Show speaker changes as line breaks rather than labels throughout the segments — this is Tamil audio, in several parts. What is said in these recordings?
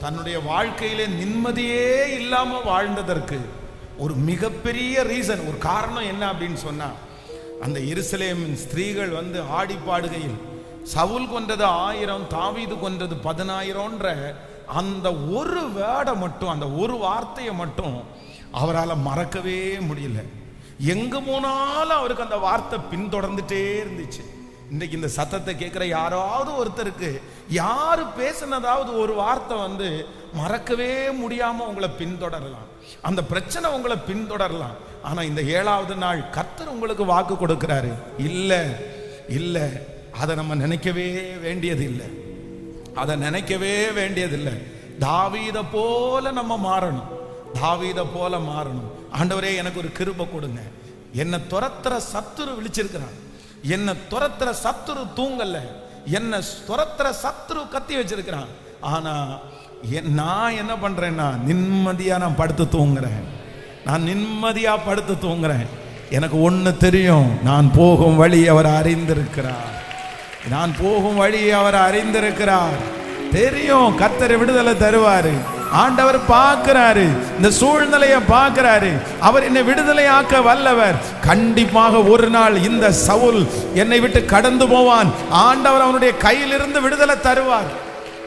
தன்னுடைய வாழ்க்கையிலே நிம்மதியே இல்லாம வாழ்ந்ததற்கு ஒரு மிகப்பெரிய ரீசன், ஒரு காரணம் என்ன அப்படின்னு சொன்னா, அந்த எருசலேமின் ஸ்திரீகள் வந்து ஆடி பாடுகையில் சவுல் கொன்றது 1000, தாவீது கொன்றது 10,000ன்ற அந்த ஒரு வேர்டை மட்டும், அந்த ஒரு வார்த்தையை மட்டும் அவரால் மறக்கவே முடியல. எங்க போனாலும் அவருக்கு அந்த வார்த்தை பின்தொடர்ந்துட்டே இருந்துச்சு. இன்னைக்கு இந்த சத்தத்தை கேட்கிற யாராவது ஒருத்தருக்கு யாரு பேசினதாவது ஒரு வார்த்தை வந்து மறக்கவே முடியாம உங்களை பின்தொடரலாம், அந்த பிரச்சனை உங்களை பின்தொடரலாம். ஆனா இந்த 7வது நாள் கர்த்தர் உங்களுக்கு வாக்கு கொடுக்கிறாரு, இல்ல இல்ல அதை நம்ம நினைக்கவே வேண்டியதில்லை, அதை நினைக்கவே வேண்டியதில்லை. தாவீத போல நம்ம மாறணும், தாவீத போல மாறணும். ஆண்டவரே எனக்கு ஒரு கிருபை கொடுங்க. என்னை துரத்துற சத்துரு விழிச்சிருக்கிறான், என்னை துரத்துற சத்துரு தூங்கல, என்னை துரத்துற சத்துரு கத்தி வச்சிருக்கிறான். ஆனா நான் என்ன பண்றேன்னா நிம்மதியா நான் படுத்து தூங்குறேன், நான் நிம்மதியா படுத்து தூங்குறேன். எனக்கு ஒண்ணு தெரியும், நான் போகும் வழி அவர் அறிந்திருக்கிறார், நான் போகும் வழி அவர் அறிந்திருக்கிறார். தெரியும் கர்த்தர் விடுதலை தருவாரு. ஆண்டவர் பார்க்கிறாரு, இந்த சூழ்நிலையை பார்க்கிறாரு. அவர் என்னை விடுதலையாக்க வல்லவர். கண்டிப்பாக ஒரு நாள் இந்த சவுல் என்னை விட்டு கடந்து போவான். ஆண்டவர் அவனுடைய கையிலிருந்து விடுதலை தருவார்.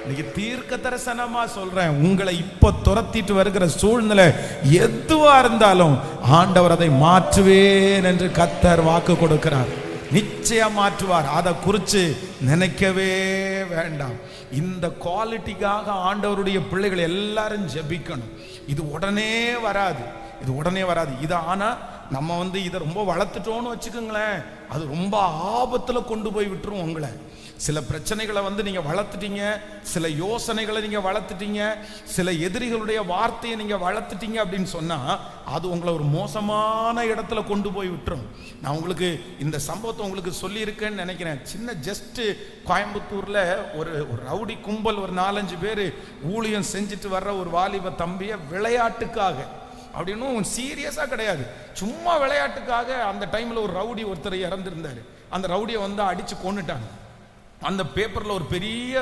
இன்னைக்கு தீர்க்க தரிசனமா சொல்றேன், உங்களை இப்ப துரத்திட்டு வருகிற சூழ்நிலை எதுவா இருந்தாலும் ஆண்டவர் அதை மாற்றுவேன் என்று கர்த்தர் வாக்கு கொடுக்கிறார். நிச்சயம் மாற்றுவார், அதை குறித்து நினைக்கவே வேண்டாம். இந்த குவாலிட்டிக்காக ஆண்டவருடைய பிள்ளைகள் எல்லாரும் ஜெபிக்கணும். இது உடனே வராது, இது உடனே வராது. இது ஆனா நம்ம வந்து இதை ரொம்ப வளர்த்துட்டோன்னு வச்சுக்கோங்களேன், அது ரொம்ப ஆபத்துல கொண்டு போய் விட்டுரும் உங்களை. சில பிரச்சனைகளை வந்து நீங்க வளர்த்துட்டீங்க, சில யோசனைகளை நீங்க வளர்த்துட்டீங்க, சில எதிரிகளுடைய வார்த்தையை நீங்க வளர்த்துட்டீங்க அப்படின்னு சொன்னா அது உங்களை ஒரு மோசமான இடத்துல கொண்டு போய் விட்டுரும். நான் உங்களுக்கு இந்த சம்பவத்தை உங்களுக்கு சொல்லியிருக்கேன்னு நினைக்கிறேன். சின்ன ஜஸ்ட் கோயம்புத்தூர்ல ஒரு ரவுடி கும்பல் ஒரு 4-5 பேர் ஊழியம் செஞ்சுட்டு வர்ற ஒரு வாலிப தம்பியை விளையாட்டுக்காக, அப்படின்னு சீரியஸா கிடையாது, சும்மா விளையாட்டுக்காக அந்த டைம்ல ஒரு ரவுடி ஒருத்தர் இறந்திருந்தாரு. அந்த ரவுடியை வந்து அடிச்சு கொன்னுட்டாங்க. அந்த பேப்பர்ல ஒரு பெரிய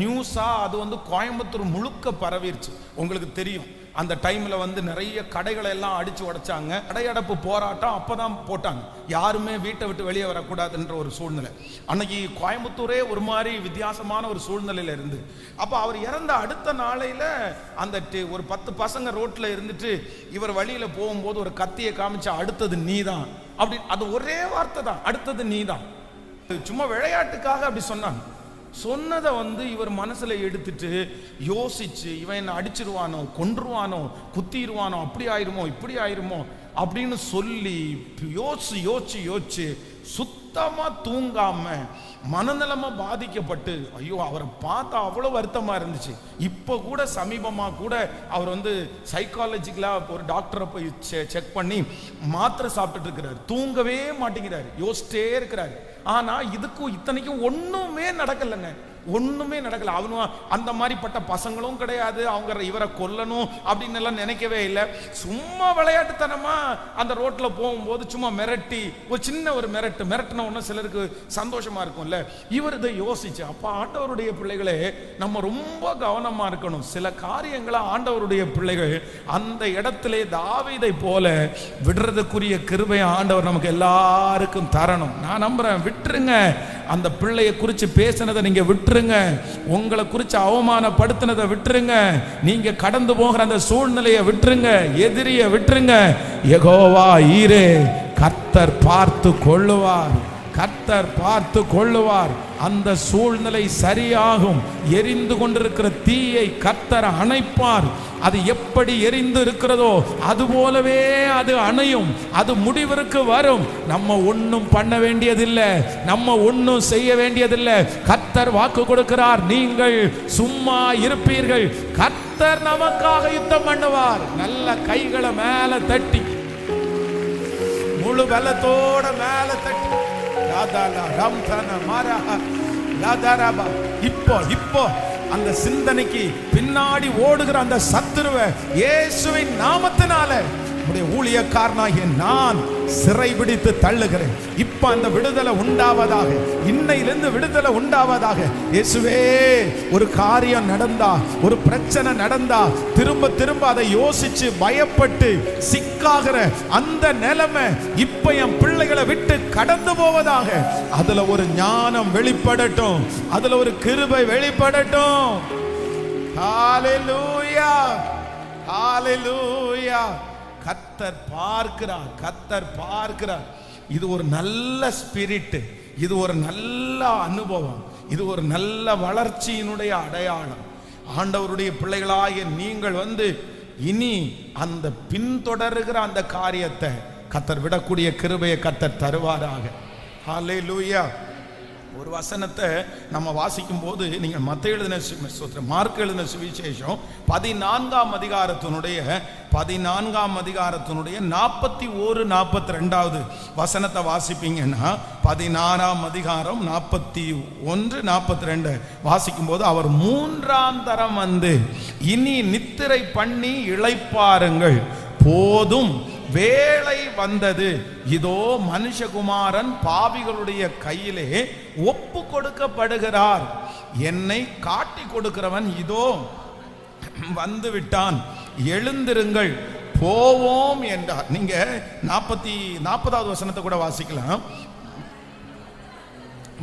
நியூஸா அது வந்து கோயம்புத்தூர் முழுக்க பரவிருச்சு. உங்களுக்கு தெரியும் அந்த டைம்ல வந்து நிறைய கடைகளை எல்லாம் அடிச்சு உடைச்சாங்க. கடையடைப்பு போராட்டம் அப்பதான் போட்டாங்க, யாருமே வீட்டை விட்டு வெளியே வரக்கூடாதுன்ற ஒரு சூழ்நிலை. அன்னைக்கு கோயம்புத்தூரே ஒரு மாதிரி வித்தியாசமான ஒரு சூழ்நிலையில இருந்து, அப்ப அவர் இறந்த அடுத்த நாளையில அந்த ஒரு 10 பசங்க ரோட்ல இருந்துட்டு இவர் வழியில போகும்போது ஒரு கத்தியை காமிச்சு அடுத்தது நீதான் அப்படி, அது ஒரே வார்த்தை தான், அடுத்தது நீதான். சும்மா விளையாட்டுக்காக அப்படி சொன்னாங்க. சொன்னதை வந்து இவர் மனசுல எடுத்துட்டு யோசிச்சு, இவன் என்ன அடிச்சிருவானோ, கொன்றுவானோ, குத்திடுவானோ, அப்படி ஆயிருமோ, இப்படி ஆயிருமோ அப்படின்னு சொல்லி யோசிச்சு யோசிச்சு யோசிச்சு சுத்தமா தூங்காம மனநலமா பாதிக்கப்பட்டு, ஐயோ அவரை பார்த்தா அவ்வளவு வருத்தமா இருந்துச்சு. இப்ப கூட சமீபமா கூட அவர் வந்து சைக்காலஜிக்கலா ஒரு டாக்டரை போய் செக் பண்ணி மாத்திரை சாப்பிட்டுட்டு இருக்கிறார், தூங்கவே மாட்டேங்கிறாரு, யோசிச்சிட்டே இருக்கிறாரு. ஆனா இதுக்கும் இத்தனைக்கும் ஒண்ணுமே நடக்கலங்க, ஒண்ணுமே நடக்கல. அவனும் அந்த மாதிரிப்பட்ட பசங்களும் கிடையாது, அவங்க இவரை கொல்லணும் அப்படின்னு எல்லாம் நினைக்கவே இல்லை. சும்மா விளையாட்டுத்தனமா அந்த ரோட்ல போகும்போது சும்மா மிரட்டி, ஒரு சின்ன ஒரு மிரட்டின ஒண்ணு சிலருக்கு சந்தோஷமா இருக்கும்ல. இவர் இதை யோசிச்சு, அப்ப ஆண்டவருடைய பிள்ளைகளே நம்ம ரொம்ப கவனமா இருக்கணும். சில காரியங்களை ஆண்டவருடைய பிள்ளைகள் அந்த இடத்திலே தாவீதை போல விடுறதுக்குரிய கிருபையை ஆண்டவர் நமக்கு எல்லாருக்கும் தரணும். நான் நம்புறேன். விட்டுருங்க, அந்த பிள்ளையை குறித்து பேசினதை நீங்க விட்டுருங்க, உங்களை குறித்து அவமானப்படுத்தினதை விட்டுருங்க, நீங்க கடந்து போகிற அந்த சூழ்நிலையை விட்டுருங்க, எதிரியை விட்டுருங்க. யெகோவா ஈரே, கர்த்தர் பார்த்து கொள்ளுவார், கர்த்தர் பார்த்து கொள்ளுவார். அந்த சூழ்நிலை சரியாகும். எரிந்து கொண்டிருக்கிற தீயை கர்த்தர் அணைப்பார். அது எப்படி எரிந்து இருக்கிறதோ அது போலவே அது அணையும், அது முடிவிற்கு வரும். நம்ம ஒன்றும் பண்ண வேண்டியதில்லை, நம்ம ஒன்றும் செய்ய வேண்டியதில்லை. கர்த்தர் வாக்கு கொடுக்கிறார், நீங்கள் சும்மா இருப்பீர்கள், கர்த்தர் நமக்காக யுத்தம் பண்ணுவார். நல்ல கைகளை மேல தட்டி, முழு பலத்தோட மேல தட்டி, இப்போ அந்த சிந்தனைக்கு பின்னாடி ஓடுகிற அந்த சத்துருவை இயேசுவின் நாமத்தினால உடைய ஊழியக்காரனாகிய நான் சிறைபிடித்து தள்ளுகிறேன். இப்ப அந்த விடுதலை உண்டாவதாக, இன்னையிலிருந்து விடுதலை உண்டாவதாக. இயேசுவே, ஒரு காரியம் நடந்தா, ஒரு பிரச்சனை நடந்தா, திரும்ப திரும்ப அதை யோசிச்சு பயப்பட்டு சிக்காகிற அந்த நிலைமை இப்ப என் பிள்ளைகளை விட்டு கடந்து போவதாக. அதுல ஒரு ஞானம் வெளிப்படட்டும், அதுல ஒரு கிருபை வெளிப்படட்டும். ஹalleluya, ஹalleluya. கர்த்தர் பார்க்கிறார், கர்த்தர் பார்க்கிறார். இது ஒரு நல்ல ஸ்பிரிட், இது ஒரு நல்ல அனுபவம், இது ஒரு நல்ல வளர்ச்சியினுடைய அடையாளம். ஆண்டவருடைய பிள்ளைகளாகிய நீங்கள் இனி அந்த பின்தொடருகிற அந்த காரியத்தை கர்த்தர் விடக்கூடிய கிருபையை கர்த்தர் தருவாராக. ஹalleluya. ஒரு வசனத்தை நம்ம வாசிக்கும் போது, நீங்கள் மத்தேயு எழுதின மார்க் எழுதின சுவிசேஷம் 14ஆம் அதிகாரத்தினுடைய 41 42 வசனத்தை வாசிப்பீங்கன்னா, 16ஆம் அதிகாரம் 41 42 வாசிக்கும் போது, அவர் 3ஆம் தரம் இனி நித்திரை பண்ணி இளைப்பாருங்கள், போதும், வேளை வந்தது, இதோ மனுஷகுமாரன் பாவிகளுடைய கையிலே ஒப்பு கொடுக்கப்படுகிறார், என்னை காட்டி கொடுக்கிறவன் இதோ வந்து விட்டான், எழுந்திருங்கள் போவோம் என்றார். நீங்க 40வது வசனத்தை கூட வாசிக்கலாம்.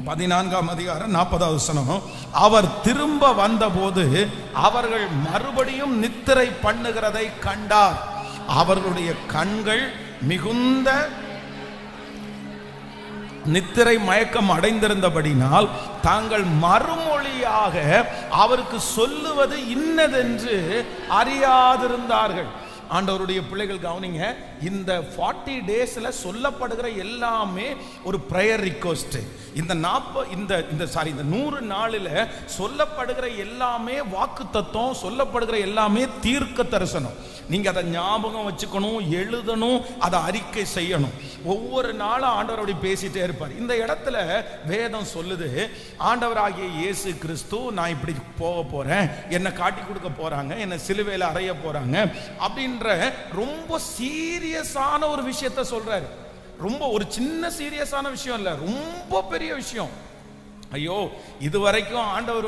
14ஆம் அதிகாரம் 40வது வசனம். அவர் திரும்ப வந்தபோது அவர்கள் மறுபடியும் நித்திரை பண்ணுகிறதை கண்டார். அவர்களுடைய கண்கள் மிகுந்த நித்திரை மயக்கம் அடைந்திருந்தபடினால் தாங்கள் மறுமொழியாக அவருக்கு சொல்லுவது இன்னதென்று அறியாதிருந்தார்கள். ஆண்டவருடைய பிள்ளைகள் கவனிங்க, இந்த 40 டேஸ்ல சொல்லப்படுகிற எல்லாமே ஒரு பிரேயர் ரிக்வெஸ்ட். இந்த 100 நாளில் சொல்லப்படுகிற எல்லாமே வாக்குத்தத்தம், சொல்லப்படுகிற எல்லாமே தீர்க்க தரிசனம். நீங்க அதை ஞாபகம் வச்சுக்கணும், எழுதணும், அதை அறிக்கை செய்யணும். ஒவ்வொரு நாளும் ஆண்டவரோட பேசிட்டே இருப்பார். இந்த இடத்துல வேதம் சொல்லுது, ஆண்டவராகிய இயேசு கிறிஸ்து, நான் இப்படி போக போறேன், என்னை காட்டி கொடுக்க போறாங்க, என்னை சிலுவையில் அறைய போறாங்க அப்படின்ற ரொம்ப சீரியஸான ஒரு விஷயத்தை சொல்றாரு. ரொம்ப ஒரு சின்ன சீரியஸான விஷயம் இல்ல, ரொம்ப பெரிய விஷயம். ஐயோ, இதுவரைக்கும் ஆண்டவர்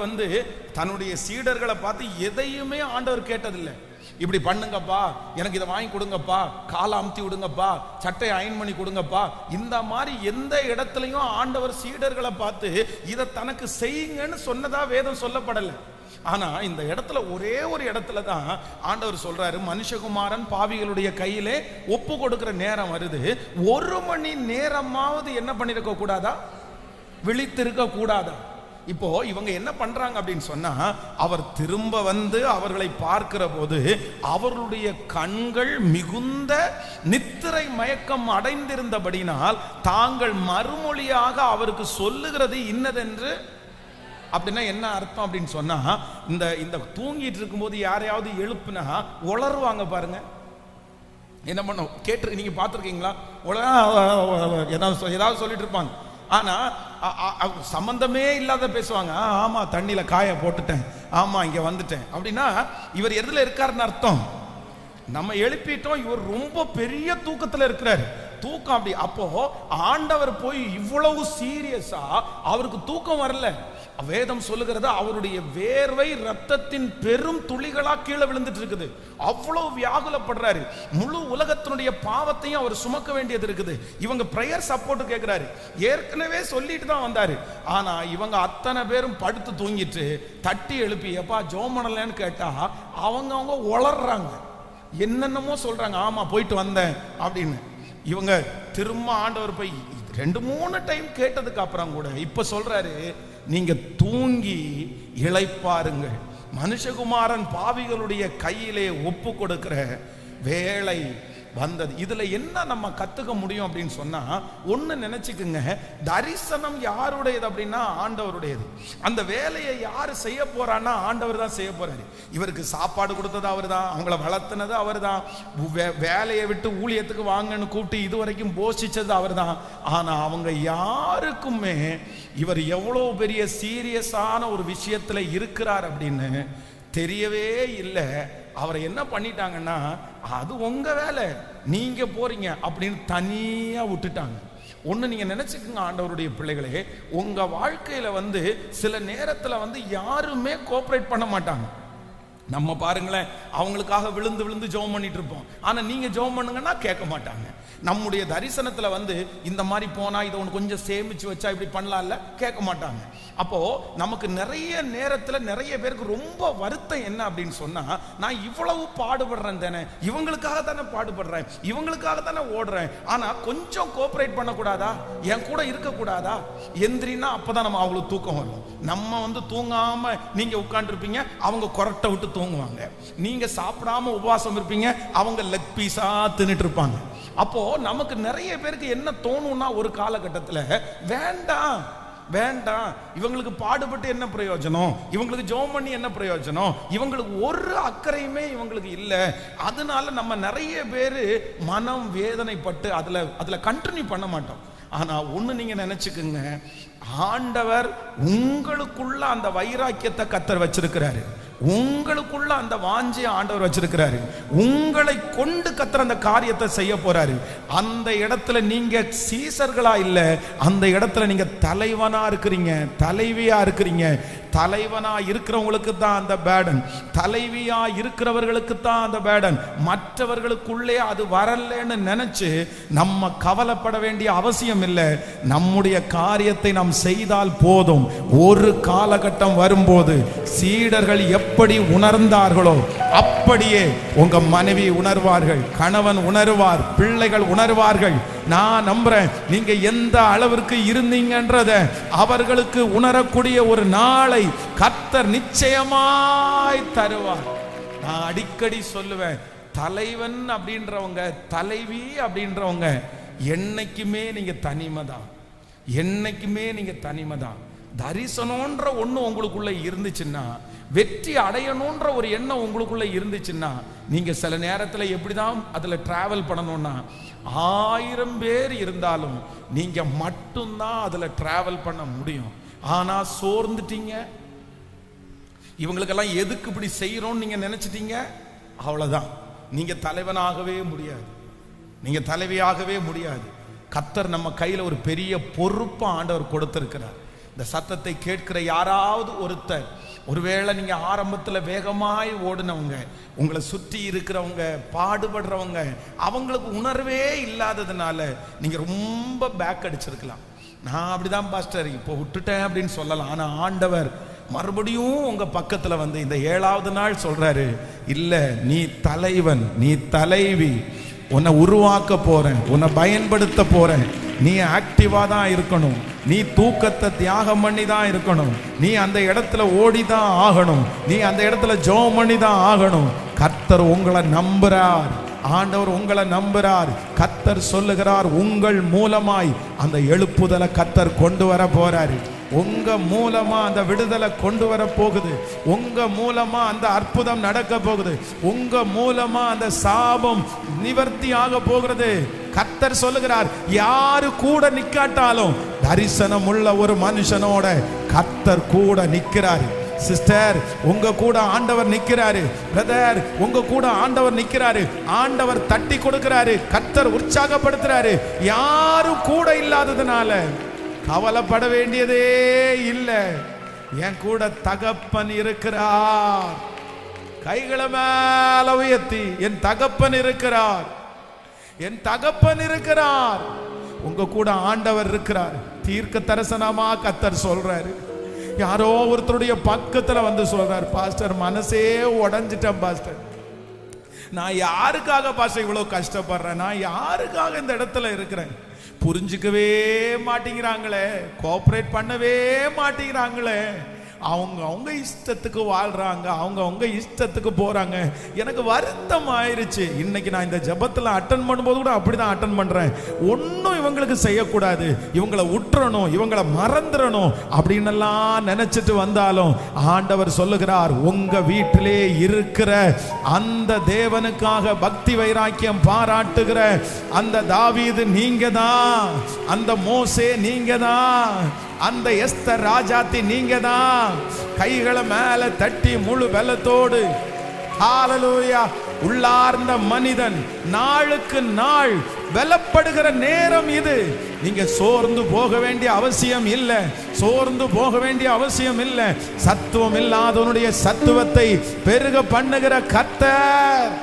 தன்னுடைய சீடர்களை பார்த்து எதையுமே ஆண்டவர் கேட்டதில்லை. இப்படி பண்ணுங்கப்பா, எனக்கு இதை வாங்கி கொடுங்கப்பா, காலை அமுத்தி விடுங்கப்பா, சட்டை அயன் பண்ணி கொடுங்கப்பா, இந்த மாதிரி எந்த இடத்துலையும் ஆண்டவர் சீடர்களை பார்த்து இதை தனக்கு செய்யுங்கன்னு சொன்னதா வேதம் சொல்லப்படலை. ஆனா இந்த இடத்துல, ஒரே ஒரு இடத்துல தான் ஆண்டவர் சொல்றாரு, மனுஷகுமாரன் பாவிகளுடைய கையிலே ஒப்பு கொடுக்கிற நேரம் வருது, 1 மணி நேரமாவது என்ன பண்ணிருக்க கூடாதா, விழித்திருக்க கூடாதா. இப்போ இவங்க என்ன பண்றாங்க அப்படின்னு சொன்னா, அவர் திரும்ப அவர்களை பார்க்கிற போது அவர்களுடைய கண்கள் மிகுந்த நித்திரை மயக்கம் அடைந்திருந்தபடினால் தாங்கள் மறுமொழியாக அவருக்கு சொல்லுகிறது இன்னதென்று. அப்படின்னா என்ன அர்த்தம் அப்படின்னு சொன்னா, இந்த தூங்கிட்டு இருக்கும்போது யாரையாவது எழுப்புனா உளருவாங்க பாருங்க. என்ன பண்ண கேட்டு நீங்க பார்த்துருக்கீங்களா? ஏதாவது சொல்லிட்டு இருப்பாங்க. ஆனா சம்பந்தமே இல்லாத பேசுவாங்க. ஆமா, தண்ணியில காய போட்டுட்டேன், ஆமா இங்க வந்துட்டேன் அப்படின்னா இவர் எதுல இருக்காருன்னு அர்த்தம். நம்ம எழுப்பிட்டோம், இவர் ரொம்ப பெரிய தூக்கத்துல இருக்கிறாரு. தூக்கம் அப்படி. அப்போ ஆண்டவர் போய் இவ்வளவு சீரியஸா, அவருக்கு தூக்கம் வரல. வேதம் சொல்லுகிறது, அவருடைய வேர்வை ரத்தத்தின் பெரும் துளிகளா கீழே விழுந்துட்டு இருக்குது. அவ்வளவு வியாகுலப்படுறாரு. முழு உலகத்தினுடைய பாவத்தையும் அவர் சுமக்க வேண்டியது இருக்குது. இவங்க பிரேயர் சப்போர்ட் கேட்கிறாரு. ஏற்கனவே சொல்லிட்டு தான் வந்தாரு. ஆனா இவங்க அத்தனை பேரும் படுத்து தூங்கிட்டு தட்டி எழுப்பி எப்பா ஜெபம் பண்ணலன்னு கேட்டா அவங்க உளறாங்க, என்னென்னமோ சொல்றாங்க. ஆமா போயிட்டு வந்தேன் அப்படின்னு. இவங்க திரும்ப ஆண்டவர் போய் 2-3 டைம் கேட்டதுக்கு அப்புறம் கூட இப்ப சொல்றாரு, நீங்க தூங்கி இளைப்பாருங்கள், மனுஷகுமாரன் பாவிகளுடைய கையிலே ஒப்பு கொடுக்கிற வேளை வந்தது. இதுல என்ன நம்ம கத்துக்க முடியும் அப்படின்னு சொன்னா, ஒண்ணு நினைச்சுக்குங்க, தரிசனம் யாருடையது அப்படின்னா ஆண்டவருடையது. அந்த வேலையை யாரு செய்ய போறான்னா ஆண்டவர் தான் செய்ய போறாரு. இவருக்கு சாப்பாடு கொடுத்தது அவர் தான், அவங்கள வளர்த்துனது அவர் தான், வேலையை விட்டு ஊழியத்துக்கு வாங்கன்னு கூப்பிட்டு இதுவரைக்கும் போஷிச்சது அவர் தான். ஆனா அவங்க யாருக்குமே இவர் எவ்வளவு பெரிய சீரியஸான ஒரு விஷயத்துல இருக்கிறார் அப்படின்னு தெரியவே இல்லை. அவரை என்ன பண்ணிட்டாங்கன்னா, அது உங்க வேலை, நீங்க போறீங்க அப்படின்னு தனியா விட்டுட்டாங்க. ஒன்று நீங்கள் நினச்சிக்கோங்க ஆண்டவருடைய பிள்ளைகளே, உங்கள் வாழ்க்கையில் சில நேரத்தில் யாருமே கோஆப்ரேட் பண்ண மாட்டாங்க. நம்ம பாருங்களேன், அவங்களுக்காக விழுந்து விழுந்து ஜெபம் பண்ணிட்டு இருப்போம். ஆனால் நீங்கள் ஜெபம் பண்ணுங்கன்னா கேட்க மாட்டாங்க. நம்முடைய தரிசனத்தில் இந்த மாதிரி போனால் இதை ஒன்று கொஞ்சம் சேமித்து வச்சா இப்படி பண்ணலாம்ல, கேட்க மாட்டாங்க. அப்போது நமக்கு நிறைய நேரத்தில் நிறைய பேருக்கு ரொம்ப வருத்தம் என்ன அப்படின்னு சொன்னால், நான் இவ்வளவு பாடுபடுறேன் தானே, இவங்களுக்காக தானே பாடுபடுறேன், இவங்களுக்காக தானே ஓடுறேன், ஆனால் கொஞ்சம் கோஆப்ரேட் பண்ணக்கூடாதா, என் கூட இருக்கக்கூடாதா? எந்திரின்னா அப்போ தான் நம்ம அவங்களுக்கு தூக்கம் வரும். நம்ம தூங்காமல் நீங்கள் உட்காந்துருப்பீங்க, அவங்க கொரட்டை விட்டு தூங்குவாங்க. நீங்கள் சாப்பிடாம உபவாசம் இருப்பீங்க, அவங்க லெக் பீஸாக தின்னுட்டு இருப்பாங்க. அப்போ நமக்கு நிறைய பேருக்கு என்ன தோணும்னா, ஒரு காலகட்டத்தில் வேண்டாம் வேண்டாம், இவங்களுக்கு பாடுபட்டு என்ன பிரயோஜனம், இவங்களுக்கு ஜெபம் பண்ணி என்ன பிரயோஜனம், இவங்களுக்கு ஒரு அக்கறையுமே இவங்களுக்கு இல்லை. அதனால நம்ம நிறைய பேர் மனம் வேதனைப்பட்டு அதுல கண்டினியூ பண்ண மாட்டோம். ஆனா ஒண்ணு நீங்க நினைச்சுக்குங்க, ஆண்டவர் உங்களுக்குள்ள அந்த வைராக்கியத்தை கர்த்தர் வச்சிருக்கிறாரு, உங்களுக்குள்ள அந்த வாஞ்சியை ஆண்டவர் வச்சிருக்கிறாரு. உங்களை கொண்டு கர்த்தர் அந்த காரியத்தை செய்ய போறாரு. அந்த இடத்துல நீங்க சீசர்களா இல்ல, அந்த இடத்துல நீங்க தலைவனா இருக்கிறீங்க, தலைவியா இருக்கிறீங்க. தலைவனா இருக்கிறவங்களுக்கு தான் அந்த பேடன், தலைவியா இருக்கிறவர்களுக்கு தான் அந்த பேடன். மற்றவர்களுக்குள்ளே அது வரலன்னு நினைச்சு நம்ம கவலைப்பட வேண்டிய அவசியம் இல்லை. நம்முடைய காரியத்தை நாம் செய்தால் போதும். ஒரு காலகட்டம் வரும்போது சீடர்கள் எப்படி உணர்ந்தார்களோ அப்படியே உங்க மனைவி உணர்வார்கள், கணவன் உணர்வார், பிள்ளைகள் உணர்வார்கள். நான் நம்புறேன், நீங்க எந்த அளவிற்கு இருந்தீங்கன்றத அவர்களுக்கு உணரக்கூடிய ஒரு நாளை கர்த்தர் நிச்சயமாய் தருவார். நான் அடிக்கடி சொல்லுவேன், தலைவன் அப்படின்றவங்க, தலைவி அப்படின்றவங்க என்னைக்குமே நீங்க தனிமைதான், என்னைக்குமே நீங்க தனிமைதான். தரிசனம்ன்ற ஒண்ணு உங்களுக்குள்ள இருந்துச்சுன்னா, வெற்றி அடையணும்ன்ற ஒரு எண்ணம் உங்களுக்குள்ள இருந்துச்சுன்னா, நீங்க சில நேரத்தில் எப்படிதான் அதுல டிராவல் பண்ணணும்னா, 1000 பேர் இருந்தாலும் நீங்க மட்டும்தான் அதுல டிராவல் பண்ண முடியும். ஆனா சோர்ந்துட்டீங்க, இவங்களுக்கெல்லாம் எதுக்கு இப்படி செய்யறோம்னு நீங்க நினைச்சிட்டீங்க, அவ்வளவுதான். நீங்க தலைவனாகவே முடியாது, நீங்க தலைவியாகவே முடியாது. கர்த்தர் நம்ம கையில ஒரு பெரிய பொறுப்பை ஆண்டவர் கொடுத்திருக்கிறார். இந்த சத்தத்தை கேட்கிற யாராவது ஒருத்தர், ஒருவேளை நீங்க ஆரம்பத்துல வேகமாய் ஓடுனவங்க, உங்களை சுற்றி இருக்கிறவங்க, பாடுபடுறவங்க, அவங்களுக்கு உணர்வே இல்லாததுனால நீங்க ரொம்ப பேக் அடிச்சிருக்கலாம். நான் அப்படிதான் பாஸ்டர் இப்போ விட்டுட்டேன் அப்படின்னு சொல்லலாம். ஆனா ஆண்டவர் மறுபடியும் உங்க பக்கத்துல இந்த 7வது நாள் சொல்றாரு, இல்ல நீ தலைவன், நீ தலைவி, உன்னை உருவாக்க போறேன், உன்னை பயன்படுத்த போறேன். நீ ஆக்டிவா தான் இருக்கணும், நீ தூக்கத்தை தியாகம் பண்ணி தான் இருக்கணும், நீ அந்த இடத்துல ஓடிதான் ஆகணும், நீ அந்த இடத்துல ஜெபம் பண்ணி தான் ஆகணும். கர்த்தர் உங்களை நம்புறார், ஆண்டவர் உங்களை நம்புறார். கர்த்தர் சொல்லுகிறார், உங்கள் மூலமாய் அந்த எழுப்புதலை கர்த்தர் கொண்டு வர போறாரு. உங்க மூலமா அந்த விடுதலை கொண்டு வர போகுது, உங்க மூலமா அந்த அற்புதம் நடக்க போகுது, உங்க மூலமா அந்த சாபம் நிவர்த்தி ஆக போகிறது. கர்த்தர் சொல்லுகிறார், யாரு கூட நிக்காட்டாலும் தரிசனம் உள்ள ஒரு மனுஷனோட கர்த்தர் கூட நிக்கிறாரு. சிஸ்டர், உங்க கூட ஆண்டவர் நிக்கிறாரு. பிரதர், உங்க கூட ஆண்டவர் நிக்கிறாரு. ஆண்டவர் தட்டி கொடுக்கிறாரு, கர்த்தர் உற்சாகப்படுத்துறாரு. யாரும் கூட இல்லாததுனால கவலைப்பட வேண்டியதே இல்லை. என் கூட தகப்பன் இருக்கிறார். கைகளை மேல உயர்த்தி, என் தகப்பன் இருக்கிறார், என் தகப்பன் இருக்கிறார். உங்க கூட ஆண்டவர் இருக்கிறார். தீர்க்க தரிசனமா கர்த்தர் சொல்றாரு. யாரோ ஒருத்தருடைய பக்கத்துல சொல்றாரு, பாஸ்டர் மனசே உடைஞ்சிட்டேன் பாஸ்டர், நான் யாருக்காக பாஸ்டர் இவ்வளவு கஷ்டப்படுறேன், நான் யாருக்காக இந்த இடத்துல இருக்கிறேன். புரிஞ்சுக்கவே மாட்டேங்கிறாங்களே, கோஆபரேட் பண்ணவே மாட்டேங்கிறாங்களே. அவங்க இஷ்டத்துக்கு வாழ்றாங்க, அவங்க இஷ்டத்துக்கு போறாங்க. எனக்கு வருத்தம் ஆயிருச்சு. இன்னைக்கு நான் இந்த ஜெபத்துல அட்டன் பண்ணும்போது கூட அப்படிதான் அட்டன் பண்றேன். ஒன்னும் இவங்களுக்கு செய்யக்கூடாது, இவங்களை உற்றணும், இவங்களை மறந்துடணும் அப்படின்னு எல்லாம் நினைச்சிட்டு வந்தாலும் ஆண்டவர் சொல்லுகிறார், உங்க வீட்டிலே இருக்கிற அந்த தேவனுக்காக பக்தி வைராக்கியம் பாராட்டுகிற அந்த தாவீது நீங்க தான், அந்த மோசே நீங்க தான், அந்த எஸ்தர் ராஜாத்தி நீங்க தான். கைகளை மேல தட்டி முழு பலத்தோடு ஹalleluya. உள்ளார்ந்த மனிதன் நாளுக்கு நாள் பலப்படுகிற நேரம் இது. நீங்க சோர்ந்து போக வேண்டிய அவசியம் இல்லை, சோர்ந்து போக வேண்டிய அவசியம் இல்லை. சத்துவம் இல்லாதவனுடைய சத்துவத்தை பெருக பண்ணுகிற கர்த்தர்.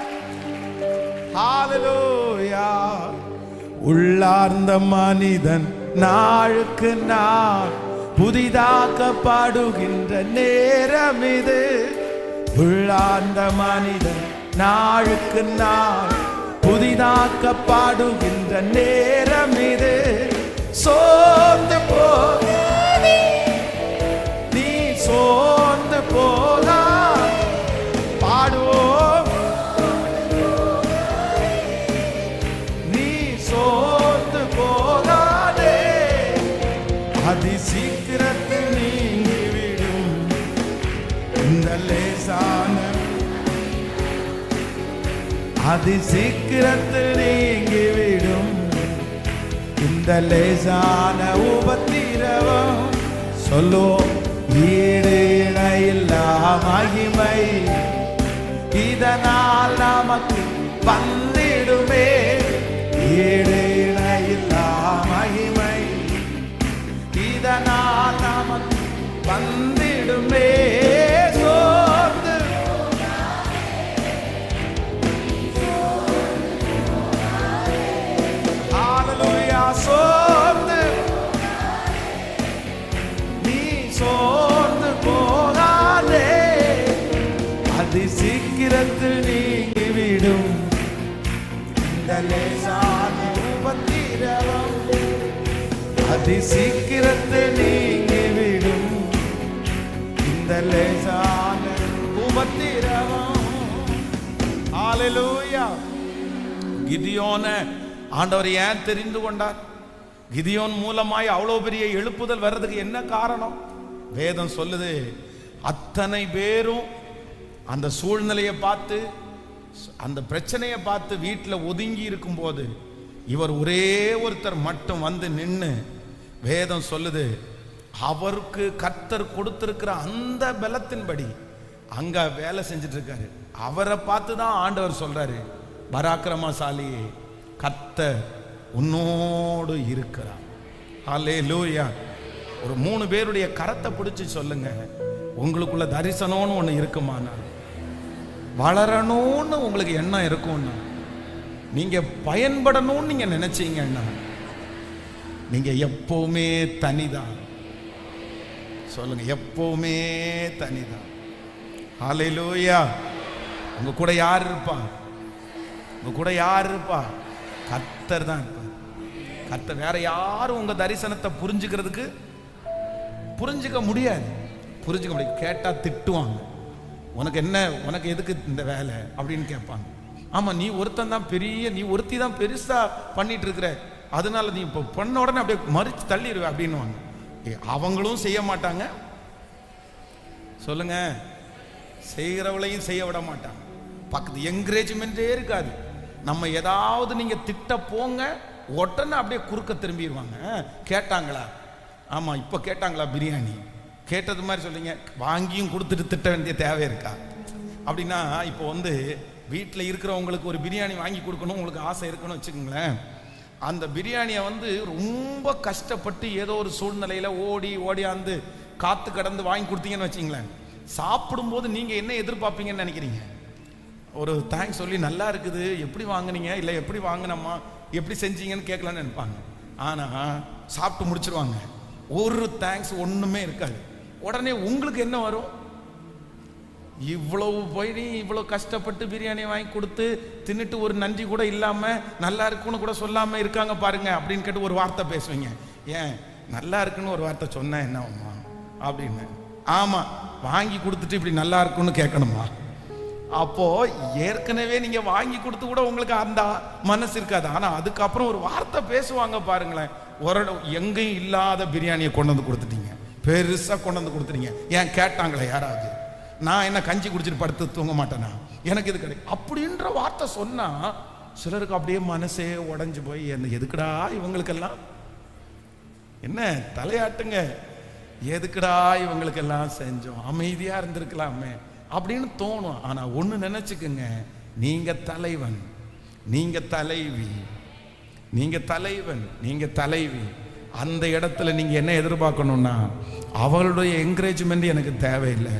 ஹalleluya. உள்ளார்ந்த மனிதன் நாளுக்கு நாள் புதிதாக்கப்படுகின்ற நேரம் இது. உள்ளார்ந்த மனிதன் நாளுக்கு நாள் புதிதாக்கப்படுகின்ற நேரம் இது. சோர்ந்து போகாதே, நீ சோர்ந்து போகாதே. பாடுவோம், நீ சோர்ந்து போகாதே. அதி சீக்கிரத்தில் நீங்கிவிடும் இந்த லேசான, அதி சீக்கிரத்தில் நீங்கிவிடும் இந்த லேசான உபத்திரவம். சொல்லுவோம், ஈடு இணையில்லா மகிமை இதனால் நமக்கு வந்திடுமே. ஈடு இணையில்லா மகிமை இதனால் நமக்கு வந்திடுமே. சோர்ந்து ஹalleluya. சோர்ந்து நீ சோர்ந்து போகாதே. அதி சீக்கிரத்தில் நீங்கிவிடும் இந்த லேசான உபத்திரவம். அதி சீக்கிரத்தில் நீங்கிவிடும் இந்த லேசான உபத்திரவம். ஹalleluya. கிதியோனை ஆண்டவர் ஏன் தெரிந்து கொண்டார்? கிதியோன் மூலமாய் அவ்வளவு பெரிய எழுப்புதல் வர்றதுக்கு என்ன காரணம்? வேதம் சொல்லுது, அத்தனை பேரும் அந்த சூழ்நிலையை பார்த்து, அந்த பிரச்சனையை பார்த்து வீட்டில் ஒதுங்கி இருக்கும் போது இவர் ஒரே ஒருத்தர் மட்டும் வந்து நின்று, வேதம் சொல்லுது, அவருக்கு கர்த்தர் கொடுத்திருக்கிற அந்த பலத்தின்படி அங்க வேலை செஞ்சுட்டு இருக்காரு. அவரை பார்த்து தான் ஆண்டவர் சொல்றாரு, பராக்கிரமசாலி கர்த்தர் உன்னோடு இருக்கிறார். ஹல்லேலூயா. ஒரு 3 பேருடைய கரத்தை பிடிச்சு சொல்லுங்க, உங்களுக்குள்ள தரிசனம்னு ஒன்று இருக்குமானா, வளரணும்னு உங்களுக்கு எண்ணம் இருக்கும்னா, நீங்க பயன்படணும்னு நீங்க நினைச்சீங்கன்னா, நீங்க எப்பவுமே தனிதான். சொல்லுங்க, எப்பவுமே தனிதான். ஹல்லேலூயா. உங்க கூட யார் இருப்பா? உங்க கூட யார் இருப்பா? கர்த்தர் தான் இருப்பார். கர்த்தர். வேற யாரும் உங்க தரிசனத்தை புரிஞ்சுக்க முடியாது. புரிஞ்சுக்க முடியாது. கேட்டா திட்டுவாங்க, உனக்கு என்ன, உனக்கு எதுக்கு இந்த வேலை அப்படின்னு கேட்பாங்க. ஆமா, நீ ஒருத்தன் தான் பெரிய, நீ ஒருத்தி தான் பெருசா பண்ணிட்டு இருக்கிற, அதனால நீ இப்போ பண்ண உடனே அப்படியே மறிச்சு தள்ளிடுவ அப்படின்னுவாங்க. அவங்களும் செய்ய மாட்டாங்க. சொல்லுங்க, செய்கிறவளையும் செய்ய விட மாட்டாங்க. பக்கத்து என்கரேஜ்மெண்டே இருக்காது. நம்ம ஏதாவது நீங்க திட்ட போங்க, உடனே அப்படியே குறுக்க திரும்பிடுவாங்க. கேட்டாங்களா? ஆமா, இப்போ கேட்டாங்களா பிரியாணி? கேட்டது மாதிரி சொல்றீங்க. வாங்கியும் கொடுத்துட்டு திட்ட வேண்டிய தேவை இருக்கா? அப்படின்னா இப்போ வந்து வீட்டில் இருக்கிறவங்களுக்கு ஒரு பிரியாணி வாங்கி கொடுக்கணும் உங்களுக்கு ஆசை இருக்குன்னு வச்சுக்கோங்களேன். அந்த பிரியாணியை வந்து ரொம்ப கஷ்டப்பட்டு ஏதோ ஒரு சூழ்நிலையில் ஓடியாந்து காத்து கடந்து வாங்கி கொடுத்தீங்கன்னு வச்சிங்களேன், சாப்பிடும்போது நீங்கள் என்ன எதிர்பார்ப்பீங்கன்னு நினைக்கிறீங்க? ஒரு தேங்க்ஸ் சொல்லி நல்லா இருக்குது, எப்படி வாங்கினீங்க, இல்லை எப்படி வாங்கினம்மா, எப்படி செஞ்சீங்கன்னு கேட்கலான்னு நினைப்பாங்க. ஆனால் சாப்பிட்டு முடிச்சிருவாங்க, ஒரு தேங்க்ஸ் ஒன்றுமே இருக்காது. உடனே உங்களுக்கு என்ன வரும்? இவ்வளவு போய் இவ்வளோ கஷ்டப்பட்டு பிரியாணி வாங்கி கொடுத்து தின்னுட்டு ஒரு நன்றி கூட இல்லாமல் நல்லா இருக்குன்னு கூட சொல்லாமல் இருக்காங்க பாருங்க அப்படின்னு கேட்டு ஒரு வார்த்தை பேசுவீங்க. ஏன் நல்லா இருக்குன்னு ஒரு வார்த்தை சொன்னா என்னம்மா அப்படின்னு? ஆமாம், வாங்கி கொடுத்துட்டு இப்படி நல்லா இருக்குன்னு கேட்கணுமா? அப்போ ஏற்கனவே நீங்க வாங்கி கொடுத்து கூட உங்களுக்கு அந்த மனசு இருக்காது. ஆனா அதுக்கப்புறம் ஒரு வார்த்தை பேசுவாங்க பாருங்களேன், ஒரு எங்கேயும் இல்லாத பிரியாணியை கொண்டு வந்து கொடுத்துட்டீங்க, பெருசா கொண்டு வந்து கொடுத்துட்டீங்க. ஏன் கேட்டாங்களே யாராவது? நான் என்ன கஞ்சி குடிச்சிட்டு படுத்து தூங்க மாட்டேனா, எனக்கு இது கிடைக்கும் அப்படின்ற வார்த்தை சொன்னா சிலருக்கு அப்படியே மனசே உடஞ்சு போய் என்ன எதுக்குடா இவங்களுக்கெல்லாம், என்ன தலையாட்டுங்க, எதுக்குடா இவங்களுக்கெல்லாம் செஞ்சோம், அமைதியா இருந்திருக்கலாமே, அப்படின்னு தோணும். ஆனா ஒண்ணு நினைச்சுக்குங்க, நீங்க தலைவன், நீங்க தலைவி, நீங்க தலைவன், நீங்க தலைவி. அந்த இடத்துல நீங்க என்ன எதிர்பார்க்கணும்னா, அவளுடைய என்கரேஜ்மெண்ட் எனக்கு தேவையில்லை.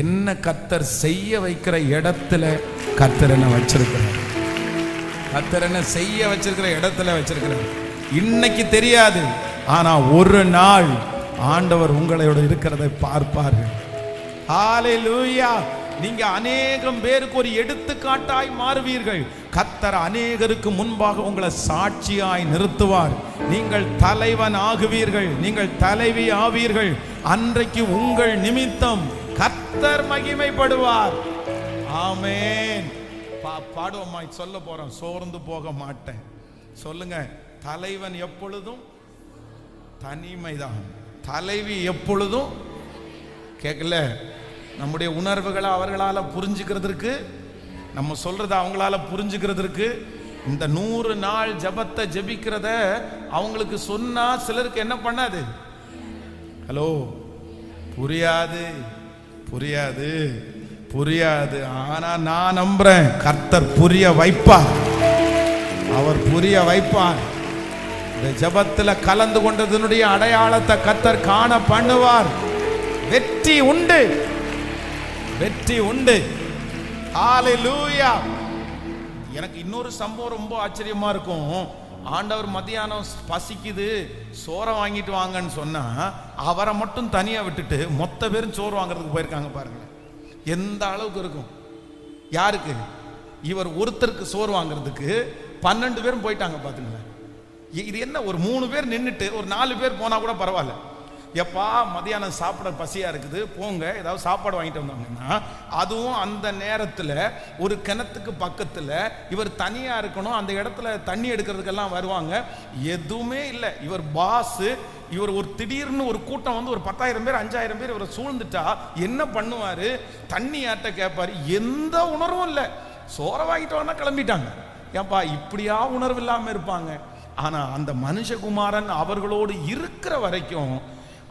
என்ன கர்த்தர் செய்ய வைக்கிற இடத்துல கர்த்தர் என்ன வச்சிருக்கிறார், கர்த்தர் என்ன செய்ய வச்சிருக்கிற இடத்துல வச்சிருக்கிறார். இன்னைக்கு தெரியாது, ஆனா ஒரு நாள் ஆண்டவர் உங்களோட இருக்கிறதை பார்ப்பார்கள். ஹல்லேலூயா. நீங்க அநேகம் பேருக்கு ஒரு எடுத்துக்காட்டாய் மாறுவீர்கள். கர்த்தர் அநேகருக்கு முன்பாக உங்களை சாட்சியாய் நிறுத்துவார். நீங்கள் தலைவன் ஆகுவீர்கள், நீங்கள் தலைவி ஆவீர்கள். அன்றைக்கு உங்கள் நிமித்தம் கர்த்தர் மகிமைப்படுவார். ஆமென். பாடுவோமா? சொல்ல போறோம், சோர்ந்து போக மாட்டேன். சொல்லுங்க. தலைவன் எப்பொழுதும் தனிமைதான், தலைவி எப்பொழுதும் கேட்கல. நம்முடைய உணர்வுகளை அவர்களால புரிஞ்சுக்கிறதுக்கு, நம்ம சொல்றத அவங்களால புரிஞ்சுக்கிறதுக்கு, இந்த 100 நாள் ஜபத்தை ஜபிக்கிறத அவங்களுக்கு சொன்னா சிலருக்கு என்ன பண்ணாது? ஹலோ, புரியாது, புரியாது, புரியாது. ஆனா நான் நம்புறேன், கர்த்தர் புரிய வைப்பார், அவர் புரிய வைப்பார். இந்த ஜபத்தில் கலந்து கொண்டதனுடைய அடையாளத்தை கர்த்தர் காண பண்ணுவார். வெற்றி உண்டு, வெற்றி உண்டு. ஹல்லேலூயா. எனக்கு இன்னொரு சம்பவம் ரொம்ப ஆச்சரியமா இருக்கும். ஆண்டவர் மத்தியானம் பசிக்குது, சோறை வாங்கிட்டு வாங்கன்னு சொன்னா அவரை மட்டும் தனியா விட்டுட்டு மொத்த பேரும் சோறு வாங்குறதுக்கு போயிருக்காங்க. பாருங்க எந்த அளவுக்கு இருக்கும். யாருக்கு? இவர் ஒருத்தருக்கு சோறு வாங்குறதுக்கு 12 பேரும் போயிட்டாங்க. பாத்துங்களேன், இது என்ன? ஒரு 3 பேர் நின்றுட்டு ஒரு 4 பேர் போனா கூட பரவாயில்ல. எப்பா மதியானம் சாப்பிட பசியா இருக்குது, போங்க ஏதாவது சாப்பாடு வாங்கிட்டு வந்தாங்கன்னா, அதுவும் அந்த நேரத்தில் ஒரு கிணத்துக்கு பக்கத்தில் இவர் தனியா இருக்கணும். அந்த இடத்துல தண்ணி எடுக்கிறதுக்கெல்லாம் வருவாங்க. எதுவுமே இல்லை. இவர் பாஸ். இவர் ஒரு திடீர்னு ஒரு கூட்டம் வந்து ஒரு 10,000 பேர் 5,000 பேர் இவரை சூழ்ந்துட்டா என்ன பண்ணுவாரு? தண்ணி ஆட்ட கேட்பாரு. எந்த உணர்வும் இல்லை. சோறை வாங்கிட்டு வாங்க கிளம்பிட்டாங்க. ஏப்பா இப்படியா உணர்வு இல்லாம இருப்பாங்க? ஆனா அந்த மனுஷகுமாரன் அவர்களோடு இருக்கிற வரைக்கும்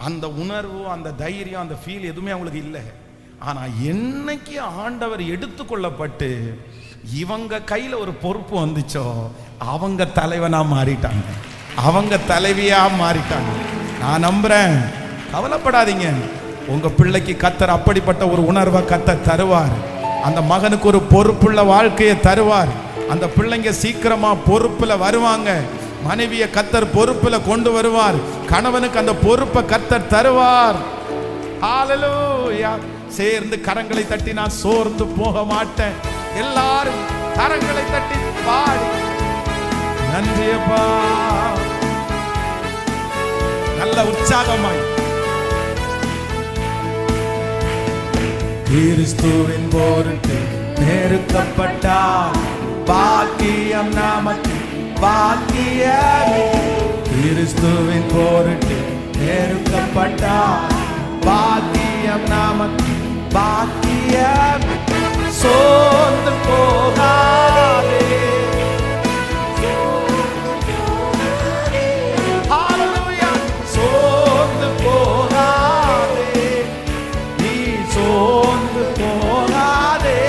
அந்த உணர்வு, அந்த தைரியம், அந்த ஃபீல் எதுவுமே அவங்களுக்கு இல்லை. ஆனா என்னைக்கு ஆண்டவர் எடுத்துக்கொள்ளப்பட்டு இவங்க கையில ஒரு பொறுப்பு வந்துச்சோ, அவங்க தலைவனா மாறிட்டாங்க, அவங்க தலைவியா மாறிட்டாங்க. நான் நம்புறேன், கவலைப்படாதீங்க. உங்க பிள்ளைக்கு கர்த்தர் அப்படிப்பட்ட ஒரு உணர்வை கர்த்தர் தருவார். அந்த மகனுக்கு ஒரு பொறுப்புள்ள வாழ்க்கையை தருவார். அந்த பிள்ளைங்க சீக்கிரமா பொறுப்புல வருவாங்க. மனைவியை கர்த்தர் பொறுப்புல கொண்டு வருவார். கணவனுக்கு அந்த பொறுப்பை கர்த்தர் தருவார். ஹல்லேலூயா. சேர்ந்து கரங்களை தட்டி, நான் சோர்ந்து போக மாட்டேன். எல்லாரும் கரங்களை தட்டி பாடி, நன்றியப்பா. நல்ல உற்சாகமாய் கிறிஸ்துவின் பொருட்டு நெருக்கப்பட்டார். பாக்கியம் நமக்கு பாக்கியமே. கிறிஸ்துவின் பொருட்டு நெருக்கப்பட்டார். பாக்கியம் நமக்கு பாக்கியமே. சோர்ந்து போகாதே, ஹல்லேலூயா. சோர்ந்து போகாதே, நீ சோர்ந்து போகாதே.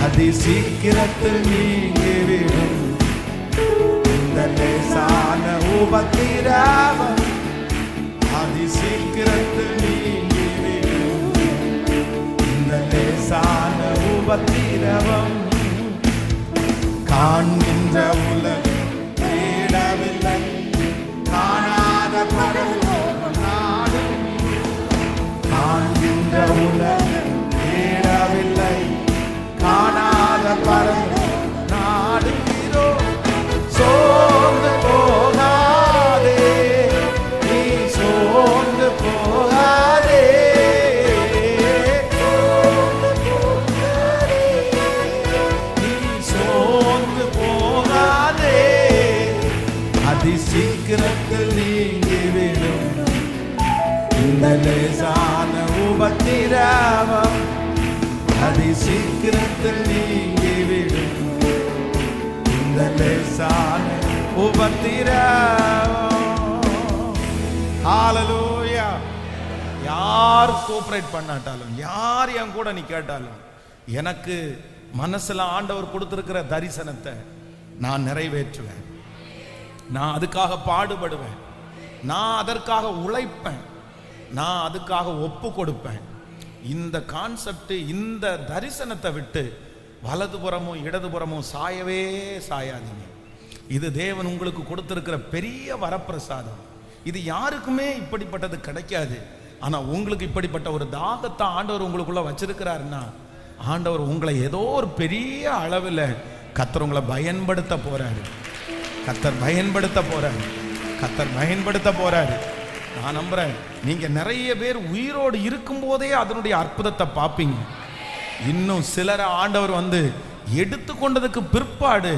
அதி சீக்கிரத்தில் நீங்கிவிடும் இந்த லேசான உபத்திரவம். அதி சீக்கிரத்தில் நீங்கிவிடும் இந்த லேசான உபத்திரவம். காண்கின்ற உலகம் தேடவில்லை, காணாத பரலோகம் நாடும். காண்கின்ற உலகம் தேடவில்லை, காணாத பரலோகம் நாடுகிறோம். சோர்ந்து போகாதே, நீ சோர்ந்து போகாதே. நீ சோர்ந்து போகாதே. அதி சீக்கிரத்தில் நீங்கிவிடும் இந்த லேசான உபத்திரவம். அதி சீக்கிரத்தில் நீங்கிவிடும் இந்த லேசான உபத்திரவம். ஹல்லேலூயா. யார் கோஆபரேட் பண்ணாட்டாலும், யார் என் கூட நீ கேட்டாலும், எனக்கு மனசுல ஆண்டவர் கொடுத்திருக்கிற தரிசனத்தை நான் நிறைவேற்றுவேன். நான் அதுக்காக பாடுபடுவேன், நான் அதற்காக உழைப்பேன், நான் அதுக்காக ஒப்பு கொடுப்பேன். இந்த கான்செப்ட், இந்த தரிசனத்தை விட்டு வலதுபுறமும் இடதுபுறமும் சாயவே சாயாதீங்க. இது தேவன் உங்களுக்கு கொடுத்திருக்கிற பெரிய வரப்பிரசாதம். இது யாருக்குமே இப்படிப்பட்டது கிடைக்காது. ஆனா உங்களுக்கு இப்படிப்பட்ட ஒரு தாகத்தை ஆண்டவர் உங்களுக்குள்ள வச்சிருக்கிறாருன்னா, ஆண்டவர் உங்களை ஏதோ ஒரு பெரிய அளவில் கர்த்தர் உங்களை பயன்படுத்த போறாரு. கர்த்தர் பயன்படுத்த போறாரு. கர்த்தர் பயன்படுத்த போறாரு. நான் நம்புறேன், நீங்க நிறைய பேர் உயிரோடு இருக்கும் போதே அதனுடைய அற்புதத்தை பார்ப்பீங்க. இன்னும் சிலரை ஆண்டவர் வந்து எடுத்துக்கொண்டதுக்கு பிற்பாடு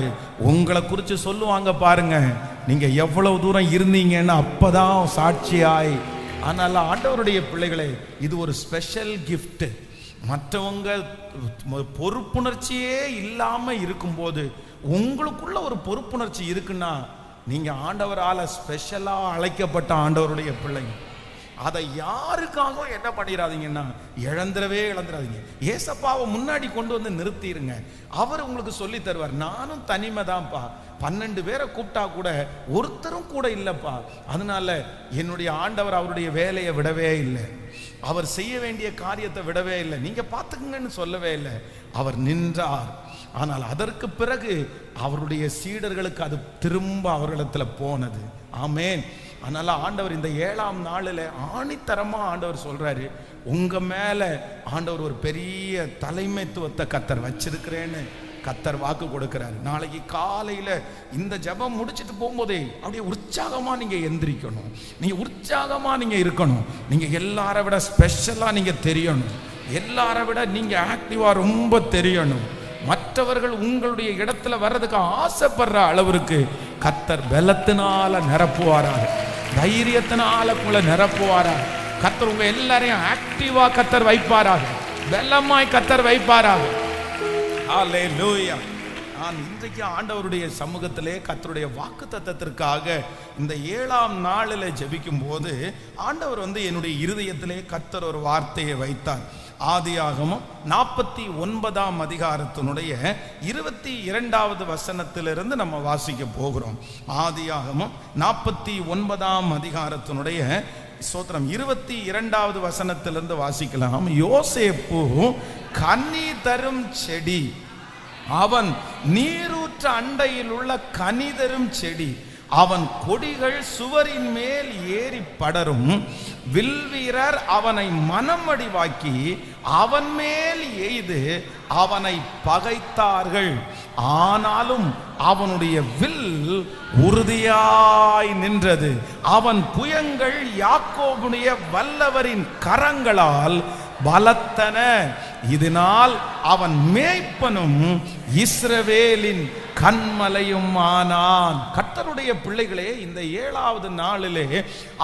உங்களை குறித்து சொல்லுவாங்க, பாருங்க நீங்க எவ்வளவு தூரம் இருந்தீங்கன்னு அப்பதான் சாட்சியாய். ஆனால் ஆண்டவருடைய பிள்ளைகளே, இது ஒரு ஸ்பெஷல் கிஃப்ட். மற்றவங்க பொறுப்புணர்ச்சியே இல்லாம இருக்கும்போது உங்களுக்குள்ள ஒரு பொறுப்புணர்ச்சி இருக்குன்னா, நீங்க ஆண்டவரால ஸ்பெஷலா அழைக்கப்பட்ட ஆண்டவருடைய பிள்ளைங்க. அதை யாருக்காகவும் என்ன பண்ணிடாதீங்கன்னா, இழந்துடாதீங்க. ஏசப்பாவை முன்னாடி கொண்டு வந்து நிறுத்திடுங்க. அவர் உங்களுக்கு சொல்லி தருவார். நானும் தனிமை தான்ப்பா, 12 பேரை கூப்பிட்டா கூட ஒருத்தரும் கூட இல்லைப்பா. அதனால என்னுடைய ஆண்டவர் அவருடைய வேலையை விடவே இல்லை, அவர் செய்ய வேண்டிய காரியத்தை விடவே இல்லை, நீங்க பார்த்துக்குங்கன்னு சொல்லவே இல்லை. அவர் நின்றார். ஆனால் அதற்கு பிறகு அவருடைய சீடர்களுக்கு அது திரும்ப அவர்களிடத்தில் போனது. ஆமேன். அதனால ஆண்டவர் இந்த 7ஆம் நாளில் ஆணித்தரமா ஆண்டவர் சொல்றாரு, உங்க மேல ஆண்டவர் ஒரு பெரிய தலைமைத்துவத்தை கர்த்தர் வச்சிருக்கிறேன்னு கர்த்தர் வாக்கு கொடுக்கிறாரு. நாளைக்கு காலையில இந்த ஜெபம் முடிச்சுட்டு போகும்போதே அப்படியே உற்சாகமா நீங்க எந்திரிக்கணும். நீங்க உற்சாகமா நீங்க இருக்கணும். நீங்க எல்லாரை விட ஸ்பெஷலா நீங்க தெரியணும். எல்லாரை விட நீங்க ஆக்டிவா ரொம்ப தெரியணும். மற்றவர்கள் உங்களுடைய இடத்துல வர்றதுக்கு ஆசைப்படுற அளவிற்கு கர்த்தர் பலத்தினால நிரப்புவாராக, தைரியத்தினால உங்களை நிரப்புவாராக. கர்த்தர் உங்க எல்லாரையும் ஆக்டிவா கர்த்தர் வைப்பாராக, பலமாய் கர்த்தர் வைப்பாராக. ஹல்லேலூயா. நான் இன்றைக்கு ஆண்டவருடைய சமூகத்திலே கர்த்தருடைய வாக்கு தத்தத்திற்காக இந்த 7ஆம் நாளில் ஜெபிக்கும் போது ஆண்டவர் வந்து என்னுடைய இருதயத்திலே கர்த்தர் ஒரு வார்த்தையை வைத்தார். ஆதியாகமம் 49ஆம் அதிகாரத்தினுடைய 22வது வசனத்திலிருந்து நம்ம வாசிக்க போகிறோம். ஆதியாகமம் 49ஆம் அதிகாரத்தினுடைய 22வது வசனத்திலிருந்து வாசிக்கலாம். யோசேப்பு கனி தரும் செடி, அவன் நீரூற்ற அண்டையில் உள்ள கனி தரும் செடி, அவன் கொடிகள் சுவரின் மேல் ஏறி படரும். வில்வீரர் அவனை மனமடிவாக்கி அவன் மேல் எய்து அவனை பகைத்தார்கள். ஆனாலும் அவனுடைய வில் உறுதியாய் நின்றது. அவன் புயங்கள் யாக்கோபுடைய வல்லவரின் கரங்களால் பலத்தன. இதனால் அவன் மேய்ப்பனும் இஸ்ரவேலின் கண்மலையும் ஆனான். கர்த்தருடைய பிள்ளைகளே, இந்த 7வது நாளிலே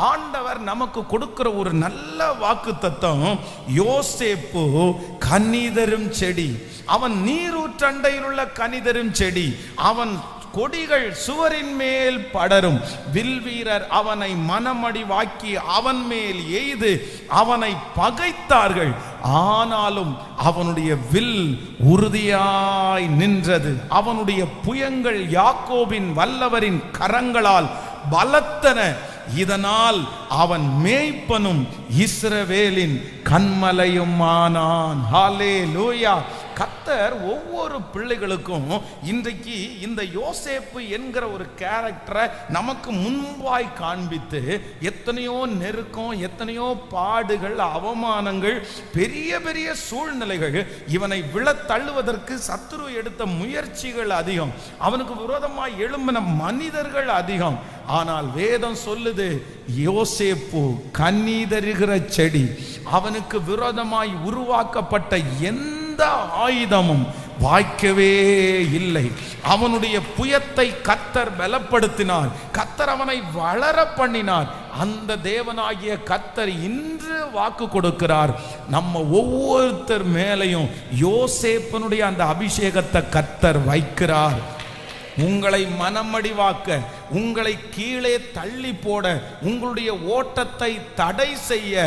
ஆண்டவர் நமக்கு கொடுக்கிற ஒரு நல்ல வாக்குத்தத்தம், யோசேப்பு கனிதரும் செடி, அவன் நீரூற்றண்டையில் உள்ள கனிதரும் செடி, அவன் கொடிகள் சுவரின் மேல் படரும். வில்வீரர் அவனை மனமடி வாக்கி அவன் மேல் எய்து அவனை பகைத்தார்கள். ஆனாலும் அவனுடைய வில் உறுதியாய் நின்றது. அவனுடைய புயங்கள் யாக்கோபின் வல்லவரின் கரங்களால் பலத்தன. இதனால் அவன் மேய்ப்பனும் இஸ்ரவேலின் கண்மலையும் ஆனான். ஹல்லேலூயா. கர்த்தர் ஒவ்வொரு பிள்ளைகளுக்கும் இன்றைக்கு இந்த யோசேப்பு என்கிற ஒரு கேரக்டரை நமக்கு முன்பாய் காண்பித்து, எத்தனையோ நெருக்கம், எத்தனையோ பாடுகள், அவமானங்கள், பெரிய பெரிய சூழ்நிலைகள், இவனை விழ தள்ளுவதற்கு சத்துரு எடுத்த முயற்சிகள் அதிகம், அவனுக்கு விரோதமாய் எழும்பின மனிதர்கள் அதிகம். ஆனால் வேதம் சொல்லுது, யோசேப்பு கனி தருகிற செடி. அவனுக்கு விரோதமாய் உருவாக்கப்பட்ட எந்த ஆயுதமும் வாய்க்கவே இல்லை. அவனுடைய புயத்தை கர்த்தர் பலப்படுத்தினார். கர்த்தர் அவனை வளர பண்ணினார். அந்த தேவனாகிய கர்த்தர் இன்று வாக்கு கொடுக்கிறார். நம்ம ஒவ்வொருத்தர் மேலையும் யோசேப்பனுடைய அந்த அபிஷேகத்தை கர்த்தர் வைக்கிறார். உங்களை மனமடிவாக்க, உங்களை கீழே தள்ளி போட, உங்களுடைய ஓட்டத்தை தடை செய்ய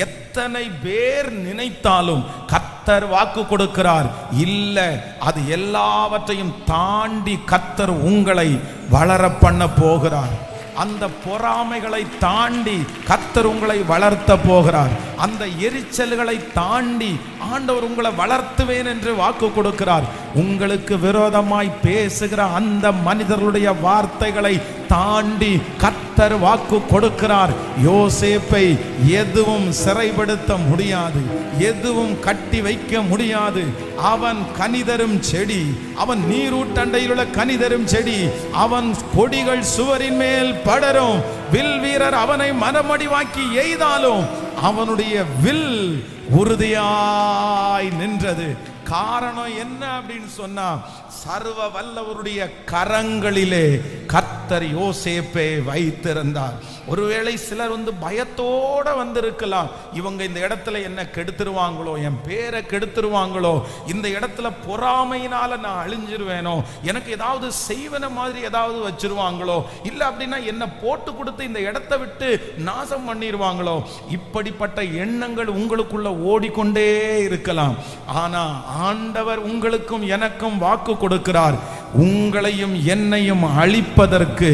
எத்தனை பேர் நினைத்தாலும் கர்த்தர் வாக்கு கொடுக்கிறார், இல்ல, அது எல்லாவற்றையும் தாண்டி கர்த்தர் உங்களை வளர பண்ண போகிறார். அந்த பொறாமைகளை தாண்டி கர்த்தர் உங்களை வளர்த்த போகிறார். அந்த எரிச்சல்களை தாண்டி ஆண்டவர் உங்களை வளர்த்துவேன் என்று வாக்கு கொடுக்கிறார். உங்களுக்கு விரோதமாய் பேசுகிற அந்த மனிதர்களுடைய வார்த்தைகளை தாண்டி கர்த்தர் வாக்கு கொடுக்கிறார். யோசேப்பை எதுவும் சிறைப்படுத்த முடியாது, எதுவும் கட்டி வைக்க முடியாது. அவன் கனிதரும் செடி, அவன் நீரூட்டண்டையில் உள்ள கனிதரும் செடி, அவன் கொடிகள் சுவரின் மேல் படரும். வில் வீரர் அவனை மனமடிவாக்கி எய்தாலும் அவனுடைய வில் உறுதியாய் நின்றது. காரணம் என்ன அப்படின்னு சொன்னா, சர்வ வல்லவருடைய கரங்களிலே கர்த்தர் யோசேப்பை வைத்திருந்தார். ஒருவேளை சிலர் பயத்தோட வந்திருக்கலாம், இவங்க இந்த இடத்துல என்ன கெடுத்துருவாங்களோ, என் பேரை கெடுத்துருவாங்களோ, இந்த இடத்துல பொறாமையினால நான் அழிஞ்சிருவேனோ, எனக்கு ஏதாவது செய்வன மாதிரி ஏதாவது வச்சிருவாங்களோ, இல்ல அப்படின்னா என்ன போட்டு கொடுத்து இந்த இடத்தை விட்டு நாசம் பண்ணிடுவாங்களோ, இப்படிப்பட்ட எண்ணங்கள் உங்களுக்குள்ள ஓடிக்கொண்டே இருக்கலாம். ஆனா ஆண்டவர் உங்களுக்கும் எனக்கும் வாக்கு கொடுக்கிறார், உங்களையும் என்னையும் அழிப்பதற்கு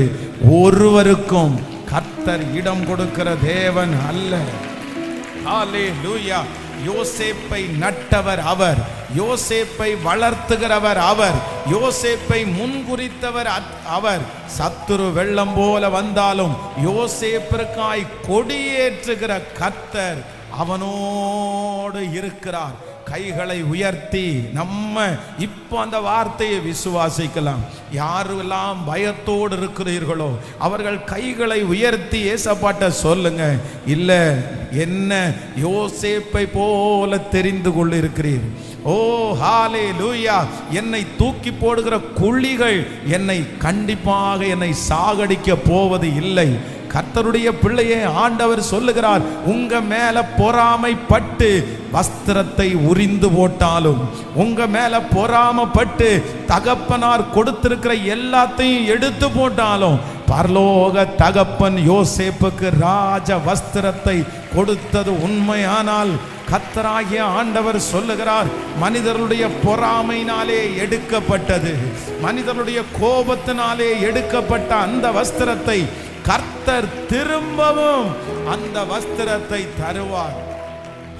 ஒருவருக்கும் கர்த்தர் இடம் கொடுக்கிற தேவன் அல்ல. ஹல்லேலூயா. யோசேப்பை நட்டவர் அவர், யோசேப்பை வளர்த்துகிறவர் அவர், யோசேப்பை முன்குறித்தவர் அவர். சத்துரு வெள்ளம் போல வந்தாலும் யோசேப்பிற்காய் கொடியேற்றுகிற கர்த்தர் அவனோடு இருக்கிறார். கைகளை உயர்த்தி நம்ம இப்போ அந்த வார்த்தையை விசுவாசிக்கலாம். யாரெல்லாம் பயத்தோடு இருக்கிறீர்களோ அவர்கள் கைகளை உயர்த்தி ஏசப்பாட்ட சொல்லுங்க, இல்ல என்ன யோசேப்பை போல தெரிந்து கொண்டிருக்கிறீர். ஓ ஹல்லேலூயா. என்னை தூக்கி போடுகிற குழிகள் என்னை கண்டிப்பாக என்னை சாகடிக்க போவது இல்லை. கர்த்தருடைய பிள்ளையே, ஆண்டவர் சொல்லுகிறார், உங்க மேல பொறாமைப்பட்டு வஸ்திரத்தை உரிந்து போட்டாலும், உங்க மேல பொறாமைப்பட்டு தகப்பனார் கொடுத்திருக்கிற எல்லாத்தையும் எடுத்து போட்டாலும், பரலோக தகப்பன் யோசேப்புக்கு ராஜ வஸ்திரத்தை கொடுத்தது உண்மையானால், கர்த்தராகிய ஆண்டவர் சொல்லுகிறார், மனிதர்களுடைய பொறாமையினாலே எடுக்கப்பட்டது, மனிதர்களுடைய கோபத்தினாலே எடுக்கப்பட்ட அந்த வஸ்திரத்தை கர்த்தர் திரும்பவும் அந்த வஸ்திரத்தை தருவார்.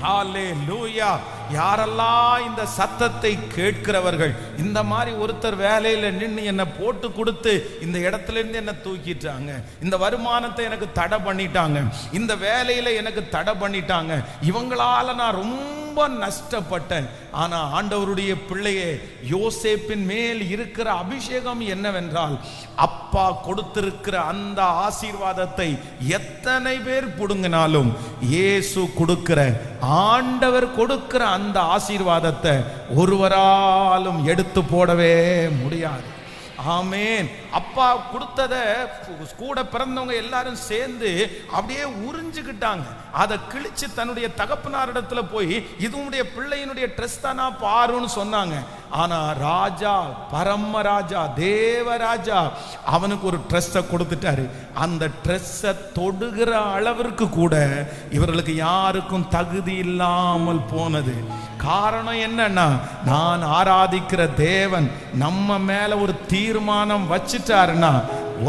ஹல்லேலூயா. யாரெல்லாம் இந்த சத்தத்தை கேட்கிறவர்கள், இந்த மாதிரி ஒருத்தர் வேலையில நின்று என்னை போட்டு கொடுத்து இந்த இடத்துல இருந்து என்ன தூக்கிட்டாங்க, இந்த வருமானத்தை எனக்கு தடை பண்ணிட்டாங்க, இந்த வேலையில எனக்கு தடை பண்ணிட்டாங்க, இவங்களால நான் ரொம்ப நஷ்டப்பட்டேன். ஆனா ஆண்டவருடைய பிள்ளையே, யோசேப்பின் மேல் இருக்கிற அபிஷேகம் என்னவென்றால், அப்பா கொடுத்திருக்கிற அந்த ஆசீர்வாதத்தை எத்தனை பேர் புடுங்கினாலும் இயேசு கொடுக்கிற, ஆண்டவர் கொடுக்கிற அந்த ஆசீர்வாதத்தை ஒருவராலும் எடுத்து போடவே முடியாது. ஆமேன். அப்பா கொடுத்ததை கூட பிறந்தவங்க எல்லாரும் சேர்ந்து அப்படியே உறிஞ்சுக்கிட்டாங்க. அதை கிழிச்சு தன்னுடைய தகப்பனாரிடத்துல போய், இது உன்னுடைய பிள்ளையினுடைய ட்ரெஸ் தானா பாருன்னு சொன்னாங்க. ஆனா ராஜா, பரமராஜா, தேவராஜா அவனுக்கு ஒரு ட்ரெஸ்ஸை கொடுத்துட்டாரு. அந்த ட்ரெஸ்ஸை தொடுகிற அளவிற்கு கூட இவர்களுக்கு யாருக்கும் தகுதி இல்லாமல் போனது. காரணம் என்னன்னா, நான் ஆராதிக்கிற தேவன் நம்ம மேல ஒரு தீர்மானம் வச்சிட்டாருன்னா,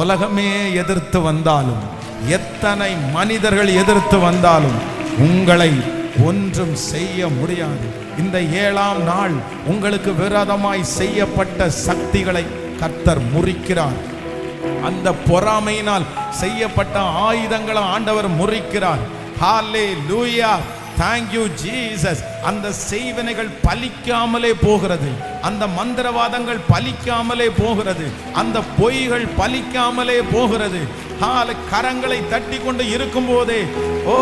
உலகமே எதிர்த்து வந்தாலும், எத்தனை மனிதர்கள் எதிர்த்து வந்தாலும் உங்களை ஒன்றும் செய்ய முடியாது. இந்த 7ஆம் நாள் உங்களுக்கு விரோதமாய் செய்யப்பட்ட சக்திகளை கர்த்தர் முறிக்கிறார். அந்த பொறாமையினால் செய்யப்பட்ட ஆயுதங்களை ஆண்டவர் முறிக்கிறார். ஹல்லேலூயா. Thank you Jesus. அந்த செய்வனைகள் பலிக்காமலே போகிறது, அந்த மந்திரவாதங்கள் பலிக்காமலே போகிறது, அந்த பொய்கள் பலிக்காமலே போகிறது. கரங்களை தட்டி கொண்டு இருக்கும் போதே, ஓ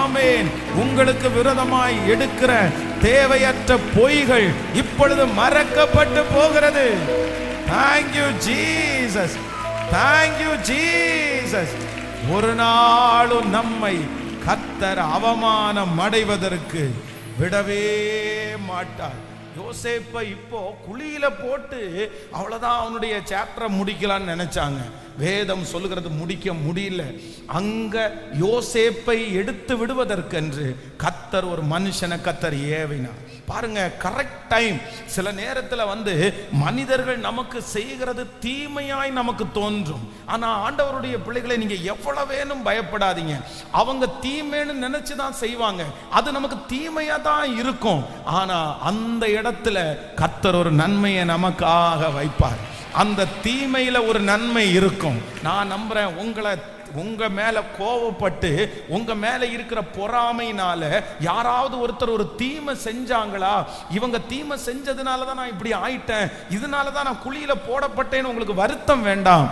ஆமேன், உங்களுக்கு விரோதமாய் எடுக்கிற தேவையற்ற பொய்கள் இப்பொழுது மறக்கப்பட்டு போகிறது. Thank you Jesus. Thank you Jesus. ஒரு நாளும் நம்மை கர்த்தர் அவமானம் அடைவதற்கு விடவே மாட்டார். யோசேப்பை இப்போ குழியில போட்டு அவ்வளவுதான் அவனுடைய சாப்டரை முடிக்கலான்னு நினைச்சாங்க. வேதம் சொல்லுகிறது முடிக்க முடியல. அங்க யோசேப்பை எடுத்து விடுவதற்கென்று கர்த்தர் ஒரு மனுஷனை கர்த்தர் ஏவினார். பாருங்க, கரெக்ட் டைம். சில நேரத்தில் மனிதர்கள் நமக்கு செய்கிறது தீமையாய் நமக்கு தோன்றும். ஆனா ஆண்டவருடைய பிள்ளைகளை நீங்க எவ்வளவு வேணும் பயப்படாதீங்க. அவங்க தீமைன்னு நினைச்சுதான் செய்வாங்க, அது நமக்கு தீமையா தான் இருக்கும். ஆனா அந்த இடத்துல கர்த்தர் ஒரு நன்மையை நமக்காக வைப்பார். அந்த தீமையில ஒரு நன்மை இருக்கும். நான் நம்புறேன், உங்க மேல கோவப்பட்டு உங்க மேல இருக்கிற பொறாமையினால யாராவது ஒருத்தர் ஒரு தீமை செஞ்சாங்களா, இவங்க தீமை செஞ்சதுனால தான் நான் இப்படி ஆயிட்டேன், இதனால தான் நான் குழியில போடப்பட்டேன்னு உங்களுக்கு வருத்தம் வேண்டாம்.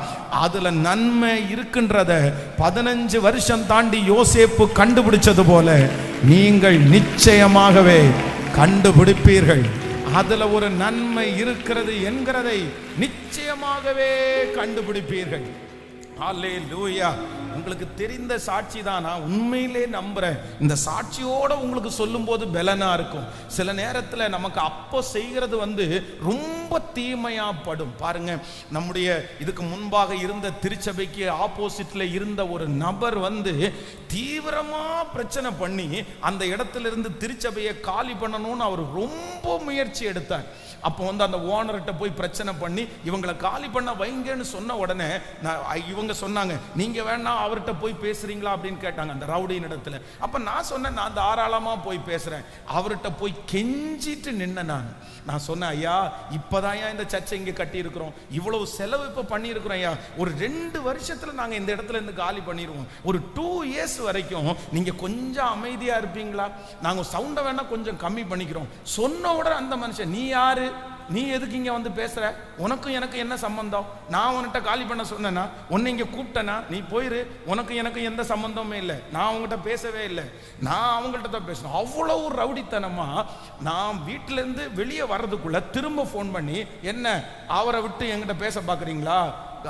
அதுல நன்மை இருக்குன்றத 15 வருஷம் தாண்டி யோசேப்பு கண்டுபிடிச்சது போல நீங்கள் நிச்சயமாகவே கண்டுபிடிப்பீர்கள். அதுல ஒரு நன்மை இருக்கிறது என்கிறதை நிச்சயமாகவே கண்டுபிடிப்பீர்கள். அல்லேலூயா. உங்களுக்கு தெரிந்த சாட்சி தான், நான் உண்மையிலே நம்புறேன். இந்த சாட்சியோட உங்களுக்கு சொல்லும் போது பலனா இருக்கும். சில நேரத்தில் நமக்கு அப்போ செய்கிறது ரொம்ப தீமையா படும். பாருங்க, நம்முடைய இதுக்கு முன்பாக இருந்த திருச்சபைக்கு ஆப்போசிட்ல இருந்த ஒரு நபர் தீவிரமா பிரச்சனை பண்ணி அந்த இடத்துல இருந்து திருச்சபையை காலி பண்ணணும்னு அவர் ரொம்ப முயற்சி எடுத்தார். அப்போ அந்த ஓனர்கிட்ட போய் பிரச்சனை பண்ணி இவங்களை காலி பண்ண வைங்கன்னு சொன்ன உடனே இவங்க சொன்னாங்க, நீங்க வேணா அவர்கிட்ட போய் பேசுறீங்களா அப்படின்னு கேட்டாங்க அந்த ரவுடியின் இடத்துல. அப்ப நான் சொன்னேன், நான் தாராளமா போய் பேசுறேன். அவர்கிட்ட போய் கெஞ்சிட்டு நின்ன நான் சொன்னேன், ஐயா இப்பதான் இந்த சர்ச்சை இங்க கட்டி இருக்கிறோம், இவ்வளவு செலவு இப்ப பண்ணி இருக்கிறோம் ஐயா, ஒரு 2 வருஷத்துல நாங்க இந்த இடத்துல இருந்து காலி பண்ணிடுவோம், ஒரு 2 இயர்ஸ் வரைக்கும் நீங்க கொஞ்சம் அமைதியா இருப்பீங்களா, நாங்க சவுண்டை வேணா கொஞ்சம் கம்மி பண்ணிக்கிறோம். சொன்ன உடனே அந்த மனுஷன், நீ யாரு, நீ எதுக்கு இங்க பேசுற, உனக்கும் எனக்கு என்ன சம்பந்தம், நான் உன்கிட்ட காலி பண்ண சொன்னா, உன்னை இங்க கூப்பிட்டனா, நீ போயிரு, உனக்கு எனக்கு எந்த சம்பந்தமே இல்லை, நான் அவங்ககிட்ட பேசவே இல்லை, நான் அவங்கள்ட்ட தான் பேசணும். அவ்வளவு ரவுடித்தனமா நான் வீட்டுல இருந்து வெளியே வர்றதுக்குள்ள திரும்ப போன் பண்ணி, என்ன அவரை விட்டு என்கிட்ட பேச பாக்குறீங்களா,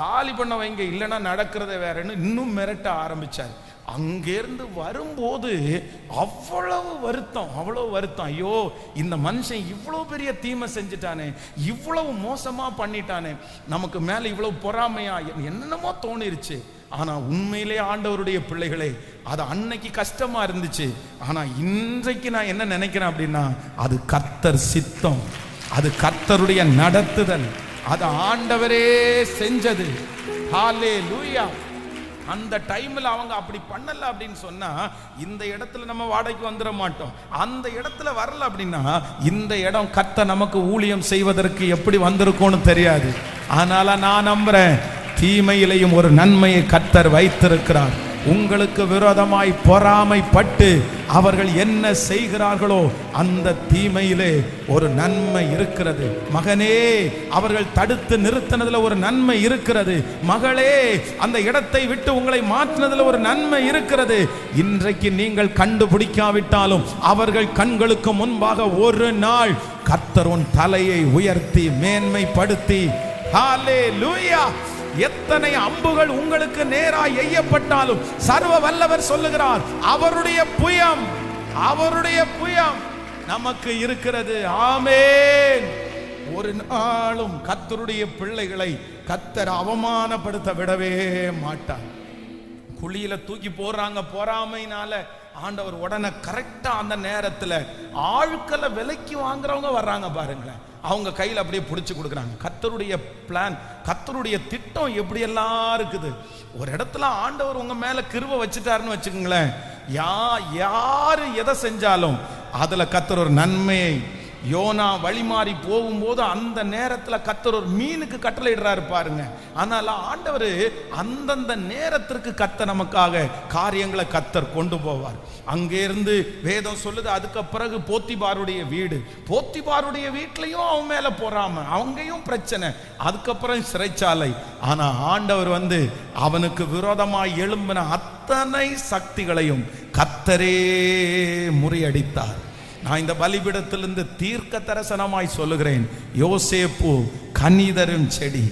காலி பண்ண வைங்க, இல்லைன்னா நடக்கிறத வேறன்னு இன்னும் மிரட்ட ஆரம்பிச்சார். அங்கிருந்து வரும்போது அவ்வளவு வருத்தம். ஐயோ, இந்த மனுஷன் இவ்வளவு பெரிய தீமை செஞ்சுட்டானே, இவ்வளவு மோசமா பண்ணிட்டானே, நமக்கு மேல இவ்வளவு பொறாமையா என்னென்னமோ தோணிருச்சு. ஆனா உண்மையிலே ஆண்டவருடைய பிள்ளைகளே, அது அன்னைக்கு கஷ்டமா இருந்துச்சு. ஆனா இன்றைக்கு நான் என்ன நினைக்கிறேன் அப்படின்னா, அது கர்த்தர் சித்தம், அது கர்த்தருடைய நடத்துதல், அது ஆண்டவரே செஞ்சது. ஹல்லேலூயா. அந்த டைம்ல அவங்க அப்படி பண்ணல அப்படின்னு சொன்னா இந்த இடத்துல நம்ம வாடகைக்கு வந்துட மாட்டோம். அந்த இடத்துல வரல அப்படின்னா இந்த இடம் கர்த்தர் நமக்கு ஊழியம் செய்வதற்கு எப்படி வந்திருக்கும்னு தெரியாது. ஆனால நான் நம்புறேன், தீமையிலையும் ஒரு நன்மையை கர்த்தர் வைத்திருக்கிறார். உங்களுக்கு விரோதமாய் பொறாமைப்பட்டு அவர்கள் என்ன செய்கிறார்களோ அந்த தீமையிலே ஒரு நன்மை இருக்கிறது. மகனே, அவர்கள் தடுத்து நிறுத்தினதுல ஒரு நன்மை இருக்கிறது. மகளே, அந்த இடத்தை விட்டு உங்களை மாற்றினதுல ஒரு நன்மை இருக்கிறது. இன்றைக்கு நீங்கள் கண்டுபிடிக்காவிட்டாலும் அவர்கள் கண்களுக்கு முன்பாக ஒரு நாள் கர்த்தர் உன் தலையை உயர்த்தி மேன்மைப்படுத்தி, ஹல்லேலூயா, எத்தனை அம்புகள் உங்களுக்கு நேராய் எய்யப்பட்டாலும் சர்வ வல்லவர் சொல்லுகிறார், அவருடைய புயம் நமக்கு இருக்கிறது. ஆமென். ஒரு நாளும் கர்த்தருடைய பிள்ளைகளை கர்த்தர் அவமானப்படுத்த விடவே மாட்டார். குழியில தூக்கி போடுறாங்க பொறாமையினால, ஆண்டவர் உடனே கரெக்டா அந்த நேரத்துல ஆட்களை விலைக்கு வாங்குறவங்க வர்றாங்க பாருங்களேன், அவங்க கையில் அப்படியே பிடிச்சு கொடுக்குறாங்க. கர்த்தருடைய பிளான், கர்த்தருடைய திட்டம் எப்படி எல்லாம் இருக்குது. ஒரு இடத்துல ஆண்டவர் உங்க மேல கிருபை வச்சுட்டாருன்னு வச்சுக்கோங்களேன், யாரு எதை செஞ்சாலும் அதுல கர்த்தர் ஒரு நன்மையை, யோனா வழிமாறி போகும்போது அந்த நேரத்தில் கர்த்தர் ஒரு மீனுக்கு கட்டளை இடுறாரு பாருங்க. ஆனால் ஆண்டவர் அந்தந்த நேரத்திற்கு கர்த்தர் நமக்காக காரியங்களை கர்த்தர் கொண்டு போவார். அங்கே இருந்து வேதம் சொல்லுது, அதுக்கு பிறகு போத்திபாருடைய வீட்லையும் அவன் மேல போறாம, அவங்கேயும் பிரச்சனை, அதுக்கப்புறம் சிறைச்சாலை. ஆனா ஆண்டவர் அவனுக்கு விரோதமாய் எழும்பின அத்தனை சக்திகளையும் கர்த்தரே முறியடித்தார். நான் இந்த பலிபீடத்திலிருந்து தீர்க்க தரிசனமாய் சொல்லுகிறேன், யோசேப்பு கனிதரும் செடி,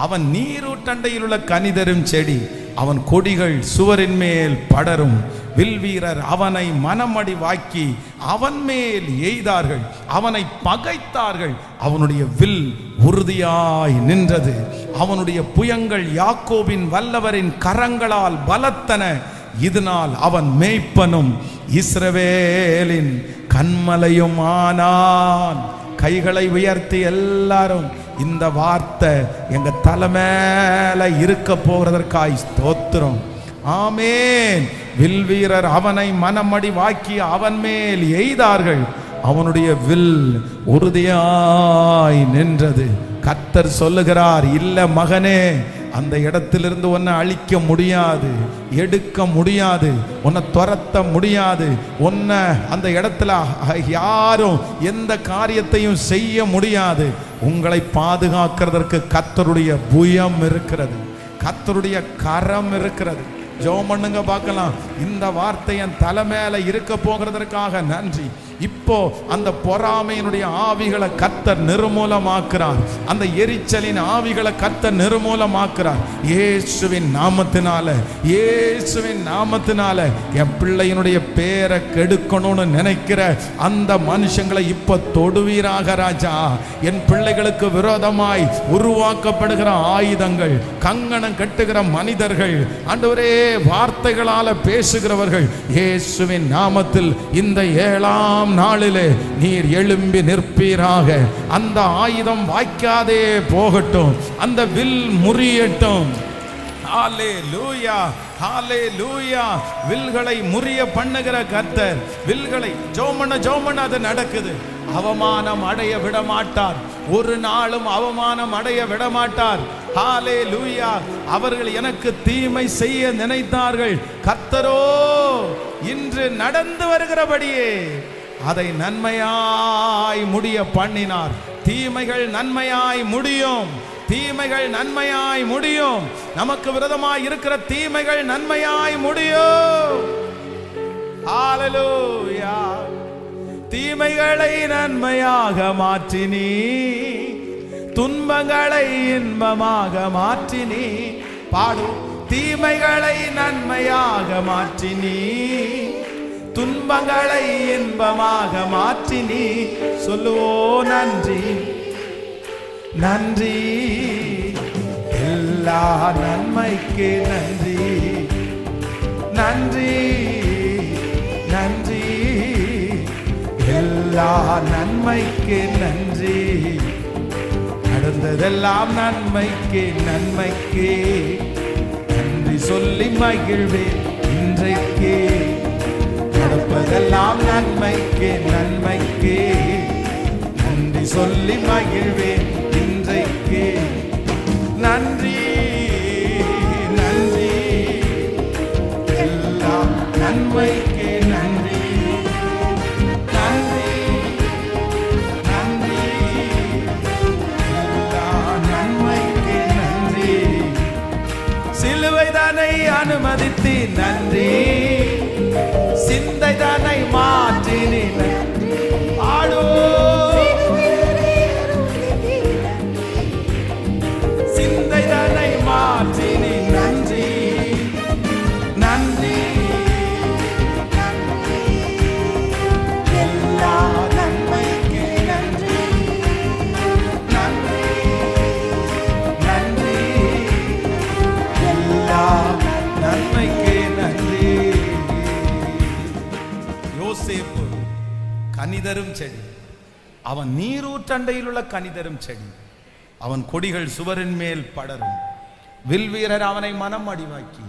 அவன் நீரூற்றண்டையில் உள்ள கனிதரும் செடி. அவன் கொடிகள் சுவரின் மேல் படரும். வில்வீரர் அவனை மனமடி வாக்கி அவன் மேல் எய்தார்கள், அவனை பகைத்தார்கள். அவனுடைய வில் உறுதியாய் நின்றது. அவனுடைய புயங்கள் யாக்கோபின் வல்லவரின் கரங்களால் பலத்தன. இதனால் அவன் மேய்ப்பனும் இஸ்ரவேலின் கன்மலையும் ஆனான். கைகளை உயர்த்தி எல்லாரும் இந்த வார்த்தை எங்க தலைமையில இருக்க போறதற்காய் ஸ்தோத்திரம். ஆமென். வில்வீரர் அவனை மனமடி வாக்கி அவன் மேல் எய்தார்கள், அவனுடைய வில் உறுதியாய் நின்றது. கர்த்தர் சொல்லுகிறார், இல்ல மகனே, அந்த இடத்திலிருந்து உன்னை அழிக்க முடியாது, எடுக்க முடியாது, உன்னை துரத்த முடியாது, உன்னை அந்த இடத்துல யாரும் எந்த காரியத்தையும் செய்ய முடியாது. உங்களை பாதுகாக்கிறதற்கு கர்த்தருடைய புயம் இருக்கிறது, கர்த்தருடைய கரம் இருக்கிறது. ஜெபம் பண்ணுங்க பார்க்கலாம். இந்த வார்த்தை என் தலை மேல இருக்க போகிறதற்காக நன்றி. இப்போ அந்த பொறாமையினுடைய ஆவிகளை கர்த்தர் நிர்மூலமாக்குறார். அந்த எரிச்சலின் ஆவிகளை கர்த்தர் நிர்மூலமாக்குறார். இயேசுவின் நாமத்தினால, இயேசுவின் நாமத்தினால என் பிள்ளையினுடைய பேரை கெடுக்கணும்னு நினைக்கிற அந்த மனுஷங்களை இப்ப தொடுவீராக ராஜா. என் பிள்ளைகளுக்கு விரோதமாய் உருவாக்கப்படுகிற ஆயுதங்கள், கங்கணம் கட்டுகிற மனிதர்கள், ஆண்டவரே வார்த்தைகளால பேசுகிறவர்கள், இயேசுவின் நாமத்தில் இந்த 7ஆம் நாளிலே நீர் எழும்பி நிற்பீராக. அந்த ஆயுதம் வாய்க்காதே போகட்டும், அந்த வில் முறியட்டும். ஹல்லேலூயா, ஹல்லேலூயா. வில்களை முறிய பண்ணுகிற கர்த்தர், வில்களை ஜோமன அது நடக்குது. அவமானம் அடைய விட மாட்டார், ஒரு நாளும் அவமானம் அடைய விட மாட்டார். ஹல்லேலூயா. அவர்கள் எனக்கு தீமை செய்ய நினைத்தார்கள், கர்த்தரோ இன்று நடந்து வருகிறபடியே அதை நன்மையாய் முடிய பண்ணினார். தீமைகள் நன்மையாய் முடியும், தீமைகள் நன்மையாய் முடியும். நமக்கு விரோதமாய் இருக்கிற தீமைகள் நன்மையாய் முடியும். ஹல்லேலூயா. தீமைகளை நன்மையாக மாற்றினீ, துன்பங்களை இன்பமாக மாற்றினீ. பாடு. தீமைகளை நன்மையாக மாற்றினீ, துன்பங்களை இன்பமாக மாற்றினீ. சொல்லுவோ நன்றி, நன்றி, எல்லா நன்மைக்கு நன்றி, நன்றி, நன்றி, எல்லா நன்மைக்கு நன்றி. நடந்ததெல்லாம் நன்மைக்கு, நன்மைக்கு நன்றி சொல்லி மகிழ்வேன் இன்றைக்கு. நடப்பதெல்லாம் நன்மைக்கு, நன்மைக்கு நன்றி சொல்லி மகிழ்வேன் இன்றைக்கு. நன்றி, நன்றி, எல்லாம் நன்மைக்கு நன்றி, நன்றி, நன்றி, எல்லாம் நன்மைக்கு நன்றி. சிலுவை தானை அனுமதித்து நன்றி, சிந்தை தானை மாற்றினி ஆடோ. சிந்தை தானை மாற்றினி நன்றி, நன்றி, எல்லா நன்மைக்கு நன்றி, நன்றி, நன்றி, எல்லா நன்மைக்கு நன்றி. யோசேப்பு கனிதரும் செடி, அவன் நீரூற்றண்டையில் உள்ள கனிதரும் செடி. அவன் கொடிகள் சுவரின் மேல் படரும். வில்வீரர் அவனை மனம் அடிவாக்கி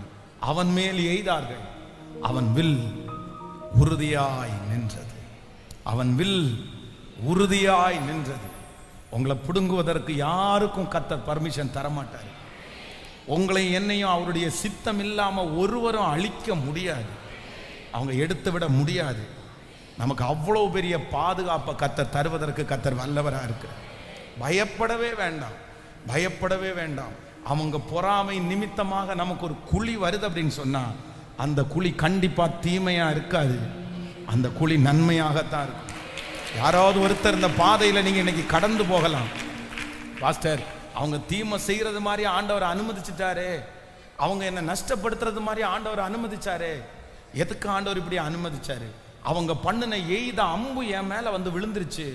அவன் மேல் எய்தார்கள். அவன் வில் உறுதியாய் நின்றது, அவன் வில் உறுதியாய் நின்றது. உங்களை பிடுங்குவதற்கு யாருக்கும் கர்த்தர் பர்மிஷன் தரமாட்டார். உங்களை என்னையும் அவருடைய சித்தம் இல்லாம ஒருவரும் அழிக்க முடியாது, அவங்க எடுத்து விட முடியாது. நமக்கு அவ்வளவு பெரிய பாதுகாப்பை கர்த்தர் தருவதற்கு கர்த்தர் வல்லவராக இருக்கிறார். பயப்படவே வேண்டாம், பயப்படவே வேண்டாம். அவங்க பொறாமை நிமித்தமாக நமக்கு ஒரு குழி வருது அப்படின்னு சொன்னா அந்த குழி கண்டிப்பா தீமையா இருக்காது, அந்த குழி நன்மையாகத்தான் இருக்கும். யாராவது ஒருத்தர் இந்த பாதையில நீங்க இன்னைக்கு கடந்து போகலாம். பாஸ்டர், அவங்க தீமை செய்யறது மாதிரி ஆண்டவர் அனுமதிச்சுட்டாரே, அவங்க என்ன நஷ்டப்படுத்துறது மாதிரி ஆண்டவர் அனுமதிச்சாரு. எதுக்கு ஆண்டவர் இப்படி அனுமதிச்சாரு? அவங்க பண்ணின எய்த அம்பு என் மேல வந்து விழுந்துருச்சு.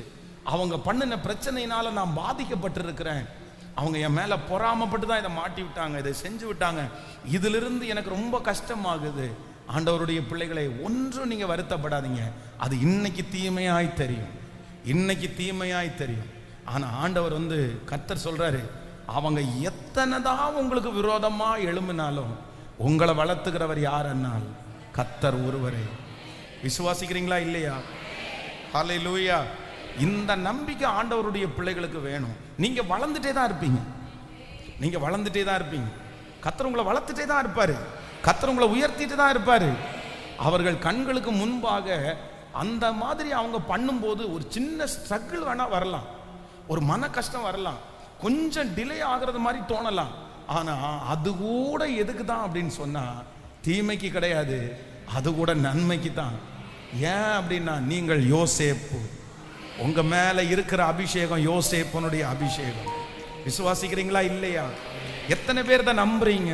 அவங்க பண்ணின பிரச்சனையினால நான் பாதிக்கப்பட்டிருக்கிறேன். அவங்க என் மேல பொறாமப்பட்டு தான் இதை மாட்டி விட்டாங்க, இதை செஞ்சு விட்டாங்க. இதிலிருந்து எனக்கு ரொம்ப கஷ்டமாகுது. ஆண்டவருடைய பிள்ளைகளை, ஒன்றும் நீங்க வருத்தப்படாதீங்க. அது இன்னைக்கு தீமையாய் தெரியும், இன்னைக்கு தீமையாய் தெரியும். ஆனா ஆண்டவர் வந்து கர்த்தர் சொல்றாரு, அவங்க எத்தனை தான் உங்களுக்கு விரோதமா எழும்பினாலும் உங்களை வளர்த்துக்கிறவர் யாருன்னால் கர்த்தர் ஒருவரே. விசுவாசிக்கிறீங்களா இல்லையா? ஹல்லேலூயா. இந்த நம்பிக்கை ஆண்டவருடைய பிள்ளைகளுக்கு வேணும். நீங்க வளர்ந்துட்டே தான் இருப்பீங்க, நீங்க வளர்ந்துட்டே தான் இருப்பீங்க. கர்த்தர் உங்களை வளர்த்துட்டே தான் இருப்பாரு, கர்த்தர் உங்களை உயர்த்திட்டு தான் இருப்பாரு. அவர்கள் கண்களுக்கு முன்பாக அந்த மாதிரி அவங்க பண்ணும்போது ஒரு சின்ன ஸ்ட்ரகிள் வேணா வரலாம், ஒரு மன கஷ்டம் வரலாம், கொஞ்சம் டிலே ஆகிறது மாதிரி தோணலாம். ஆனா அது கூட எதுக்கு தான் அப்படின்னு சொன்னா தீமைக்கு கிடையாது, அது கூட நன்மைக்கு தான். ஏன் அப்படின்னா நீங்கள் யோசேப்பு, உங்க மேல இருக்கிற அபிஷேகம் யோசேப்பனுடைய அபிஷேகம். விசுவாசிக்கிறீங்களா இல்லையா? எத்தனை பேர் தான் நம்புறீங்க?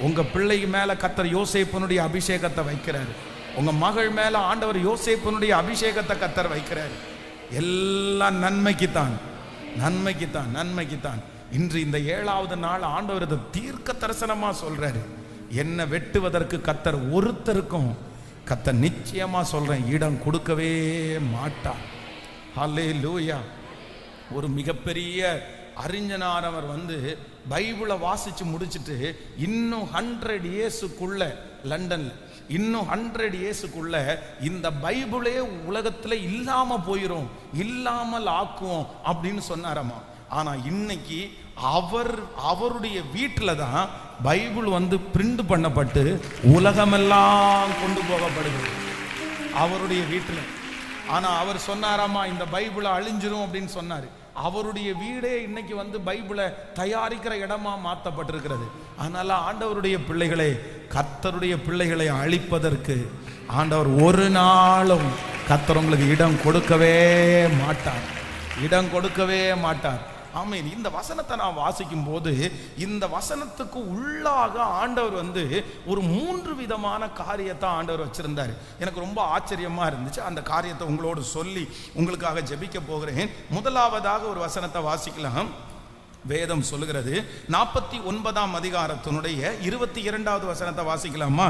உங்க பிள்ளை மேல கர்த்தர் யோசேப்பனுடைய அபிஷேகத்தை வைக்கிறாரு. உங்க மகள் மேல ஆண்டவர் யோசேப்பனுடைய அபிஷேகத்தை கர்த்தர் வைக்கிறாரு. எல்லாம் நன்மைக்குத்தான், நன்மைக்குத்தான், நன்மைக்குத்தான். இன்று இந்த 7வது நாள் ஆண்டவர் இதை தீர்க்க தரிசனமா சொல்றாரு. என்ன வெட்டுவதற்கு கர்த்தர் ஒருத்தருக்கும் கர்த்தர் நிச்சயமா சொல்றேன் இடம் கொடுக்கவே மாட்டார். ஹல்லேலூயா. ஒரு மிகப்பெரிய அறிஞனானவர் வந்து பைபிளை வாசிச்சு முடிச்சுட்டு இன்னும் 100 இயர்ஸுக்குள்ள லண்டன்ல இன்னும் 100 இயர்ஸுக்குள்ள இந்த பைபிளே உலகத்துல இல்லாம போயிரும், இல்லாமல் ஆக்குவோம் அப்படின்னு சொன்னாராமா. ஆனா இன்னைக்கு அவருடைய வீட்டுல தான் பைபிள் வந்து பிரிண்ட் பண்ணப்பட்டு உலகமெல்லாம் கொண்டு போகப்படுகிறது, அவருடைய வீட்டுல. ஆனா அவர் சொன்னாராமா இந்த பைபிளை அழிஞ்சிரும் அப்படின்னு சொன்னாரு. அவருடைய வீடே இன்னைக்கு வந்து பைபிளை தயாரிக்கிற இடமா மாற்றப்பட்டிருக்கிறது. அதனால ஆண்டவருடைய பிள்ளைகளை, கர்த்தருடைய பிள்ளைகளை அழிப்பதற்கு ஆண்டவர் ஒரு நாளும் கர்த்தர் உங்களுக்கு இடம் கொடுக்கவே மாட்டார், இடம் கொடுக்கவே மாட்டார். ஆமென். இந்த வசனத்தை நான் வாசிக்கும் போது இந்த வசனத்துக்கு உள்ளாக ஆண்டவர் வந்து ஒரு 3 விதமான காரியத்தை ஆண்டவர் வச்சிருந்தார். எனக்கு ரொம்ப ஆச்சரியமா இருந்துச்சு. அந்த காரியத்தை உங்களோடு சொல்லி உங்களுக்காக ஜெபிக்க போகிறேன். முதலாவதாக ஒரு வசனத்தை வாசிக்கலாம். வேதம் சொல்லுகிறது 49ஆம் அதிகாரத்தினுடைய 22வது வசனத்தை வாசிக்கலாமா?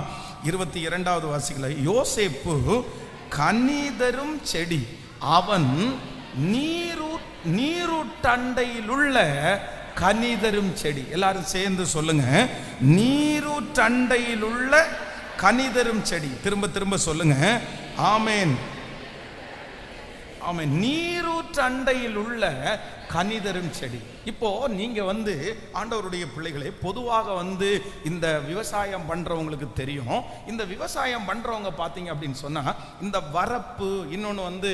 22வது வாசிக்கல. யோசேப்பு கனிதரும் செடி, அவன் நீரூற்றண்டையில் உள்ள கனிதரும் செடி. எல்லாரும் சேர்ந்து சொல்லுங்க, நீரூற்றண்டையில் உள்ள கனிதரும் செடி. திரும்ப திரும்ப சொல்லுங்க. ஆமென், ஆமென். நீரூற்றண்டையில் உள்ள கனிதரும் செடி. இப்போ நீங்க வந்து ஆண்டவருடைய பிள்ளைகளே, பொதுவாக வந்து இந்த விவசாயம் பண்றவங்களுக்கு தெரியும். இந்த விவசாயம் பண்றவங்க பாத்தீங்க அப்படின்னு சொன்னா இந்த வரப்பு, இன்னொன்னு வந்து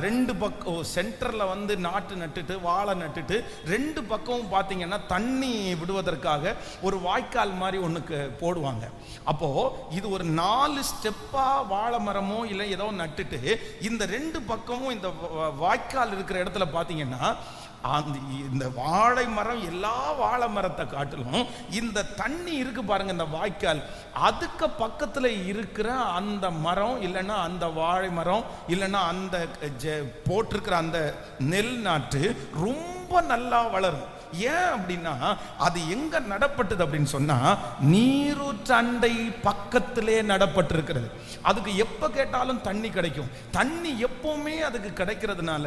2 பக்கம் சென்டர்ல வந்து நாட்டு நட்டுட்டு வாழை நட்டுட்டு 2 பக்கமும் பாத்தீங்கன்னா தண்ணி விடுவதற்காக ஒரு வாய்க்கால் மாதிரி ஒண்ணுக்கு போடுவாங்க. அப்போ இது ஒரு 4 ஸ்டெப்பா வாழை மரமோ இல்லை ஏதோ நட்டுட்டு இந்த 2 பக்கமும் இந்த வாய்க்கால் இருக்கிற இடத்துல பாத்தீங்கன்னா இந்த வாழை மரம் எல்லா வாழை மரத்தை காட்டிலும் இந்த தண்ணி இருக்கு பாருங்க, இந்த வாய்க்கால், அதுக்கு பக்கத்துல இருக்கிற அந்த மரம் இல்லைன்னா அந்த வாழை மரம் இல்லைன்னா அந்த போட்டிருக்கிற அந்த நெல் நாட்டு ரொம்ப நல்லா வளரும். ஏன் அப்படின்னா அது எங்க நடப்பட்டது அப்படின்னு சொன்னா நீரூற்றண்டை பக்கத்திலே நடப்பட்டிருக்கிறது. அதுக்கு எப்ப கேட்டாலும் தண்ணி கிடைக்கும். தண்ணி எப்பவுமே அதுக்கு கிடைக்கிறதுனால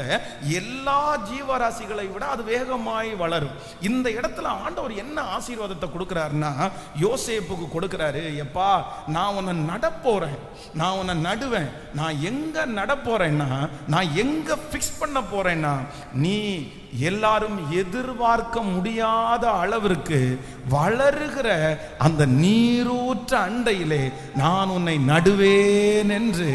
எல்லா ஜீவராசிகளை விட அது வேகமாய் வளரும். இந்த இடத்துல ஆண்டவர் என்ன ஆசீர்வாதத்தை கொடுக்கிறாருன்னா யோசேப்புக்கு கொடுக்கிறாரு. எப்பா, நான் உன்னை நடப்போறேன், நான் உன்னை நடுவேன். நான் எங்க நடப்போறேன்னா, நான் எங்க பிக்ஸ் பண்ண போறேன்னா, நீ எல்லாரும் எதிர்பார்க்க முடியாத அளவிற்கு வளருகிற அந்த நீரூற்ற அண்டையிலே நான் உன்னை நடுவேன் என்று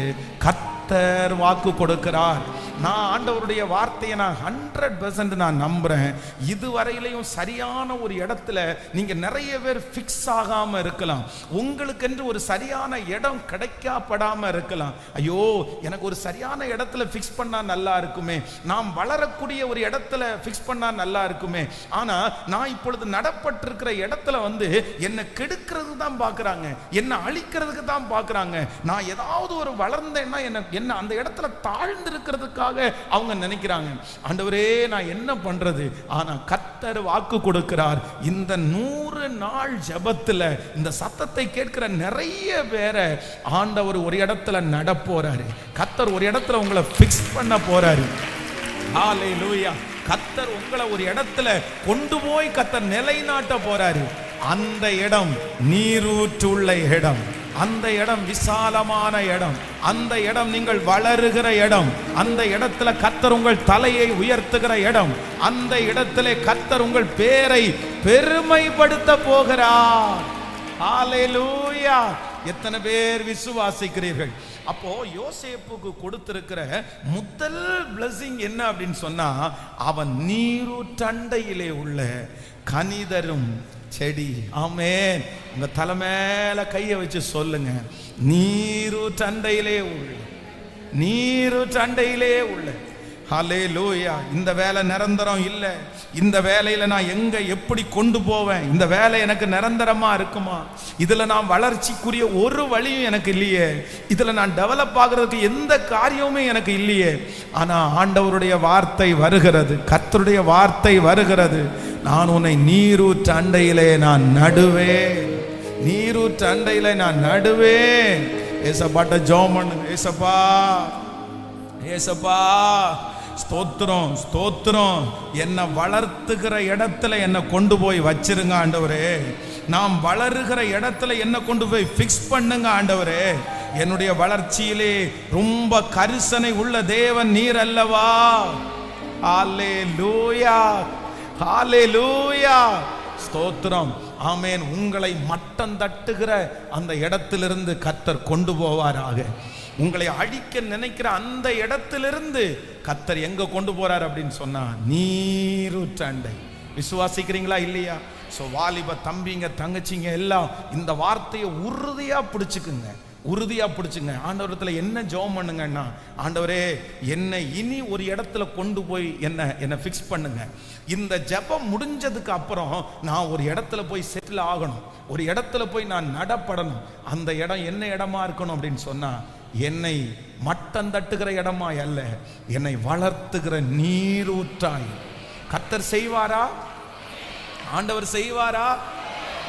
கர்த்தர் கர்த்தர் வாக்கு கொடுக்கிறார். நான் ஆண்டவருடைய வார்த்தையை நான் 100% நான் நம்புறேன். இதுவரையிலையும் சரியான ஒரு இடத்துல நீங்க நிறைய பேர் ஃபிக்ஸ் ஆகாம இருக்கலாம். உங்களுக்கு என்று ஒரு சரியான இடம் கிடைக்கப்படாம இருக்கலாம். ஐயோ, எனக்கு ஒரு சரியான இடத்துல ஃபிக்ஸ் பண்ணா நல்லா இருக்குமே, நாம் வளரக்கூடிய ஒரு இடத்துல ஃபிக்ஸ் பண்ணா நல்லா இருக்குமே. ஆனா நான் இப்பொழுது நடப்பட்டிருக்கிற இடத்துல என்ன கெடுக்கிறது தான் பார்க்கறாங்க, என்ன அழிக்கிறதுக்கு தான் பார்க்கறாங்க. நான் ஏதாவது ஒரு வளர்ந்தேன்னா என்ன அந்த இடத்துல தாழ்ந்து இருக்கிறதுக்காக அவங்க நினைக்கிறாங்க. ஆண்டவரே, நான் என்ன பண்றது? ஆனா கர்த்தர் வாக்கு கொடுக்கிறார். இந்த 100 நாள் ஜெபத்துல இந்த சத்தத்தை கேட்கிற நிறைய பேரை ஆண்டவர் ஒரு இடத்துல நட போறாரு. கர்த்தர் ஒரு இடத்துல உங்களை ஃபிக்ஸ் பண்ண போறாரு. ஹல்லேலூயா. கர்த்தர் உங்களை ஒரு இடத்துல கொண்டு போய் கர்த்தர் நிலைநாட்ட போறாரு. அந்த இடம் நீரூற்றுள்ள இடம், அந்த இடம் விசாலமான இடம், அந்த இடம் நீங்கள் வளருகிற இடம், அந்த இடத்துல கர்த்தர் உங்கள் தலையை உயர்த்துகிற இடம், அந்த இடத்திலே கர்த்தர் உங்கள் பேரை பெருமைப்படுத்த போகிறார். ஹல்லேலூயா. எத்தனை பேர் விசுவாசிக்கிறீர்கள்? அப்போ யோசேப்புக்கு கொடுத்திருக்கிற முதல் பிளஸிங் என்ன அப்படின்னு சொன்னா, அவன் நீரூற்றண்டையிலே உள்ள கனிதரும் செடி. ஆமென். உங்க தலை மேல கையை வச்சு சொல்லுங்க, நீரூற்றண்டையிலே உள்ள, நீரூற்றண்டையிலே உள்ள. ஹல்லேலூயா. இந்த வேலை நிரந்தரம் இல்லை. இந்த வேலையில நான் எங்க எப்படி கொண்டு போவேன்? இந்த வேலை எனக்கு நிரந்தரமா இருக்குமா? இதுல நான் வளர்ச்சிக்குரிய ஒரு வழியும் எனக்கு இல்லையே. இதுல நான் டெவலப் ஆகிறதுக்கு எந்த காரியமுமே எனக்கு இல்லையே. ஆனா ஆண்டவருடைய வார்த்தை வருகிறது, கர்த்தருடைய வார்த்தை வருகிறது. நான் உன்னை நீரூற்று அண்டையிலே நான் நடுவேன், நீரூற்று அண்டையிலே நான் நடுவேன். ஏசப்பாட்ட ஜெபம் பண்ணுங்க. ஏசப்பா, ஏசப்பா, ஸ்தோத்திரம், ஸ்தோத்திரம். என்னை வளர்த்துகிற இடத்துல என்னை கொண்டு போய் வச்சிருங்க ஆண்டவரே. நாம் வளருகிற இடத்துல என்னை கொண்டு போய் ஃபிக்ஸ் பண்ணுங்க ஆண்டவரே. என்னுடைய வளர்ச்சியிலே ரொம்ப கரிசனை உள்ள தேவன் நீர் அல்லவா? ஹல்லேலூயா, ஹல்லேலூயா, ஸ்தோத்திரம். ஆமென். உங்களை மட்டம் தட்டுகிற அந்த இடத்திலிருந்து கர்த்தர் கொண்டு போவாராக. உங்களை அழிக்க நினைக்கிற அந்த இடத்திலிருந்து கர்த்தர் எங்க கொண்டு போறார் அப்படின்னு சொன்னா, நீரூற்றண்டை. விசுவாசிக்கிறீங்களா இல்லையா? சோ வாலிப தம்பிங்க தங்கச்சிங்க எல்லாம் இந்த வார்த்தையை உறுதியா பிடிச்சுக்குங்க, உறுதியா பிடிச்சுங்க. ஆண்டவரத்துல என்ன ஜெபம் பண்ணுங்கன்னா, ஆண்டவரே என்னை இனி ஒரு இடத்துல கொண்டு போய் என்ன ஃபிக்ஸ் பண்ணுங்க. இந்த ஜெபம் முடிஞ்சதுக்கு அப்புறம் நான் ஒரு இடத்துல போய் செட்டில் ஆகணும், ஒரு இடத்துல போய் நான் நடப்படணும். அந்த இடம் என்ன இடமா இருக்கணும் அப்படின்னு சொன்னா, என்னை மட்டம் தட்டுகிற இடமா அல்ல, என்னை வளர்த்துகிற நீரூற்றாய். கர்த்தர் செய்வாரா? ஆண்டவர் செய்வாரா?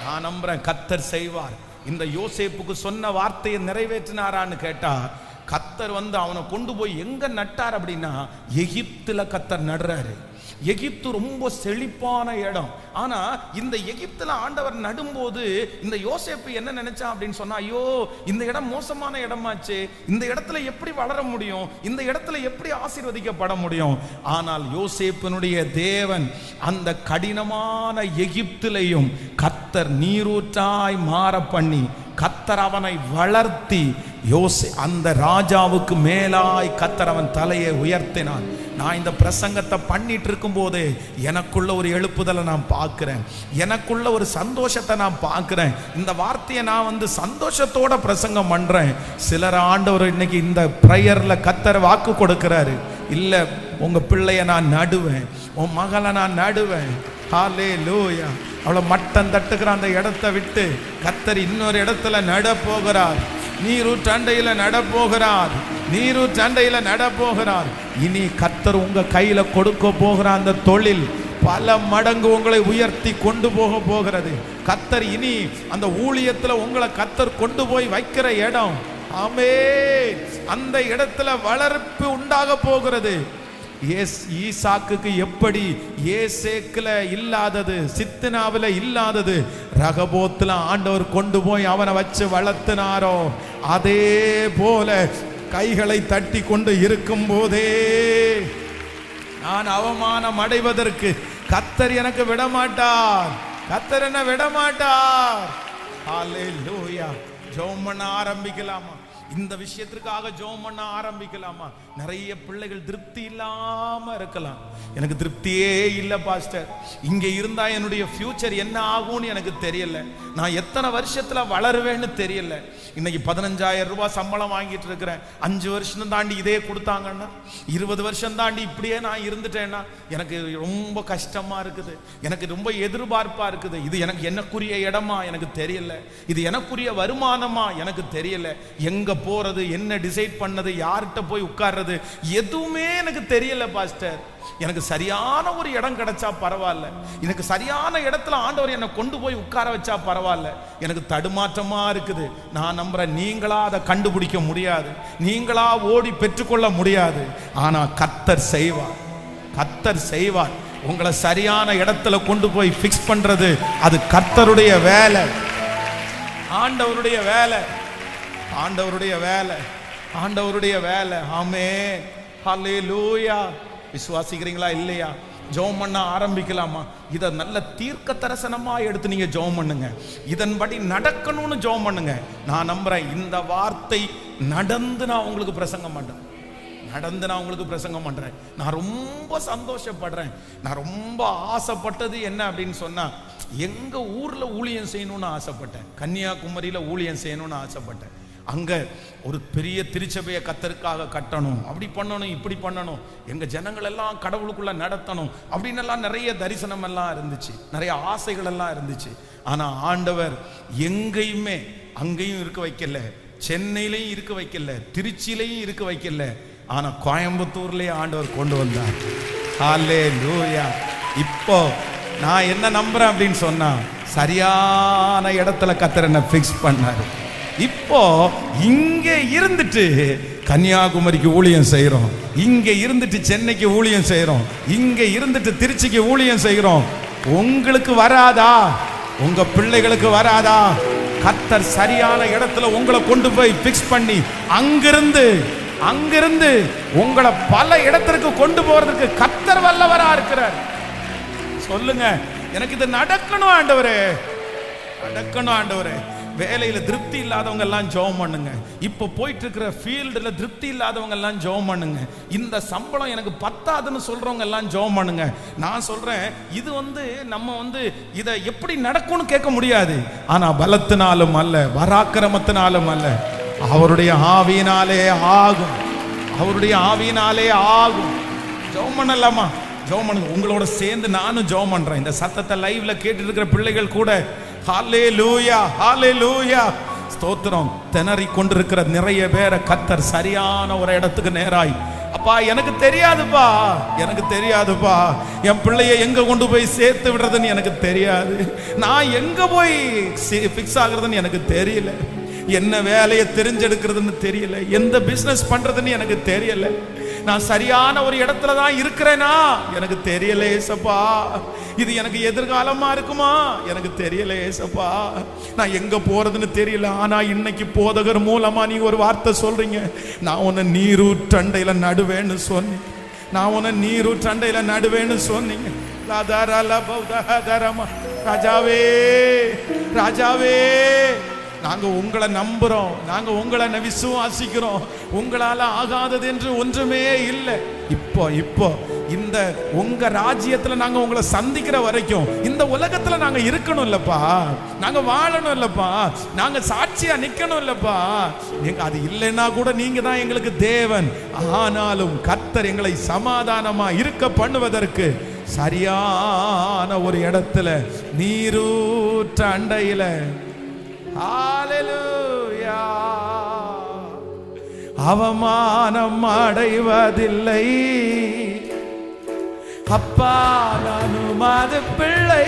நான் நம்புறேன் கர்த்தர் செய்வார். இந்த யோசேப்புக்கு சொன்ன வார்த்தையை நிறைவேற்றினாரான்னு கேட்டா, கர்த்தர் அவனை கொண்டு போய் எங்க நட்டார் அப்படின்னா, எகிப்துல கர்த்தர் நடுறாரு. எகிப்து ரொம்ப செழிப்பான இடம். ஆனா இந்த எகிப்துல ஆண்டவர் நடும்போது இந்த யோசேப்பு என்ன நினைச்சான் அப்படின்னு சொன்னா, ஐயோ இந்த இடம் மோசமான இடமாச்சு, இந்த இடத்துல எப்படி வளர முடியும், இந்த இடத்துல எப்படி ஆசீர்வதிக்கப்பட முடியும்? ஆனால் யோசேப்பினுடைய தேவன் அந்த கடினமான எகிப்திலையும் கர்த்தர் நீரூற்றாய் மாற பண்ணி, கர்த்தர் அவனை வளர்த்தி அந்த ராஜாவுக்கு மேலாய் கர்த்தர் அவன் தலையை உயர்த்தினான். நான் இந்த பிரசங்கத்தை பண்ணிட்டு இருக்கும் போது எனக்குள்ள ஒரு எழுப்புதலை நான் பார்க்கிறேன், எனக்குள்ள ஒரு சந்தோஷத்தை நான் பார்க்கிறேன். இந்த வார்த்தையை நான் சந்தோஷத்தோட பிரசங்கம் பண்றேன். சிலர் ஆண்டவர் இன்னைக்கு இந்த பிரேயர்ல கர்த்தர் வாக்கு கொடுக்கிறாரு, இல்ல உங்க பிள்ளைய நான் நடுவேன், உன் மகளை நான் நடுவேன். ஹல்லேலூயா. அவளை மட்டம் தட்டுகிற அந்த இடத்தை விட்டு கர்த்தர் இன்னொரு இடத்துல நட போகிறார். நீரூற்றண்டையில நட போகிறார், நீரூற்றண்டையில நட போகிறார். இனி கர்த்தர் உங்க கையில கொடுக்க போகிற அந்த தொழில் பல மடங்கு உங்களை உயர்த்தி கொண்டு போக போகிறது. கர்த்தர் இனி அந்த ஊழியத்துல உங்களை கர்த்தர் கொண்டு போய் வைக்கிற இடம், ஆமென், அந்த இடத்துல வளர்ப்பு உண்டாக போகிறது. ஈசாக்குக்கு எப்படி ஏசேக்குல இல்லாதது, சித்னாவில இல்லாதது, ரகபோத்துல ஆண்டவர் கொண்டு போய் அவனை வச்சு வளர்த்தினாரோ, அதே போல கைகளை தட்டி கொண்டு இருக்கும் போதே நான் அவமானம் அடைவதற்கு கர்த்தர் எனக்கு விடமாட்டார், கர்த்தர் என்ன விடமாட்டார். ஹல்லேலூயா. ஜெபம் பண்ண ஆரம்பிக்கலாமா? இந்த விஷயத்திற்காக ஜெபம் பண்ண ஆரம்பிக்கலாமா? நிறைய பிள்ளைகள் திருப்தி இல்லாம இருக்கலாம். எனக்கு திருப்தியே இல்லை பாஸ்டர், இங்க இருந்தா என்னுடைய ஃபியூச்சர் என்ன ஆகும்னு எனக்கு தெரியல, நான் எத்தனை வருஷத்துல வளருவேன்னு தெரியல. இன்னைக்கு 15,000 ரூபாய் சம்பளம் வாங்கிட்டு இருக்கிறேன், 5 வருஷம் தாண்டி இதே கொடுத்தாங்கன்னா, 20 வருஷம் தாண்டி இப்படியே நான் இருந்துட்டேன்னா எனக்கு ரொம்ப கஷ்டமா இருக்குது, எனக்கு ரொம்ப எதிர்பார்ப்பா இருக்குது. இது எனக்கு எனக்குரிய இடமா எனக்கு தெரியல, இது எனக்குரிய வருமானமா எனக்கு தெரியல, எங்க போறது, என்ன டிசைட் பண்ணது, யார்கிட்ட போய் உட்கார்றது, எதுவுமே எனக்கு தெரியல பாஸ்டர். எனக்கு சரியான ஒரு இடம் கிடைச்சா பரவாயில்ல, எனக்கு சரியான இடத்துல ஆண்டவர் என்னை கொண்டு போய் உட்கார வச்சா பரவாயில்ல, எனக்கு தடுமாற்றமா இருக்குது. நான் நம்புறேன், நீங்களா அதை கண்டுபிடிக்க முடியாது, நீங்களா ஓடி பெற்றுக்கொள்ள முடியாது. ஆனா கர்த்தர் செய்வார், கர்த்தர் செய்வார். உங்களை சரியான இடத்துல கொண்டு போய் பிக்ஸ் பண்றது அது கர்த்தருடைய வேலை, ஆண்டவருடைய வேலை, ஆண்டவருடைய வேலை, ஆண்டவருடைய வேலை. ஆமென், ஹல்லேலூயா. விசுவாசிக்கிறீங்களா இல்லையா? ஜெபம் பண்ண ஆரம்பிக்கலாமா? இதை நல்ல தீர்க்க தரிசனமா எடுத்து நீங்க ஜெபம் பண்ணுங்க, இதன்படி நடக்கணும்னு ஜெபம் பண்ணுங்க. நான் நம்புறேன், இந்த வார்த்தை நடந்து நான் உங்களுக்கு பிரசங்கம் பண்றேன், நடந்து நான் உங்களுக்கு பிரசங்கம் பண்றேன். நான் ரொம்ப சந்தோஷப்படுறேன். நான் ரொம்ப ஆசைப்பட்டது என்ன அப்படின்னு சொன்னா, எங்க ஊர்ல ஊழியம் செய்யணும்னு ஆசைப்பட்டேன், கன்னியாகுமரியில ஊழியம் செய்யணும்னு ஆசைப்பட்டேன். அங்க ஒரு பெரிய திருச்சபையை கர்த்தருக்காக கட்டணும், அப்படி பண்ணணும், இப்படி பண்ணணும், எங்க ஜனங்கள் எல்லாம் கடவுளுக்குள்ள நடத்தணும் அப்படின்னு எல்லாம் நிறைய தரிசனம் எல்லாம் இருந்துச்சு, நிறைய ஆசைகள் எல்லாம் இருந்துச்சு. ஆனா ஆண்டவர் எங்கேயுமே அங்கேயும் இருக்க வைக்கல, சென்னையிலையும் இருக்க வைக்கல, திருச்சியிலையும் இருக்க வைக்கல. ஆனா கோயம்புத்தூர்லயே ஆண்டவர் கொண்டு வந்தார். ஹல்லேலூயா. இப்போ நான் என்ன நம்புறேன் அப்படின்னு சொன்னா, சரியான இடத்துல கர்த்தர் என்ன ஃபிக்ஸ் பண்ணாரு. இப்போ இங்க இருந்துட்டு கன்னியாகுமரிக்கு ஊழியம் செய்யறோம், இங்க இருந்துட்டு சென்னைக்கு ஊழியம் செய்யறோம், இங்க இருந்துட்டு திருச்சிக்கு ஊழியம் செய்யறோம். உங்களுக்கு வராதா? உங்க பிள்ளைகளுக்கு வராதா? கர்த்தர் சரியான இடத்துல உங்களை கொண்டு போய் பிக்ஸ் பண்ணி அங்கிருந்து உங்களை பல இடத்திற்கு கொண்டு போறதுக்கு கர்த்தர் வல்லவரா இருக்கிறார். சொல்லுங்க, எனக்கு இது நடக்கணும் ஆண்டவரே, நடக்கணும் ஆண்டவரே. வேலையில திருப்தி இல்லாதவங்க எல்லாம் ஜெபம் பண்ணுங்க. இப்ப போயிட்டு இருக்கிற ஃபீல்டுல திருப்தி இல்லாதவங்க எல்லாம் ஜெபம் பண்ணுங்க. இந்த சம்பளம் எனக்கு பத்தாதுன்னு சொல்றவங்க எல்லாம் ஜெபம் பண்ணுங்க. நான் சொல்றேன், இது நம்ம இதை எப்படி நடக்கும்னு கேட்க முடியாது. ஆனா பலத்தினாலும் அல்ல, பராக்கிரமத்தினாலும் அல்ல, அவருடைய ஆவியினாலே ஆகும், அவருடைய ஆவியினாலே ஆகும். ஜெபம் பண்ணலாமா? ஜெபம் பண்ணுங்க. உங்களோட சேர்ந்து நானும் ஜெபம் பண்றேன். இந்த சத்தத்தை லைவ்ல கேட்டு இருக்கிற பிள்ளைகள் கூட ஹல்லேலூயா, ஹல்லேலூயா, ஸ்தோத்திரம். திணறி கொண்டிருக்கிற நிறைய பேரை கர்த்தர் சரியான ஒரு இடத்துக்கு நேராய், அப்பா எனக்கு தெரியாதுப்பா, எனக்கு தெரியாதுப்பா, என் பிள்ளைய எங்க கொண்டு போய் சேர்த்து விடுறதுன்னு எனக்கு தெரியாது, நான் எங்க போய் பிக்ஸ் ஆகுறதுன்னு எனக்கு தெரியல, என்ன வேலையை தெரிஞ்செடுக்கிறதுன்னு தெரியல, எந்த பிசினஸ் பண்றதுன்னு எனக்கு தெரியல, நான் சரியான ஒரு இடத்துல தான் இருக்கிறேனா எனக்கு தெரியல ஏசப்பா, இது எனக்கு எதிர்காலமா இருக்குமா எனக்கு தெரியல ஏசப்பா, நான் எங்க போறதுன்னு தெரியல. ஆனா இன்னைக்கு போதகர் மூலமா நீங்க ஒரு வார்த்தை சொல்றீங்க, நான் உன்னை நீரூற்றண்டையில நடுவேன்னு சொன்னீங்க, நான் உன்னை நீரூற்றண்டையில நடுவேன்னு சொன்னீங்க. ராஜாவே, ராஜாவே, நாங்க உங்களை நம்புறோம், நாங்க உங்களை விசுவாசிக்கிறோம், உங்களால ஆகாதது என்று ஒன்றுமே இல்லை. இப்போ இந்த உங்க ராஜ்யத்துல நாங்க உங்களை சந்திக்கிற வரைக்கும் இந்த உலகத்துல நாங்க இருக்கணும் இல்லப்பா, நாங்க வாழணும் இல்லப்பா, நாங்க சாட்சியா நிக்கணும் இல்லப்பா. அது இல்லைன்னா கூட நீங்க தான் எங்களுக்கு தேவன். ஆனாலும் கர்த்தர் எங்களை சமாதானமா இருக்க பண்ணுவதற்கு சரியான ஒரு இடத்துல நீரூற்ற அண்டையில, ஹல்லேலூயா, அவமானம் அடைவதில்லை, அப்பா நானும் அது பிள்ளை,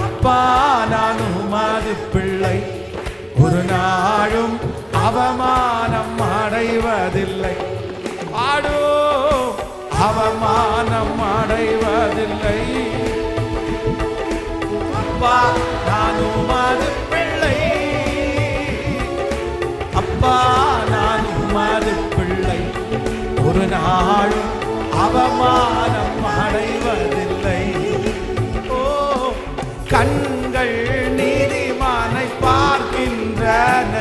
அப்பா நானும் அது பிள்ளை, ஒரு நாளும் அவமானம் அடைவதில்லை, ஆடோ அவமானம் அடைவதில்லை, அப்பா நானும் அது பிள்ளை, அப்பா நானும் அது பிள்ளை, ஒரு நாளும் அவமானம் அடைவதில்லை. ஓ, கண்கள் நீதிமானை பார்க்கின்றன,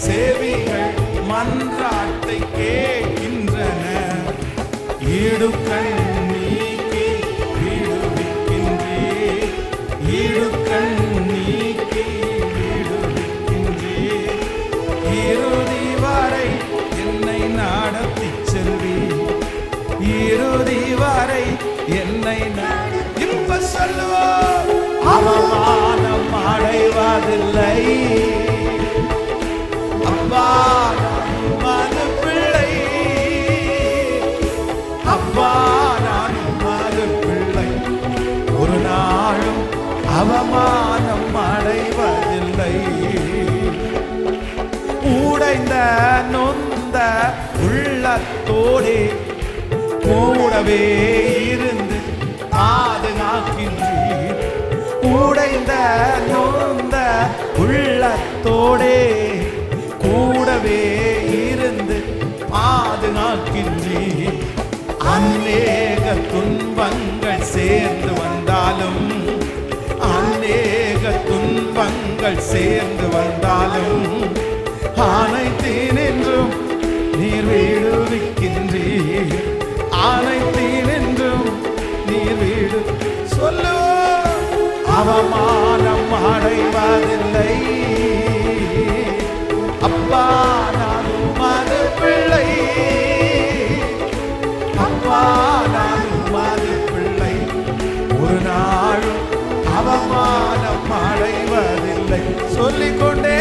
செவிகள் மன்றாட்டை கேட்கின்றன. இடுக்கண் நீக்கி விடுவிக்கின்றீர், இடுக்கண் நீக்கி விடுவிக்கின்றீர். இறுதி வரை என்னை நடத்தி செல்வீர், இறுதி வரை என்னை இப்ப சொல்லுவோம். அவமானம் அடைவதில்லை அப்பா, நான் உமது பிள்ளை. அப்பா, நான் உமது பிள்ளை. ஒரு நாளும் அவமானம் அடைவதில்லை. உடைந்த நொந்த உள்ளத்தோடே கூடவே இருந்து பாதுகாக்கின்றீர். உடைந்த நொந்த உள்ளத்தோடே கூடவே இருந்து பாதுகாக்கின்றீர். அநேக துன்பங்கள் சேர்ந்து வந்தாலும், அநேக துன்பங்கள் சேர்ந்து வந்தாலும் அனைத்தினின்றும் நீர் விடுவிக்கின்றீர், அனைத்தினின்றும் நீர் விடு. சொல்லு, அவமானம் அடைவதில்லை அப்பா, நான் உமது பிள்ளை. அப்பா, நான் உமது பிள்ளை. ஒரு நாளும் அவமானம் அடைவதில்லை. சொல்லிக்கொண்டே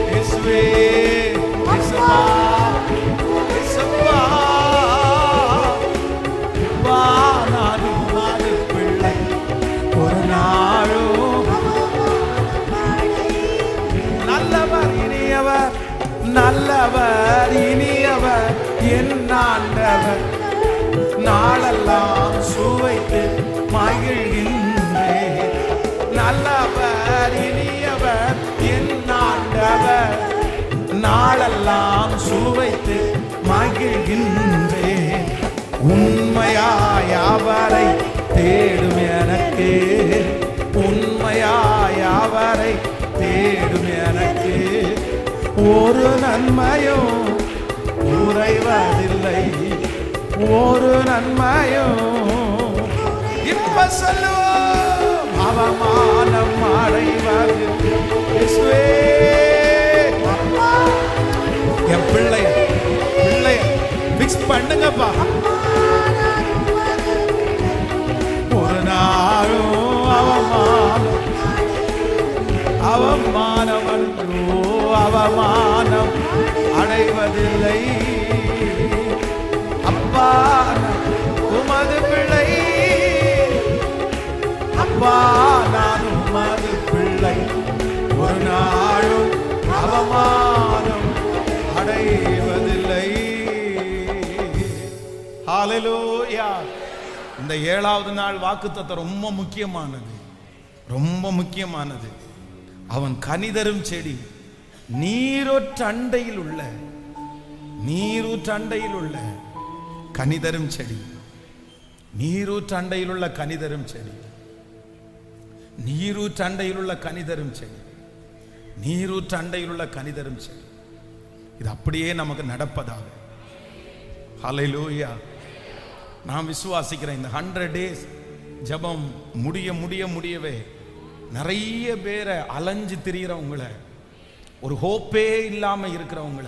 இயேசுவே, இயேசுவா, இயேசுவா, அப்பா, நான் உமது பிள்ளை. ஒரு நாளும் நல்லவர் இனியவர், நல்லவர் இனியவர் என் ஆண்டவர். நாளெல்லாம் சுவைத்து மகிழ்கின்றேன். நல்லவர் இனியவர் என் ஆண்டவர். நாளெல்லாம் சுவைத்து மகிழ்கின்றேன். உண்மையாய் அவரை தேடும் எனக்கு, உண்மையாய் அவரை தேடும் எனக்கு ஒரு நன்மையும் குறைவதில்லை, ஒரு நன்மையும். இப்ப சொல்லுவோம், அவமானம் அடைவதில்லை. என் பிள்ளைய பிக்ஸ் பண்ணுங்கப்பா. ஒரு நாளும் அவமானம் அவமானம் அன்றோ அவமானம் அடைவதில்லை. அப்பா, உமது பிள்ளை. அப்பா, நான் உமது பிள்ளை. ஒரு நாளும் அவமானம் அடைவதில்லை. ஹல்லேலூயா. இந்த 7வது நாள் வாக்குத்தத்தம் ரொம்ப முக்கியமானது, ரொம்ப முக்கியமானது. அவன் கனிதரும் செடி, நீரூற்றண்டையில் உள்ள, நீரூற்றண்டையில் உள்ள கனிதரும் செடி, நீரூற்றண்டையில் உள்ள கனிதரும் செடி, நீரூற்றண்டையில் உள்ள கனிதரும் செடி, நீரூற்றண்டையில் உள்ள கனிதரும் செடி. இது அப்படியே நமக்கு நடப்பதாக. ஹல்லேலூயா. நான் விசுவாசிக்கிறேன், இந்த 100 days ஜெபம் முடிய முடிய முடியவே நிறைய பேரை அலைஞ்சு திரிகிறவங்கள, ஒரு ஹோப்பே இல்லாம இருக்கிறவங்கள,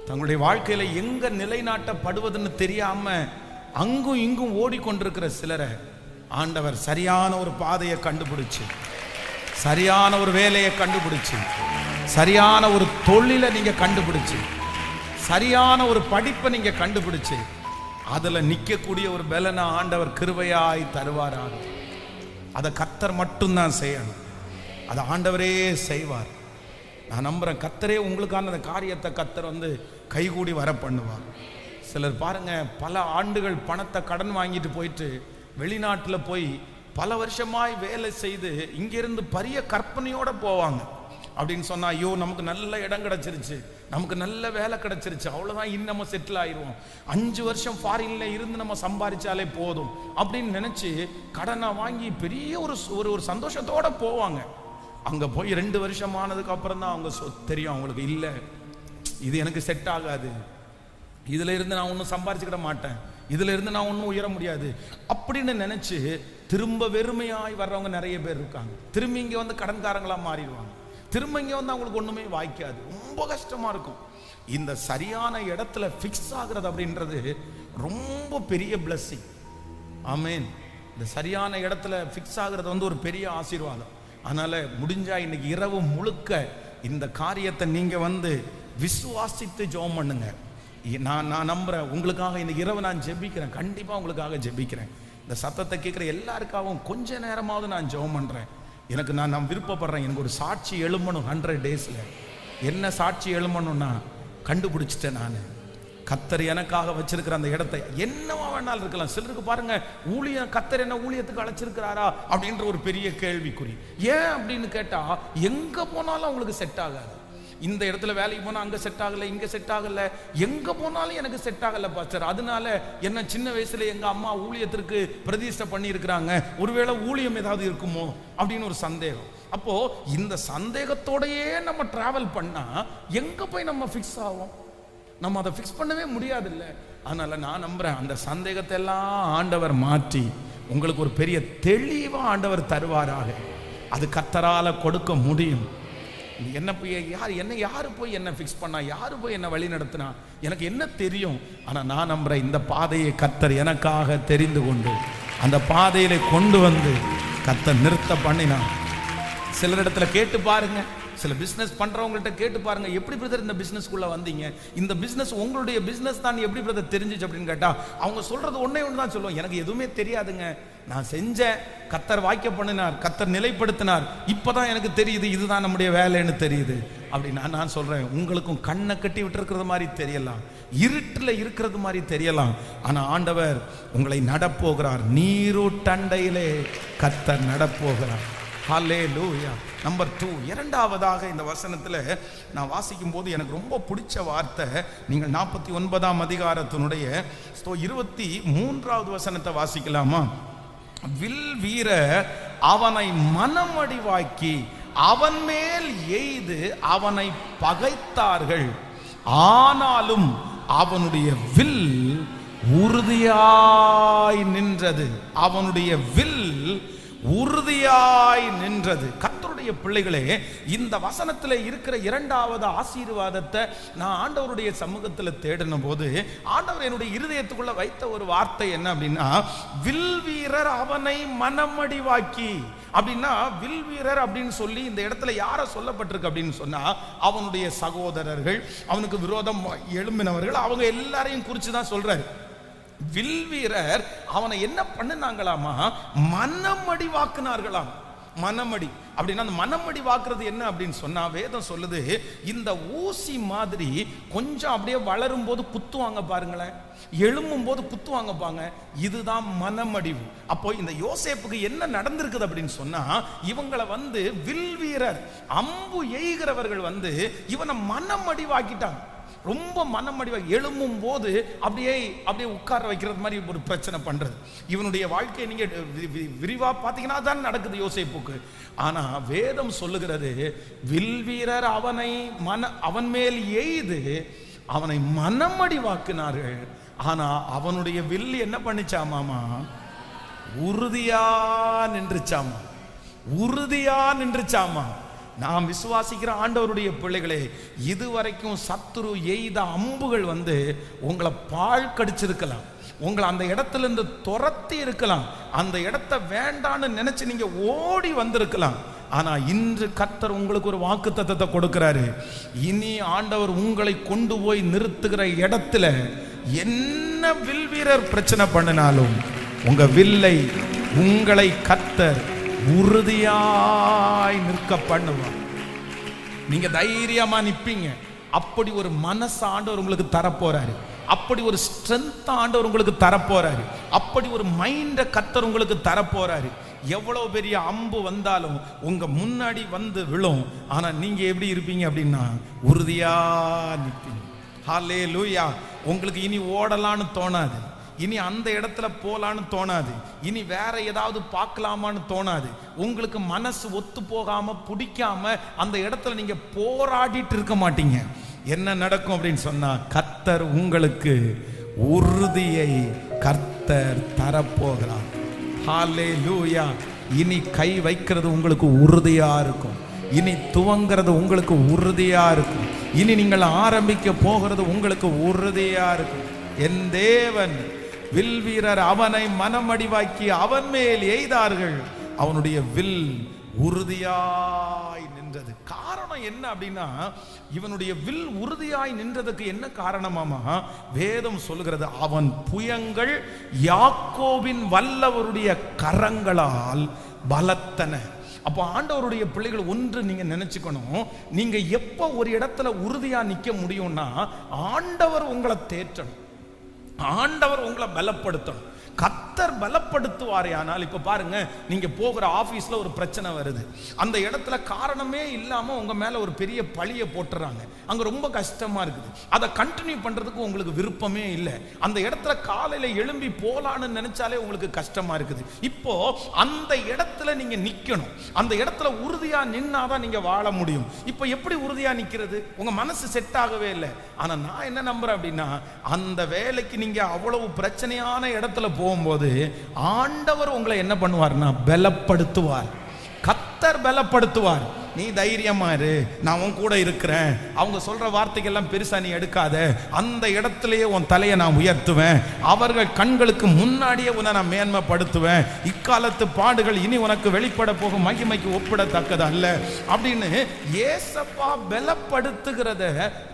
தங்களுடைய வாழ்க்கையில எங்க நிலைநாட்டப்படுவதுன்னு தெரியாம அங்கும் இங்கும் ஓடிக்கொண்டிருக்கிற சிலரை ஆண்டவர் சரியான ஒரு பாதையை கண்டுபிடிச்சு, சரியான ஒரு வேலையை கண்டுபிடிச்சு, சரியான ஒரு தொழிலை நீங்க கண்டுபிடிச்சு, சரியான ஒரு படிப்பை நீங்க கண்டுபிடிச்சு, அதுல நிற்கக்கூடிய ஒரு பலனை ஆண்டவர் கிருபையாய் தருவாராக. அதை கர்த்தர் மட்டும்தான் செய்யணும், அதை ஆண்டவரே செய்வார். நான் நம்புறேன், கர்த்தரே உங்களுக்கான அந்த காரியத்தை கர்த்தர் கைகூடி வர பண்ணுவார். சிலர் பாருங்க, பல ஆண்டுகள் பணத்தை கடன் வாங்கிட்டு போயிட்டு வெளிநாட்டில் போய் பல வருஷமாய் வேலை செய்து இங்கிருந்து பெரிய கற்பனையோட போவாங்க. அப்படின்னு சொன்னா, ஐயோ நமக்கு நல்ல இடம் கிடைச்சிருச்சு, நமக்கு நல்ல வேலை கிடைச்சிருச்சு, அவ்வளோதான், இன்னும் நம்ம செட்டில் ஆயிடுவோம், 5 வருஷம் ஃபாரின்ல இருந்து நம்ம சம்பாதிச்சாலே போதும் அப்படின்னு நினைச்சு கடனை வாங்கி பெரிய ஒரு சந்தோஷத்தோட போவாங்க. அங்கே போய் 2 வருஷம் ஆனதுக்கு அப்புறம் தான் அவங்க தெரியும் அவங்களுக்கு, இல்லை இது எனக்கு செட் ஆகாது, இதில் இருந்து நான் ஒன்றும் சம்பாரிச்சுக்கிட மாட்டேன், இதில் இருந்து நான் ஒன்றும் உயர முடியாது அப்படின்னு நினச்சி திரும்ப வெறுமையாய் வர்றவங்க நிறைய பேர் இருக்காங்க. திரும்பி இங்கே வந்து கடன்காரங்களாக மாறிடுவாங்க. திரும்ப இங்கே வந்து அவங்களுக்கு ஒன்றுமே வாய்க்காது, ரொம்ப கஷ்டமாக இருக்கும். இந்த சரியான இடத்துல ஃபிக்ஸ் ஆகுறது அப்படின்றது ரொம்ப பெரிய பிளஸ்ஸிங். ஆமேன். இந்த சரியான இடத்துல ஃபிக்ஸ் ஆகுறது வந்து ஒரு பெரிய ஆசீர்வாதம். அதனால் முடிஞ்சா இன்னைக்கு இரவு முழுக்க இந்த காரியத்தை நீங்கள் வந்து விசுவாசித்து ஜெபம் பண்ணுங்க. நான் நம்புகிறேன் உங்களுக்காக இன்னைக்கு இரவு நான் ஜெபிக்கிறேன், கண்டிப்பாக உங்களுக்காக ஜெபிக்கிறேன். இந்த சத்தத்தை கேட்குற எல்லாருக்காகவும் கொஞ்ச நேரமாவது நான் ஜெபம் பண்ணுறேன். எனக்கு நான் விருப்பப்படுறேன், எனக்கு ஒரு சாட்சி எழும்பணும் 100 டேஸில். என்ன சாட்சி எழும்பணும்னா, கண்டுபிடிச்சிட்டேன் நான் கர்த்தர் எனக்காக வச்சிருக்கிற அந்த இடத்தை. என்னவா வேணாலும் இருக்கலாம். சிலருக்கு பாருங்க, ஊழியம் கர்த்தர் என்ன ஊழியத்துக்கு அழைச்சிருக்கிறாரா அப்படின்ற ஒரு பெரிய கேள்விக்குறி. ஏன் அப்படின்னு கேட்டா, எங்க போனாலும் அவங்களுக்கு செட் ஆகாது. இந்த இடத்துல வேலைக்கு போனால் அங்கே செட் ஆகலை, இங்கே செட் ஆகலை, எங்கே போனாலும் எனக்கு செட் ஆகலை பாஸ்டர். அதனால என்ன சின்ன வயசுல எங்கள் அம்மா ஊழியத்திற்கு பிரதிஷ்டை பண்ணியிருக்கிறாங்க, ஒருவேளை ஊழியம் ஏதாவது இருக்குமோ அப்படின்னு ஒரு சந்தேகம். அப்போ இந்த சந்தேகத்தோடையே நம்ம டிராவல் பண்ணா எங்க போய் நம்ம ஃபிக்ஸ் ஆகும்? நம்ம அதை ஃபிக்ஸ் பண்ணவே முடியாது இல்லை. அதனால நான் நம்புறேன், அந்த சந்தேகத்தை எல்லாம் ஆண்டவர் மாற்றி உங்களுக்கு ஒரு பெரிய தெளிவா ஆண்டவர் தருவாராக. அது கர்த்தரால கொடுக்க முடியும். என்ன போய் யாரு போய் என்ன ஃபிக்ஸ் பண்ணா, யாரு போய் என்ன வழி நடத்தினா, எனக்கு என்ன தெரியும்? ஆனா நான் நம்புறேன், இந்த பாதையை கர்த்தர் எனக்காக தெரிந்து கொண்டு அந்த பாதையில கொண்டு வந்து கர்த்தர் நிறுத்த பண்ணினா. சிலரிடத்துல கேட்டு பாருங்க, சில பிசினஸ் பண்றவங்கள்ட்ட கேட்டு பாருங்க, எப்படி பிரதர் இந்த பிசினஸ்க்குள்ள வந்தீங்க, இந்த பிசினஸ் உங்களுடைய பிசினஸ் தான் எப்படி பிரதர் தெரிஞ்சிச்சு அப்படின்னு கேட்டா அவங்க சொல்றது ஒன்னே ஒன்று தான் சொல்லுவோம், எனக்கு எதுவுமே தெரியாதுங்க, நான் செஞ்சேன், கர்த்தர் வாய்க்க பண்ணினார், கர்த்தர் நிலைப்படுத்தினார், இப்பதான் எனக்கு தெரியுது இதுதான் நம்முடைய வேலைன்னு தெரியுது அப்படின்னா. நான் சொல்றேன், உங்களுக்கும் கண்ணை கட்டி விட்டு இருக்கிறது மாதிரி தெரியலாம், இருட்டில் இருக்கிறது மாதிரி தெரியலாம், ஆனா ஆண்டவர் உங்களை நடப்போகிறார். நீரூட்டண்டையிலே கர்த்தர் நடப்போகிறார். ஹல்லேலூயா. நம்பர் 2, இரண்டாவதாக இந்த வசனத்தில் நான் வாசிக்கும் போது எனக்கு ரொம்ப பிடிச்ச வார்த்தை, நீங்கள் 49ஆம் அதிகாரத்தினுடைய 23வது வசனத்தை வாசிக்கலாமா? வில் வீர அவனை மனமடிவாக்கி அவன் மேல் எய்து அவனை பகைத்தார்கள், ஆனாலும் அவனுடைய வில் உறுதியாய் நின்றது. அவனுடைய வில் உறுதியாய் நின்றது. கர்த்தருடைய பிள்ளைகளே, இந்த வசனத்தில் இருக்கிற இரண்டாவது ஆசீர்வாதத்தை நான் ஆண்டவருடைய சமூகத்தில் தேடின போது ஆண்டவர் என்னுடைய இருதயத்துக்குள்ள வைத்த ஒரு வார்த்தை என்ன அப்படின்னா, வில் வீரர் அவனை மனமடிவாக்கி. அப்படின்னா வில் வீரர் அப்படின்னு சொல்லி இந்த இடத்துல யார சொல்லப்பட்டிருக்கு அப்படின்னு சொன்னா, அவனுடைய சகோதரர்கள், அவனுக்கு விரோதம் எழும்பினவர்கள், அவங்க எல்லாரையும் குறித்து தான் சொல்றாரு. வில் வீரர் அவனை என்ன பண்ணினாங்களாமா? மனமடி வாக்குனார்களாம். மனமடி அப்படின்னா அந்த மனமடி வாக்குறது என்ன அப்படின்னு சொன்னா, வேதம் சொல்லுது, இந்த ஊசி மாதிரி கொஞ்சம் அப்படியே வளரும் போது குத்துவாங்க பாருங்களேன், எழும்பும் போது குத்துவாங்க பாங்க, இதுதான் மனமடிவு. அப்போ இந்த யோசேப்புக்கு என்ன நடந்திருக்குது அப்படின்னு சொன்னா, இவங்களை வந்து வில் வீரர் அம்பு எய்கிறவர்கள் வந்து இவனை மனமடிவாக்கிட்டாங்க. ரொம்ப மனமடிவா எழும்பும் போது அப்படியே உட்கார வைக்கிறது மாதிரி ஒரு பிரச்சனை பண்றது. இவனுடைய வாழ்க்கையை நீங்க விரிவா பாத்தீங்கன்னா தான் நடக்குது யோசேப்புக்கு. ஆனா வேதம் சொல்லுகிறது, வில் வீரர் அவன் மேல் எய்து அவனை மனமடிவாக்கினார்கள், ஆனா அவனுடைய வில் என்ன பண்ணிச்சாமாமா? உறுதியா நின்றுச்சாமா, உறுதியா நின்றுச்சாமா. நாம் விசுவாசிக்கிற ஆண்டவருடைய பிள்ளைகளே, இதுவரைக்கும் சத்துரு எய்த அம்புகள் வந்து உங்களை பாழ் கடிச்சிருக்கலாம், உங்களை அந்த இடத்துல இருந்து துரத்தி இருக்கலாம், அந்த இடத்தை வேண்டான்னு நினைச்சு நீங்க ஓடி வந்திருக்கலாம். ஆனா இன்று கர்த்தர் உங்களுக்கு ஒரு வாக்குத்தத்தத்தை கொடுக்கிறாரு. இனி ஆண்டவர் உங்களை கொண்டு போய் நிறுத்துகிற இடத்துல என்ன வில் வீரர் பிரச்சனை பண்ணினாலும் உங்க வில்லை, உங்களை கர்த்தர் உறுதியாய் நிற்க பண்ணுவார். நீங்க தைரியமா நிப்பீங்க. அப்படி ஒரு மனசு ஆண்டவர் உங்களுக்கு தரப்போறாரு, அப்படி ஒரு ஸ்ட்ரென்த் ஆண்டவர் உங்களுக்கு தரப்போறாரு, அப்படி ஒரு மைண்ட கர்த்தர் உங்களுக்கு தரப்போறாரு. எவ்வளவு பெரிய அம்பு வந்தாலும் உங்க முன்னாடி வந்து விழும், ஆனா நீங்க எப்படி இருப்பீங்க அப்படின்னா உறுதியா நிற்பீங்க. ஹல்லேலூயா. உங்களுக்கு இனி ஓடலான்னு தோணாது, இனி அந்த இடத்துல போலான்னு தோணாது, இனி வேற ஏதாவது பார்க்கலாமான்னு தோணாது. உங்களுக்கு மனசு ஒத்து போகாம பிடிக்காம அந்த இடத்துல நீங்க போராடிட்டு இருக்க மாட்டீங்க. என்ன நடக்கும் அப்படின்னு சொன்னா, கர்த்தர் உங்களுக்கு உறுதியை கர்த்தர் தரப்போகிறார். ஹல்லேலூயா. இனி கை வைக்கிறது உங்களுக்கு உறுதியா இருக்கும். இனி துவங்கிறது உங்களுக்கு உறுதியா இருக்கும். இனி நீங்கள் ஆரம்பிக்க போகிறது உங்களுக்கு உறுதியா இருக்கும். என் தேவன் வில் வீரர் அவனை மனமடிவாக்கி அவன் மேல் எய்தார்கள். அவனுடைய வில் உறுதியாய் நின்றது. காரணம் என்ன அப்படின்னா, இவனுடைய வில் உறுதியாய் நின்றதுக்கு என்ன காரணமாமா? வேதம் சொல்கிறது, அவன் புயங்கள் யாக்கோபின் வல்லவருடைய கரங்களால் பலத்தன. அப்போ ஆண்டவருடைய பிள்ளைகள் ஒன்று நீங்க நினைச்சுக்கணும், நீங்க எப்ப ஒரு இடத்துல உறுதியா நிக்க முடியும்னா, ஆண்டவர் உங்களை தேற்றணும், ஆண்டவர் உங்களை பலப்படுத்தணும். கர்த்தர் பலப்படுத்துவாரே. ஆனால் இப்ப பாருங்க, நீங்க போகிற ஆபீஸ்ல ஒரு பிரச்சனை வருது, அந்த இடத்துல காரணமே இல்லாம உங்க மேல ஒரு பெரிய பழியை போட்டுறாங்க, அங்க ரொம்ப கஷ்டமா இருக்குது, அதை கண்டினியூ பண்றதுக்கு உங்களுக்கு விருப்பமே இல்லை, அந்த இடத்துல காலையில எழும்பி போலான்னு நினைச்சாலே உங்களுக்கு கஷ்டமா இருக்குது. இப்போ அந்த இடத்துல நீங்க நிக்கணும், அந்த இடத்துல உறுதியா நின்னாதான் நீங்க வாழ முடியும். இப்போ எப்படி உறுதியா நிக்கிறது? உங்க மனசு செட் ஆகவே இல்லை. ஆனா நான் என்ன நம்புறேன் அப்படின்னா, அந்த வேலைக்கு நீங்க அவ்வளவு பிரச்சனையான இடத்துல போகும்போது ஆண்டவர் உங்களை என்ன பண்ணுவார்னா பலப்படுத்துவார். கர்த்தர் பலப்படுத்துவார். நீ தைரியமா இரு, நான் உன் கூட இருக்கிறேன், அவங்க சொல்ற வார்த்தைகள்லாம் பெருசா நீ எடுக்காத, அந்த இடத்திலேயே உன் தலையை நான் உயர்த்துவேன், அவர்கள் கண்களுக்கு முன்னாடியே உன்னை நான் மேன்மைப்படுத்துவேன், இக்காலத்து பாடுகள் இனி உனக்கு வெளிப்பட போகும் மகிமைக்கு ஒப்பிடத்தக்கது அல்ல அப்படின்னு ஏசப்பா பலப்படுத்துகிறத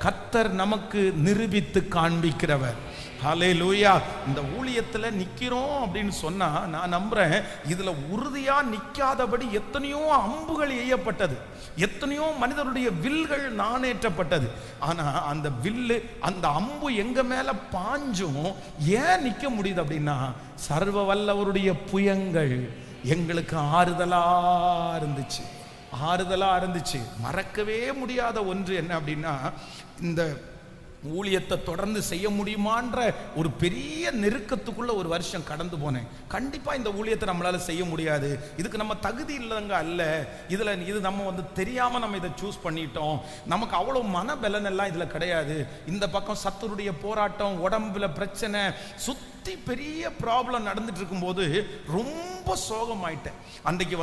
கர்த்தர் நமக்கு நிரூபித்து காண்பிக்கிறவர். ஹல்லேலூயா. இந்த ஊழியத்துல நிக்கிறோம் அப்படின்னு சொன்னா நான் நம்புறேன், இதுல உறுதியா நிக்காதபடி எத்தனையோ அம்புகள் எய்யப்பட்டது, எத்தனையோ மனிதருடைய வில்கள் நாணேற்றப்பட்டது. ஆனா அந்த வில்லு, அந்த அம்பு எங்க மேல பாஞ்சும் ஏன் நிக்க முடியுது அப்படின்னா, சர்வ வல்லவருடைய புயங்கள் எங்களுக்கு ஆறுதலா இருந்துச்சு, ஆறுதலா இருந்துச்சு. மறக்கவே முடியாத ஒன்று என்ன அப்படின்னா, இந்த ஊழியத்தை தொடர்ந்து செய்ய முடியுமான்ற ஒரு பெரிய நெருக்கத்துக்குள்ள ஒரு வருஷம் கடந்து போனேன். கண்டிப்பா இந்த ஊழியத்தை நம்மளால செய்ய முடியாது, இதுக்கு நம்ம தகுதி இல்லைங்க அல்ல, இது நம்ம தெரியாம நம்ம இதை சூஸ் பண்ணிட்டோம், நமக்கு அவ்வளவு மனபலன் எல்லாம் இதுல கிடையாது. இந்த பக்கம் சத்துருடைய போராட்டம், உடம்புல பிரச்சனை, சுத்தி பெரிய ப்ராப்ளம் நடந்துட்டு இருக்கும்போது ரொம்ப சோகமாயிட்டேன். அன்றைக்கு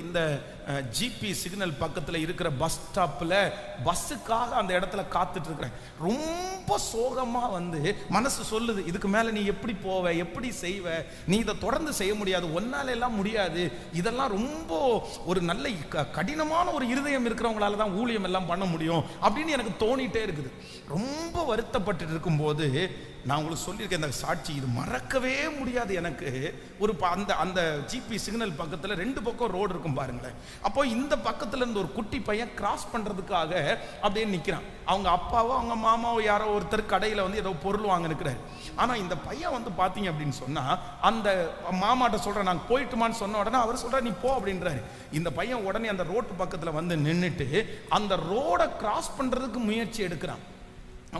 இந்த ஜிபி சிக்னல் பக்கத்தில் இருக்கிற பஸ் ஸ்டாப்பில் பஸ்ஸுக்காக அந்த இடத்துல காத்துட்டு இருக்கிறேன். ரொம்ப சோகமா மனசு சொல்லுது, இதுக்கு மேல நீ எப்படி போவ, எப்படி செய்வ, நீ இதை தொடர்ந்து செய்ய முடியாது, ஒன்னால எல்லாம் முடியாது, இதெல்லாம் ரொம்ப ஒரு நல்ல கடினமான ஒரு இருதயம் இருக்கிறவங்களால தான் ஊழியம் எல்லாம் பண்ண முடியும் அப்படின்னு எனக்கு தோணிட்டே இருக்குது. ரொம்ப வருத்தப்பட்டு இருக்கும்போது நான் உங்களுக்கு சொல்லியிருக்கேன் இந்த சாட்சி, இது மறக்கவே முடியாது எனக்கு. ஒரு அந்த ஜிபி சிக்னல் பக்கத்தில் 2 பக்கம் ரோடு இருக்கும் பாருங்களேன். அப்போ இந்த பக்கத்துல இருந்து ஒரு குட்டி பையன் கிராஸ் பண்றதுக்காக அப்படியே நிக்கிறான். அவங்க அப்பாவோ அவங்க மாமாவோ யாரோ ஒருத்தர் கடையில ஏதோ பொருள் வாங்க இருக்கிறாரு. ஆனா இந்த பையன் பாத்தீங்க அப்படின்னு சொன்னா, அந்த மாமாட்ட சொல்ற நான் போயிட்டுமான்னு சொன்ன உடனே அவர் சொல்ற நீ போ அப்படின்றாரு. இந்த பையன் உடனே அந்த ரோட்டு பக்கத்துல நின்னுட்டு அந்த ரோட கிராஸ் பண்றதுக்கு முயற்சி எடுக்கிறான்.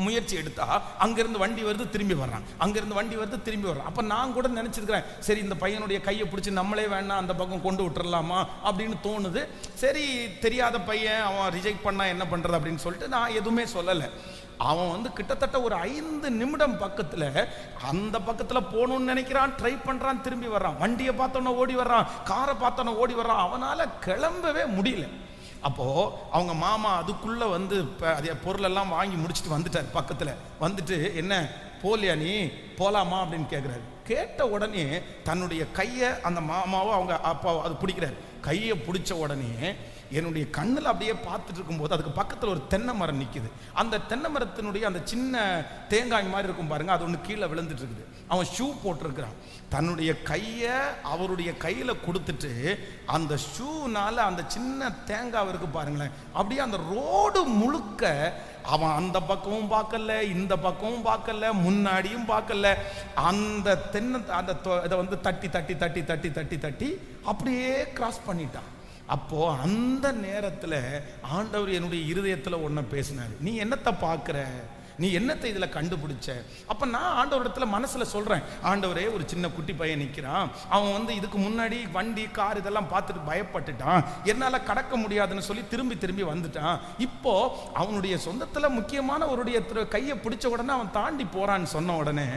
முயற்சி எடுத்தா அங்கிருந்து வண்டி வருது திரும்பி வர்றான், அங்கிருந்து வண்டி வருது திரும்பி வர்றான். அப்ப நான் கூட நினைச்சிருக்கிறேன், சரி இந்த பையனுடைய கையை பிடிச்சி நம்மளே வேணா அந்த பக்கம் கொண்டு விட்டுறலாமா அப்படின்னு தோணுது. சரி தெரியாத பையன், அவன் ரிஜெக்ட் பண்ணா என்ன பண்றது அப்படின்னு சொல்லிட்டு நான் எதுவுமே சொல்லலை. அவன் கிட்டத்தட்ட ஒரு 5 நிமிடம் பக்கத்துல அந்த பக்கத்துல போகணும்னு நினைக்கிறான், ட்ரை பண்றான், திரும்பி வர்றான், வண்டியை பார்த்தோன்னா ஓடி வர்றான், காரை பார்த்தோன்னா ஓடி வர்றான், அவனால கிளம்பவே முடியல. அப்போ அவங்க மாமா அதுக்குள்ள அதே பொருள் எல்லாம் வாங்கி முடிச்சுட்டு வந்துட்டார். பக்கத்துல வந்துட்டு என்ன போலியா நீ போலாமா அப்படின்னு கேட்கிறாரு. கேட்ட உடனே தன்னுடைய கையை அந்த மாமாவோ அவங்க அப்பாவோ அது பிடிக்கிறாரு. கையை பிடிச்ச உடனே என்னுடைய கண்ணில் அப்படியே பார்த்துட்டு இருக்கும்போது அதுக்கு பக்கத்தில் ஒரு தென்னை மரம் நிற்குது. அந்த தென்னை மரத்தினுடைய அந்த சின்ன தேங்காய் மாதிரி இருக்கும் பாருங்க, அது ஒன்று கீழே விழுந்துட்டு இருக்குது. அவன் ஷூ போட்டிருக்கிறான். தன்னுடைய கையை அவருடைய கையில் கொடுத்துட்டு அந்த ஷூனால அந்த சின்ன தேங்காய் இருக்கு பாருங்களேன், அப்படியே அந்த ரோடு முழுக்க அவன் அந்த பக்கமும் பார்க்கல, இந்த பக்கமும் பார்க்கல, முன்னாடியும் பார்க்கல, அந்த தென்னை அந்த இதை தட்டி தட்டி தட்டி தட்டி தட்டி தட்டி அப்படியே கிராஸ் பண்ணிட்டான். அப்போ அந்த நேரத்தில் ஆண்டவர் என்னுடைய இருதயத்தில் ஒன்றை பேசினார். நீ என்னத்தை பார்க்குற, நீ என்னத்தை இதில் கண்டுபிடிச்ச? அப்போ நான் ஆண்டவரிடத்துல மனசில் சொல்கிறேன், ஆண்டவரே ஒரு சின்ன குட்டி பையன் நிற்கிறான், அவன் இதுக்கு முன்னாடி வண்டி கார் இதெல்லாம் பார்த்துட்டு பயப்பட்டுட்டான், என்னால் கடக்க முடியாதுன்னு சொல்லி திரும்பி திரும்பி வந்துட்டான். இப்போ அவனுடைய சொந்தத்தில் முக்கியமான ஒருடைய கையை பிடிச்ச உடனே அவன் தாண்டி போகிறான்னு சொன்ன உடனே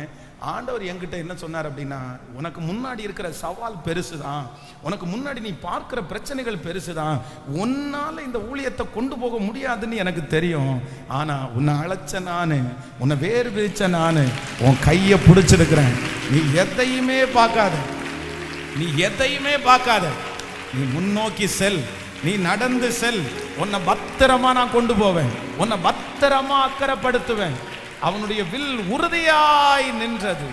ஆண்டவர் என்கிட்ட என்ன சொன்னார் அப்படின்னா, உனக்கு முன்னாடி இருக்கிற சவால் பெருசுதான், உனக்கு முன்னாடி நீ பார்க்கிற பிரச்சனைகள் பெருசுதான், உன்னால இந்த ஊழியத்தை கொண்டு போக முடியாதுன்னு எனக்கு தெரியும். ஆனா உன்னை அழைச்ச நானு, உன்னை வேறு பிரிச்ச நானு, உன் கையை பிடிச்சிருக்கிறேன். நீ எதையுமே பார்க்காத, நீ எதையுமே பார்க்காத, நீ முன்னோக்கி செல், நீ நடந்து செல், உன்னை பத்திரமா நான் கொண்டு போவேன், உன்னை பத்திரமா அக்கறைப்படுத்துவேன். அவனுடைய வில் உறுதியாய் நின்றது.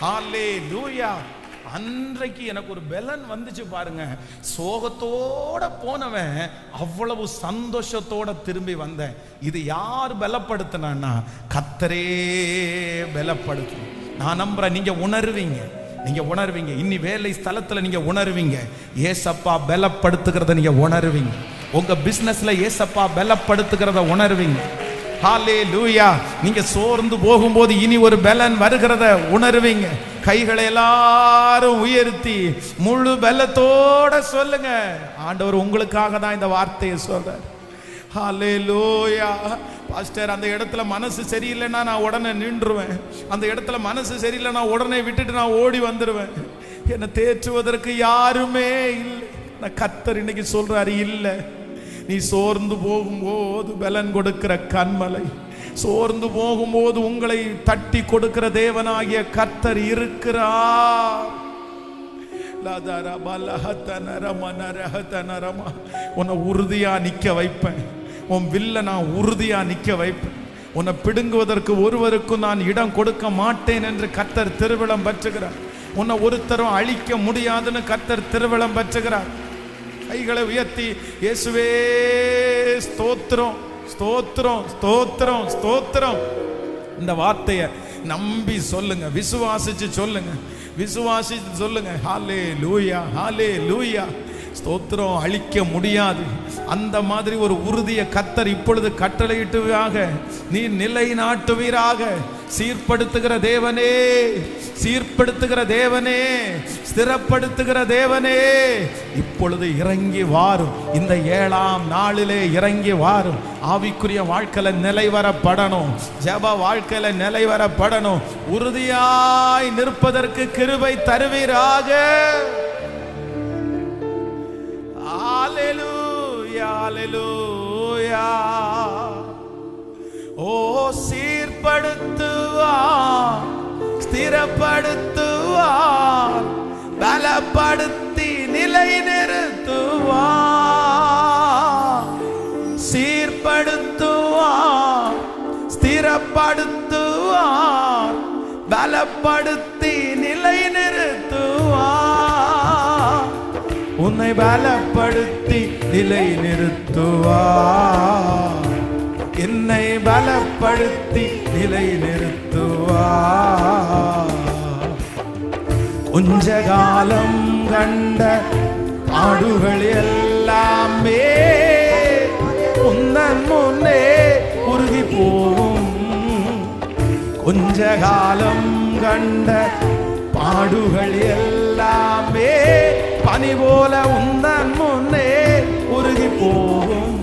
ஹல்லேலூயா. அன்றைக்கு எனக்கு ஒரு பலன் வந்துச்சு பாருங்க. சோகத்தோட போனவன் அவ்வளவு சந்தோஷத்தோட திரும்பி வந்தேன். இது யார் பலப்படுத்தினா? கர்த்தரே பலப்படுத்து. நான் நம்புறேன், நீங்க உணர்வீங்க, நீங்க உணர்வீங்க. இன்னி வேலை ஸ்தலத்துல நீங்க உணர்வீங்க, ஏசப்பா பலப்படுத்துகிறத நீங்க உணர்வீங்க. உங்க பிசினஸ்ல ஏசப்பா பலப்படுத்துகிறத உணர்வீங்க. ஹல்லேலூயா. நீங்க சோர்ந்து போகும்போது இனி ஒரு பலன் வருகிறத உணர்வீங்க. கைகளை எல்லாரும் உயர்த்தி முழு பலத்தோட சொல்லுங்க, ஆண்டவர் உங்களுக்காக தான் இந்த வார்த்தையை சொல்றார். ஹல்லேலூயா. பாஸ்டர், அந்த இடத்துல மனசு சரியில்லைன்னா நான் உடனே நின்றுவேன், அந்த இடத்துல மனசு சரியில்லைன்னா உடனே விட்டுட்டு நான் ஓடி வந்துடுவேன். என்னை தேற்றுவதற்கு யாருமே இல்லை. கர்த்தர் இன்னைக்கு சொல்றாரு, இல்லை, நீ சோர்ந்து போகும்போது பலன் கொடுக்கிற கன்மலை, சோர்ந்து போகும்போது உங்களை தட்டி கொடுக்கிற தேவனாகிய கர்த்தர் இருக்கிறார். உன்னை உறுதியா நிக்க வைப்பேன், உன் வில்ல நான் உறுதியா நிக்க வைப்பேன். உன்னை பிடுங்குவதற்கு ஒருவருக்கும் நான் இடம் கொடுக்க மாட்டேன் என்று கர்த்தர் திருவிழம் பெற்றுகிறார். உன்னை ஒருத்தரும் அழிக்க முடியாதுன்னு கர்த்தர் திருவிழம் பெற்றுகிறார். கைகளை உயர்த்தி இயேசுவே ஸ்தோத்திரம், ஸ்தோத்திரம், ஸ்தோத்திரம், ஸ்தோத்திரம். இந்த வார்த்தையை நம்பி சொல்லுங்க, விசுவாசிச்சு சொல்லுங்க, விசுவாசிச்சு சொல்லுங்க. ஹல்லேலூயா, ஹல்லேலூயா. ஸ்தோத்திரம். அழிக்க முடியாது அந்த மாதிரி ஒரு உறுதிய கர்த்தர் இப்பொழுது கட்டளையிட்டுவாக, நீ நிலைநாட்டுவீராக. சீர்படுத்துகிற தேவனே, சீர்படுத்துகிற தேவனே, ஸ்திரப்படுத்துகிற தேவனே, இப்பொழுது இறங்கி வாரும். இந்த 7ஆம் நாளிலே இறங்கி வாரும். ஆவிக்குரிய வாழ்க்கையில நிலைவரப்படணும், ஜெப வாழ்க்கையில நிலைவரப்படணும். உறுதியாய் நிற்பதற்கு கிருபை தருவீராக. ஹல்லேலூயா, ஹல்லேலூயா. ஓ, சீர்படுத்துவார், ஸ்திரப்படுத்துவார், பலப்படுத்தி நிலை நிறுத்துவார். சீர்படுத்துவார், ஸ்திரப்படுத்துவார், பலப்படுத்தி நிலை நிறுத்துவார். உன்னை பலப்படுத்தி நிலை நிறுத்துவார், என்னை பலப்படுத்தி நிலை நிறுத்துவார். கொஞ்ச காலம் கண்ட பாடுகள் எல்லாமே உந்தன் முன்னே உருகி போகும். கொஞ்ச காலம் கண்ட பாடுகள் எல்லாமே பனி போல உந்தன் முன்னே உருகி போகும்.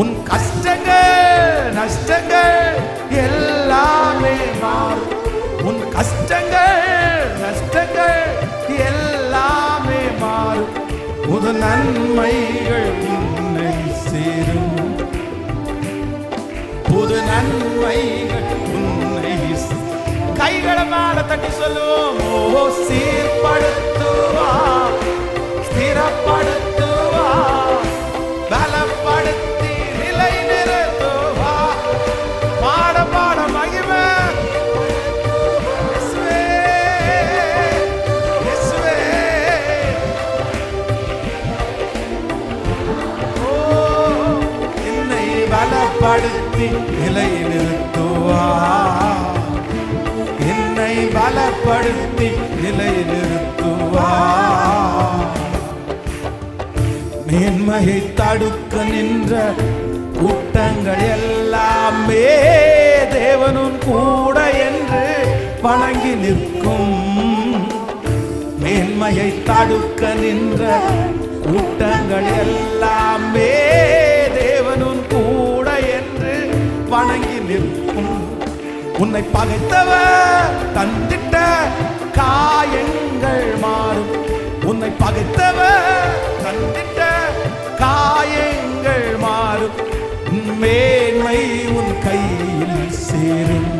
உன் கஷ்டங்கள் நஷ்டங்கள் எல்லாமே மாறும். உன் கஷ்டங்கள் நஷ்டங்கள் எல்லாமே மாறும். புது நன்மைகள் உன்னை சேரும், புது நன்மைகள் உன்னை. கைகளை மேல தட்டி சொல்லுவோம். ஓ, சீர்படுத்துவார், ஸ்திரப்படுத்துவார், பலப்படுத்தி நிலை நிறுத்துவார். பாட பாட மகிமை. இயேசுவே, இயேசுவே. ஓ, என்னை பலப்படுத்தி நிலை நிறுத்துவார், என்னை பலப்படுத்தி நிலை நிறுத்துவார். மேன்மையை தடுக்க நின்ற கூட்டங்கள் எல்லாமே தேவனும் கூட என்று வணங்கி நிற்கும். மேன்மையை தடுக்க நின்ற கூட்டங்கள் எல்லாமே தேவனும் கூட என்று வணங்கி நிற்கும். உன்னை பகைத்தவர் தந்திட்ட காயங்கள் மாறும். உன்னை பகைத்தவர் தந்திட்ட காயங்கள் மாறும். மேன்மை உன் கையில் சேரும்.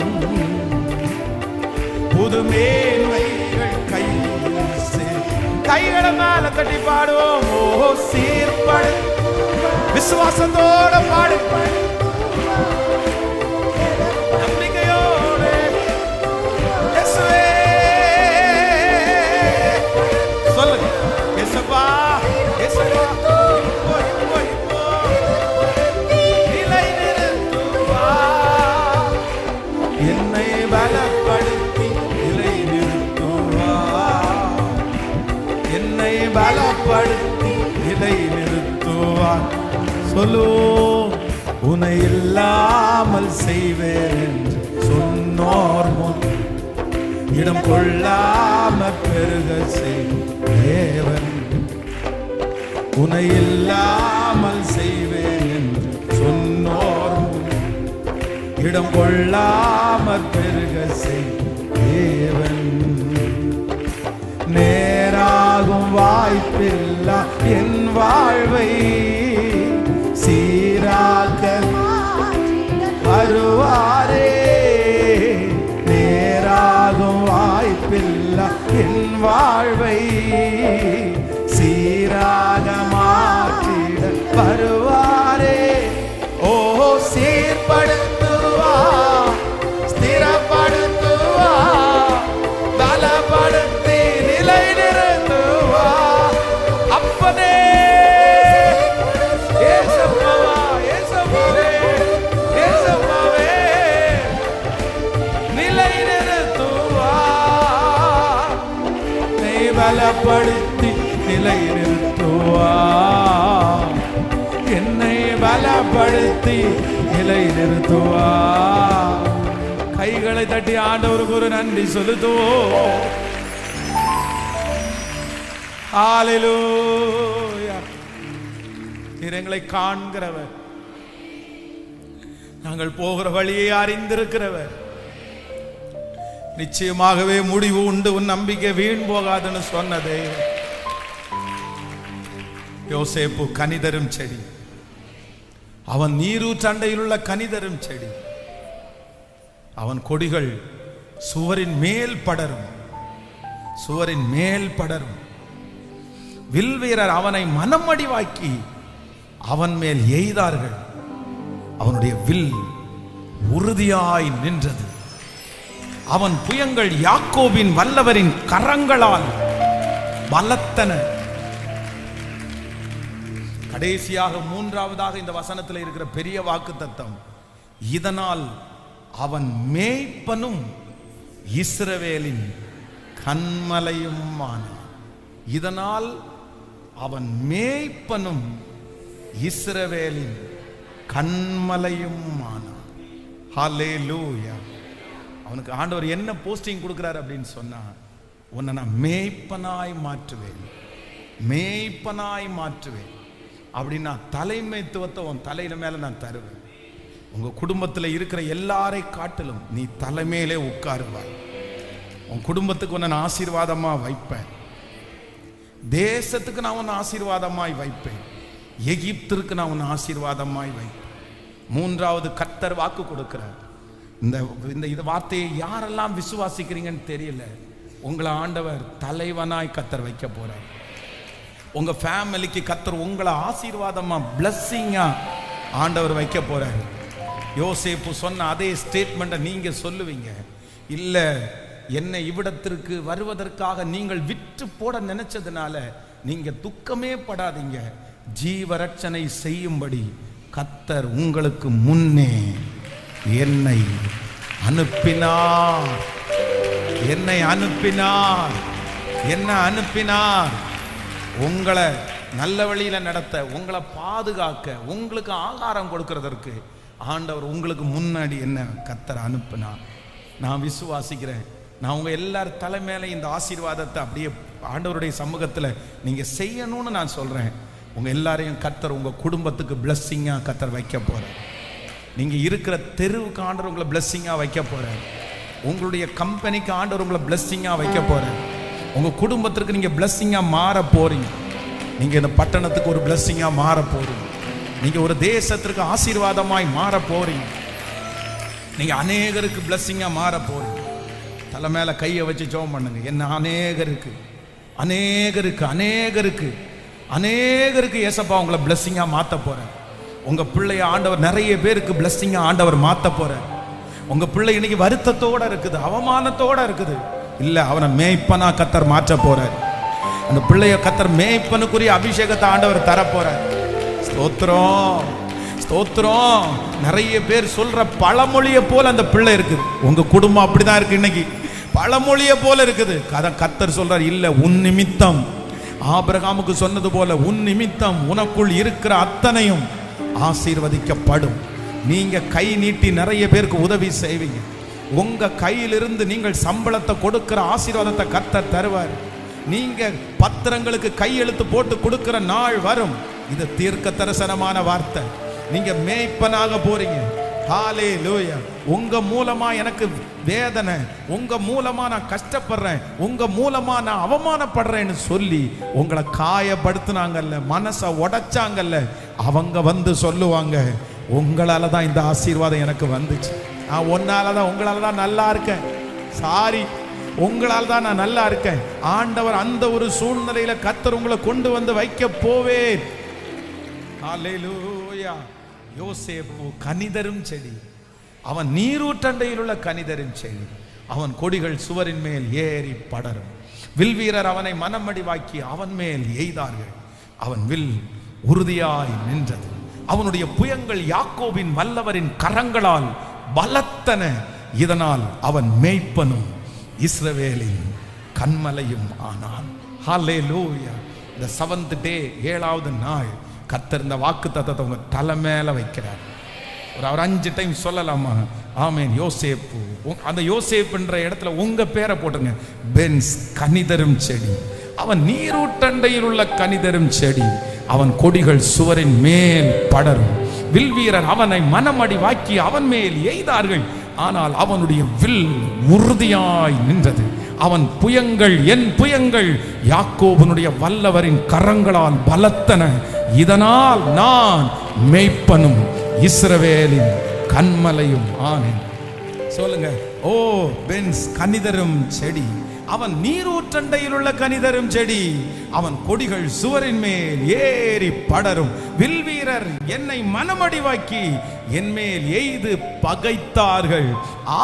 புது மேன்மைகள் கையில் சேரும். கைகளை மேல தட்டி பாடுவோம். ஓ சீர்படு விசுவாசத்தோட பாடு. நம்பிக்கையோடு இயேசுவே சொல்லுங்க. இயேசுப்பா இயேசுப்பா நிலை நிறுத்துவா. என்னை பலப்படுத்தி நிலை நிறுத்துவா. என்னை பலப்படுத்தி நிலை நிறுத்துவா. சொல்லு. உன்னை இல்லாமல் செய்வேன் என்று சொன்னோர் முன் இடம் கொள்ளாம பெருக செய்வேன். உன்னை இல்லாமல் செய்வேன் என்று சொன்னோர் முன் இடம் கொள்ளாம பெருக செய்வேன். நேராகும் வாய்ப்பில்லா என் வாழ்வை சீராக வருவாரே. நேராகும் வாய்ப்பில்லா என் வாழ்வை சீராக மாற்றிட வருவாரே. ஓ சீர்படுத்துவா, ஸ்திரப்படுத்துவா, பலப்படுத்தி நிலை நிறுத்துவா. அப்பனே பலப்படுத்தி நிலை நிறுத்துவா. என்னை பலப்படுத்தி நிலை நிறுத்துவா. கைகளை தட்டி ஆண்டவருக்கு ஒரு நன்றி செலுத்துவோம். ஹல்லேலூயா. நீர் எங்களை காண்கிறவர், நாங்கள் போகிற வழியை அறிந்திருக்கிறவர். நிச்சயமாகவே முடிவு உண்டு, உன் நம்பிக்கை வீண் போகாதுன்னு சொன்னதே. யோசேப்பு கனிதரும் செடி, அவன் நீரூற்றண்டையில் உள்ள கனிதரும் செடி. அவன் கொடிகள் சுவரின் மேல் படரும், சுவரின் மேல் படரும். வில் வீரர் அவனை மனமடிவாக்கி அவன் மேல் எய்தார்கள். அவனுடைய வில் உறுதியாய் நின்றது. அவன் புயங்கள் யாக்கோபின் வல்லவரின் கரங்களால் பலத்தன. கடைசியாக மூன்றாவதாக இந்த வசனத்தில் இருக்கிற பெரிய வாக்குத்தத்தம், இதனால் அவன் மேய்ப்பனும் இஸ்ரவேலின் கன்மலையும் ஆனான். இதனால் அவன் மேய்ப்பனும் இஸ்ரவேலின் கன்மலையும் ஆனான். ஹல்லேலூயா. அவனுக்கு ஆண்டவர் என்ன போஸ்டிங் கொடுக்கிறார் அப்படின்னு சொன்னா, உன்னை நான் மேய்ப்பனாய் மாற்றுவேன், மேய்ப்பனாய் மாற்றுவேன் அப்படின்னா தலைமைத்துவத்தை உன் தலையில மேல நான் தருவேன். உங்க குடும்பத்தில் இருக்கிற எல்லாரை காட்டிலும் நீ தலைமையிலே உட்காருவாய். உன் குடும்பத்துக்கு உன்னை நான் ஆசீர்வாதமா வைப்பேன். தேசத்துக்கு நான் உன்னை ஆசீர்வாதமாய் வைப்பேன். எகிப்திற்கு நான் உன்னை ஆசீர்வாதமாய் வைப்பேன். மூன்றாவது கர்த்தர் வாக்கு கொடுக்கிறார். இந்த வார்த்தையை யாரெல்லாம் விசுவாசிக்கிறீங்கன்னு தெரியல. உங்களை ஆண்டவர் தலைவனாய் கர்த்தர் வைக்க போறார். உங்க ஃபேமிலிக்கு கர்த்தர் உங்களை ஆசீர்வாதமா பிளஸ்ஸிங்கா ஆண்டவர் வைக்க போறார். யோசேப்பு சொன்ன அதே ஸ்டேட்மெண்ட்டை நீங்க சொல்லுவீங்க. இல்ல, என்னை இவ்விடத்திற்கு வருவதற்காக நீங்கள் விற்று போட நினைச்சதுனால நீங்க துக்கமே படாதீங்க. ஜீவரட்சணை செய்யும்படி கர்த்தர் உங்களுக்கு முன்னே என்னை அனுப்பினார். என்னை அனுப்பினார். என்ன அனுப்பினார்? உங்களை நல்ல வழியில நடத்த, உங்களை பாதுகாக்க, உங்களுக்கு ஆகாரம் கொடுக்கிறதற்கு ஆண்டவர் உங்களுக்கு முன்னாடி என்ன கர்த்தர் அனுப்புனா நான் விசுவாசிக்கிறேன். நான் உங்க எல்லார் தலைமையில இந்த ஆசீர்வாதத்தை அப்படியே ஆண்டவருடைய சமூகத்தில் நீங்க செய்யணும்னு நான் சொல்றேன். உங்க எல்லாரையும் கர்த்தர் உங்க குடும்பத்துக்கு பிளஸ்ஸிங்கா கர்த்தர் வைக்க போறார். நீங்க இருக்கிற தெருவுக்கு ஆண்டவர் உங்களை பிளஸ்ஸிங்கா வைக்க போறார். உங்களுடைய கம்பெனிக்கு ஆண்டவர் உங்களை பிளஸ்ஸிங்கா வைக்க போறார். உங்க குடும்பத்திற்கு நீங்க பிளஸ்ஸிங்கா மாற போறீங்க. நீங்க இந்த பட்டணத்துக்கு ஒரு பிளஸ்ஸிங்கா மாற போறீங்க. நீங்க ஒரு தேசத்திற்கு ஆசீர்வாதமாய் மாற போறீங்க. நீங்க அநேகருக்கு பிளஸ்ஸிங்கா மாற போறீங்க. தலை மேல கையை வச்சு ஜெபம் பண்ணுங்க. என்ன அநேகருக்கு அநேகருக்கு அநேகருக்கு அநேகருக்கு ஏசப்பா உங்களை பிளஸ்ஸிங்கா மாத்த போறேன். உங்க பிள்ளைய ஆண்டவர் நிறைய பேருக்கு பிளஸ்ஸிங்கா ஆண்டவர் மாத்த போறேன். உங்க பிள்ளை இன்னைக்கு வருத்தத்தோட இருக்குது, அவமானத்தோட இருக்குது. இல்ல, அவனை மேய்ப்பனா கர்த்தர் மாற்ற போறார். அந்த பிள்ளைய கர்த்தர் மேய்ப்பனுக்குரிய அபிஷேகத்தை ஆண்டவர் தர போறார். ஸ்தோத்திரம் ஸ்தோத்திரம். நிறைய பேர் சொல்ற பழமொழியை போல அந்த பிள்ளை இருக்குது. உங்க குடும்பம் அப்படிதான் இருக்கு. இன்னைக்கு பழமொழியை போல இருக்குது. கர்த்தர் சொல்றார், இல்ல, உன் நிமித்தம் ஆபிரகாமுக்கு சொன்னது போல உன் நிமித்தம் உனக்குள் இருக்கிற அத்தனையும் ஆசீர்வதிக்கப்படும். நீங்க கை நீட்டி நிறைய பேருக்கு உதவி செய்வீங்க. உங்க கையிலிருந்து நீங்கள் சம்பளத்தை கொடுக்கிற ஆசீர்வாதத்தை கர்த்தர் தருவார். நீங்க பத்திரங்களுக்கு கையெழுத்து போட்டு கொடுக்கிற நாள் வரும். இது தீர்க்க தரிசனமான வார்த்தை. நீங்க மேய்ப்பனாக போறீங்க. ஹல்லேலூயா. உங்க மூலமா எனக்கு வேதனை, உங்க மூலமா நான் கஷ்டப்படுறேன், உங்க மூலமா நான் அவமானப்படுறேன்னு சொல்லி உங்களை காயப்படுத்தினாங்கல்ல, மனசை உடைச்சாங்கல்ல, அவங்க வந்து சொல்லுவாங்க, உங்களால தான் இந்த ஆசீர்வாதம் எனக்கு வந்துச்சு. நான் உன்னாலதான் உங்களால தான் நல்லா இருக்கேன். சாரி, உங்களால் தான் நான் நல்லா இருக்கேன். ஆண்டவர் அந்த ஒரு சூழ்நிலையில கர்த்தர் உங்களை கொண்டு வந்து வைக்க போவேன். ஹல்லேலூயா. யோசேப்பு கனிதரும் செடி, அவன் நீரூற்றண்டையில் உள்ள கனிதரும் செடி. அவன் கொடிகள் சுவரின் மேல் ஏறி படரும். வில் வீரர் அவனை மனமடிவாக்கி அவன் மேல் எய்தார்கள். அவன் வில் உறுதியாய் நின்றது. அவனுடைய புயங்கள் யாக்கோபின் வல்லவரின் கரங்களால் பலத்தன. இதனால் அவன் மேய்ப்பனும் இஸ்ரவேலின் கன்மலையும் ஆனான். ஹல்லேலூயா. இந்த 7th day, 7வது நாள் கர்த்தர் இந்த வாக்கு தத்தத்தை உங்க தலை மேல வைக்கிறார். ஒரு 5 டைம் சொல்லலாமா? ஆமேன். யோசேப்பு, அந்த யோசேப்புன்ற இடத்துல உங்க பேரை போட்டுருங்க. பென்ஸ் கனிதரும் செடி, அவன் நீரூற்றண்டையில் உள்ள கனிதரும் செடி. அவன் கொடிகள் சுவரின் மேல் படரும். வில் வீரர் அவனை மனமடி வாக்கி அவன் மேல் எய்தார்கள். ஆனால் அவனுடைய வில் உறுதியாய் நின்றது. அவன் புயங்கள், என் புயங்கள் யாக்கோபனுடைய வல்லவரின் கரங்களால் பலத்தன. இதனால் நான் மேய்ப்பனும் இஸ்ரவேலின் கன்மலையும் ஆனேன். சொல்லுங்க. ஓ பென்ஸ் கனிதரும் செடி, அவன் நீரூற்றண்டையில் உள்ள கனிதரும் செடி. அவன் கொடிகள் சுவரின் மேல் ஏறி படரும். வில் வீரர் என்னை மனமடிவாக்கி என் மேல் எய்து பகைத்தார்கள்.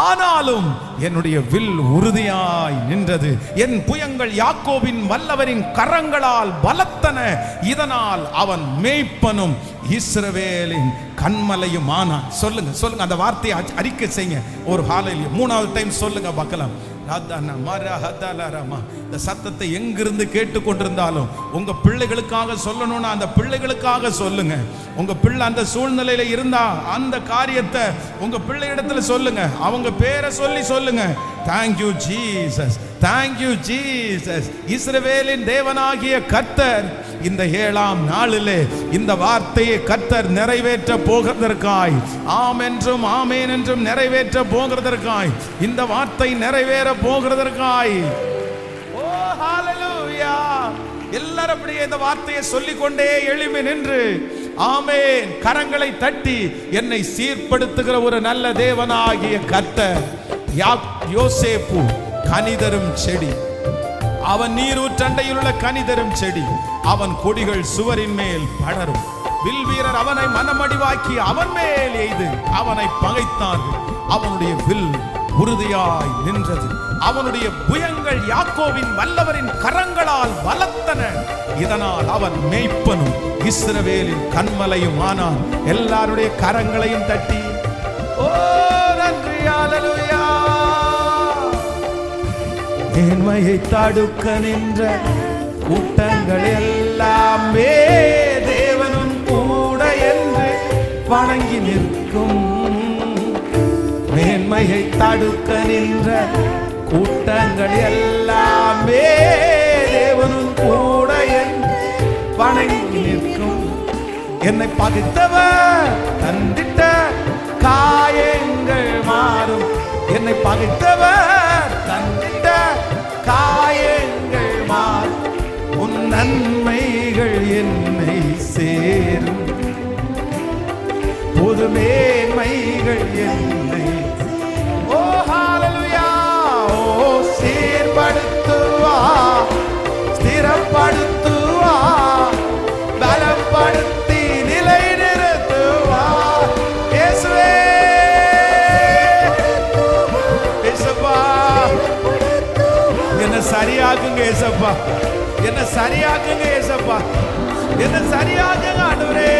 ஆனாலும் என்னுடைய வில் உறுதியாய் நின்றது. என் புயங்கள் யாக்கோபின் வல்லவரின் கரங்களால் பலத்தன. இதனால் அவன் மேய்ப்பனும் இஸ்ரவேலின் கன்மலையும் ஆனான். சொல்லுங்க சொல்லுங்க. அந்த வார்த்தையை அறிக்கை செய்யுங்க. ஒரு ஹல்லேலூயா. 3வது டைம் சொல்லுங்க பார்க்கலாம். இந்த சத்தத்தை எங்கிருந்து கேட்டுக்கொண்டிருந்தாலும் உங்க பிள்ளைகளுக்காக சொல்லணும்னா அந்த பிள்ளைகளுக்காக சொல்லுங்க. உங்க பிள்ளை அந்த சூழ்நிலையில இருந்தா அந்த காரியத்தை உங்க பிள்ளை இடத்துல சொல்லுங்க. அவங்க பேரை சொல்லி சொல்லுங்க. Thank you Jesus, thank you Jesus. இஸ்ரவேலின் தேவனாகிய கர்த்தர் இந்த 7ஆம் நாளிலே இந்த வார்த்தையை கர்த்தர் நிறைவேற்ற போகிறதற்காய், ஆம் என்றும் ஆமேன் என்றும் நிறைவேற்ற போகிறதற்காய், இந்த வார்த்தை நிறைவேற போகிறதற்காய். ஓ ஹல்லேலூயா. எல்லாரும் அப்படியே இந்த வார்த்தையை சொல்லிக்கொண்டே எழும்பி நின்று ஆமேன் கரங்களை தட்டி, என்னை சீர்படுத்துகிற ஒரு நல்ல தேவனாகிய கர்த்தர். யோசேப்பு கனிதரும் செடி, அவன் நீரூற்றண்டையில் உள்ள கனிதரும் செடி. அவன் கொடிகள் சுவரின் மேல் படரும். வில் வீரர் அவனை மனமடிவாக்கி அவன் மேல் எய்து அவனை பகைத்தார்கள். அவனுடைய வில் உறுதியாய் நின்றது. அவனுடைய புயங்கள் யாக்கோவின் வல்லவரின் கரங்களால் பலத்தன. இதனால் அவன் மேய்ப்பனும் இஸ்ரவேலின் கன்மலையும் ஆனான். எல்லாருடைய கரங்களையும் தட்டி ஓ நன்றி ஹல்லேலூயா. மேன்மையை தடுக்க நின்ற கூட்டங்கள் எல்லாமே தேவனும் கூட என்று வணங்கி நிற்கும். மேன்மையை தடுக்க நின்ற கூட்டங்கள் எல்லாமே தேவனும் கூட வணங்கி நிற்கும். என்னை பகைத்தவர் தந்திட்ட காயங்கள் மாறும். என்னை பகைத்தவர் தந்திட்ட காயங்கள் மாறும். உன் நன்மைகள் என்னை சேரும். புது மேன்மைகள் என்னை ஓ ஹalleluya ஓ சீர்படுத்துவா, ஸ்திரப்படுத்துவா, பலப்படுத்தி நிலை நிறுத்துவா. இயேசுவே இயேசுப்பா என்ன சரியாக்குங்க. இயேசுப்பா என்ன சரியாக்குங்க. இயேசுப்பா என்ன சரியாக்குங்க. ஆண்டவரே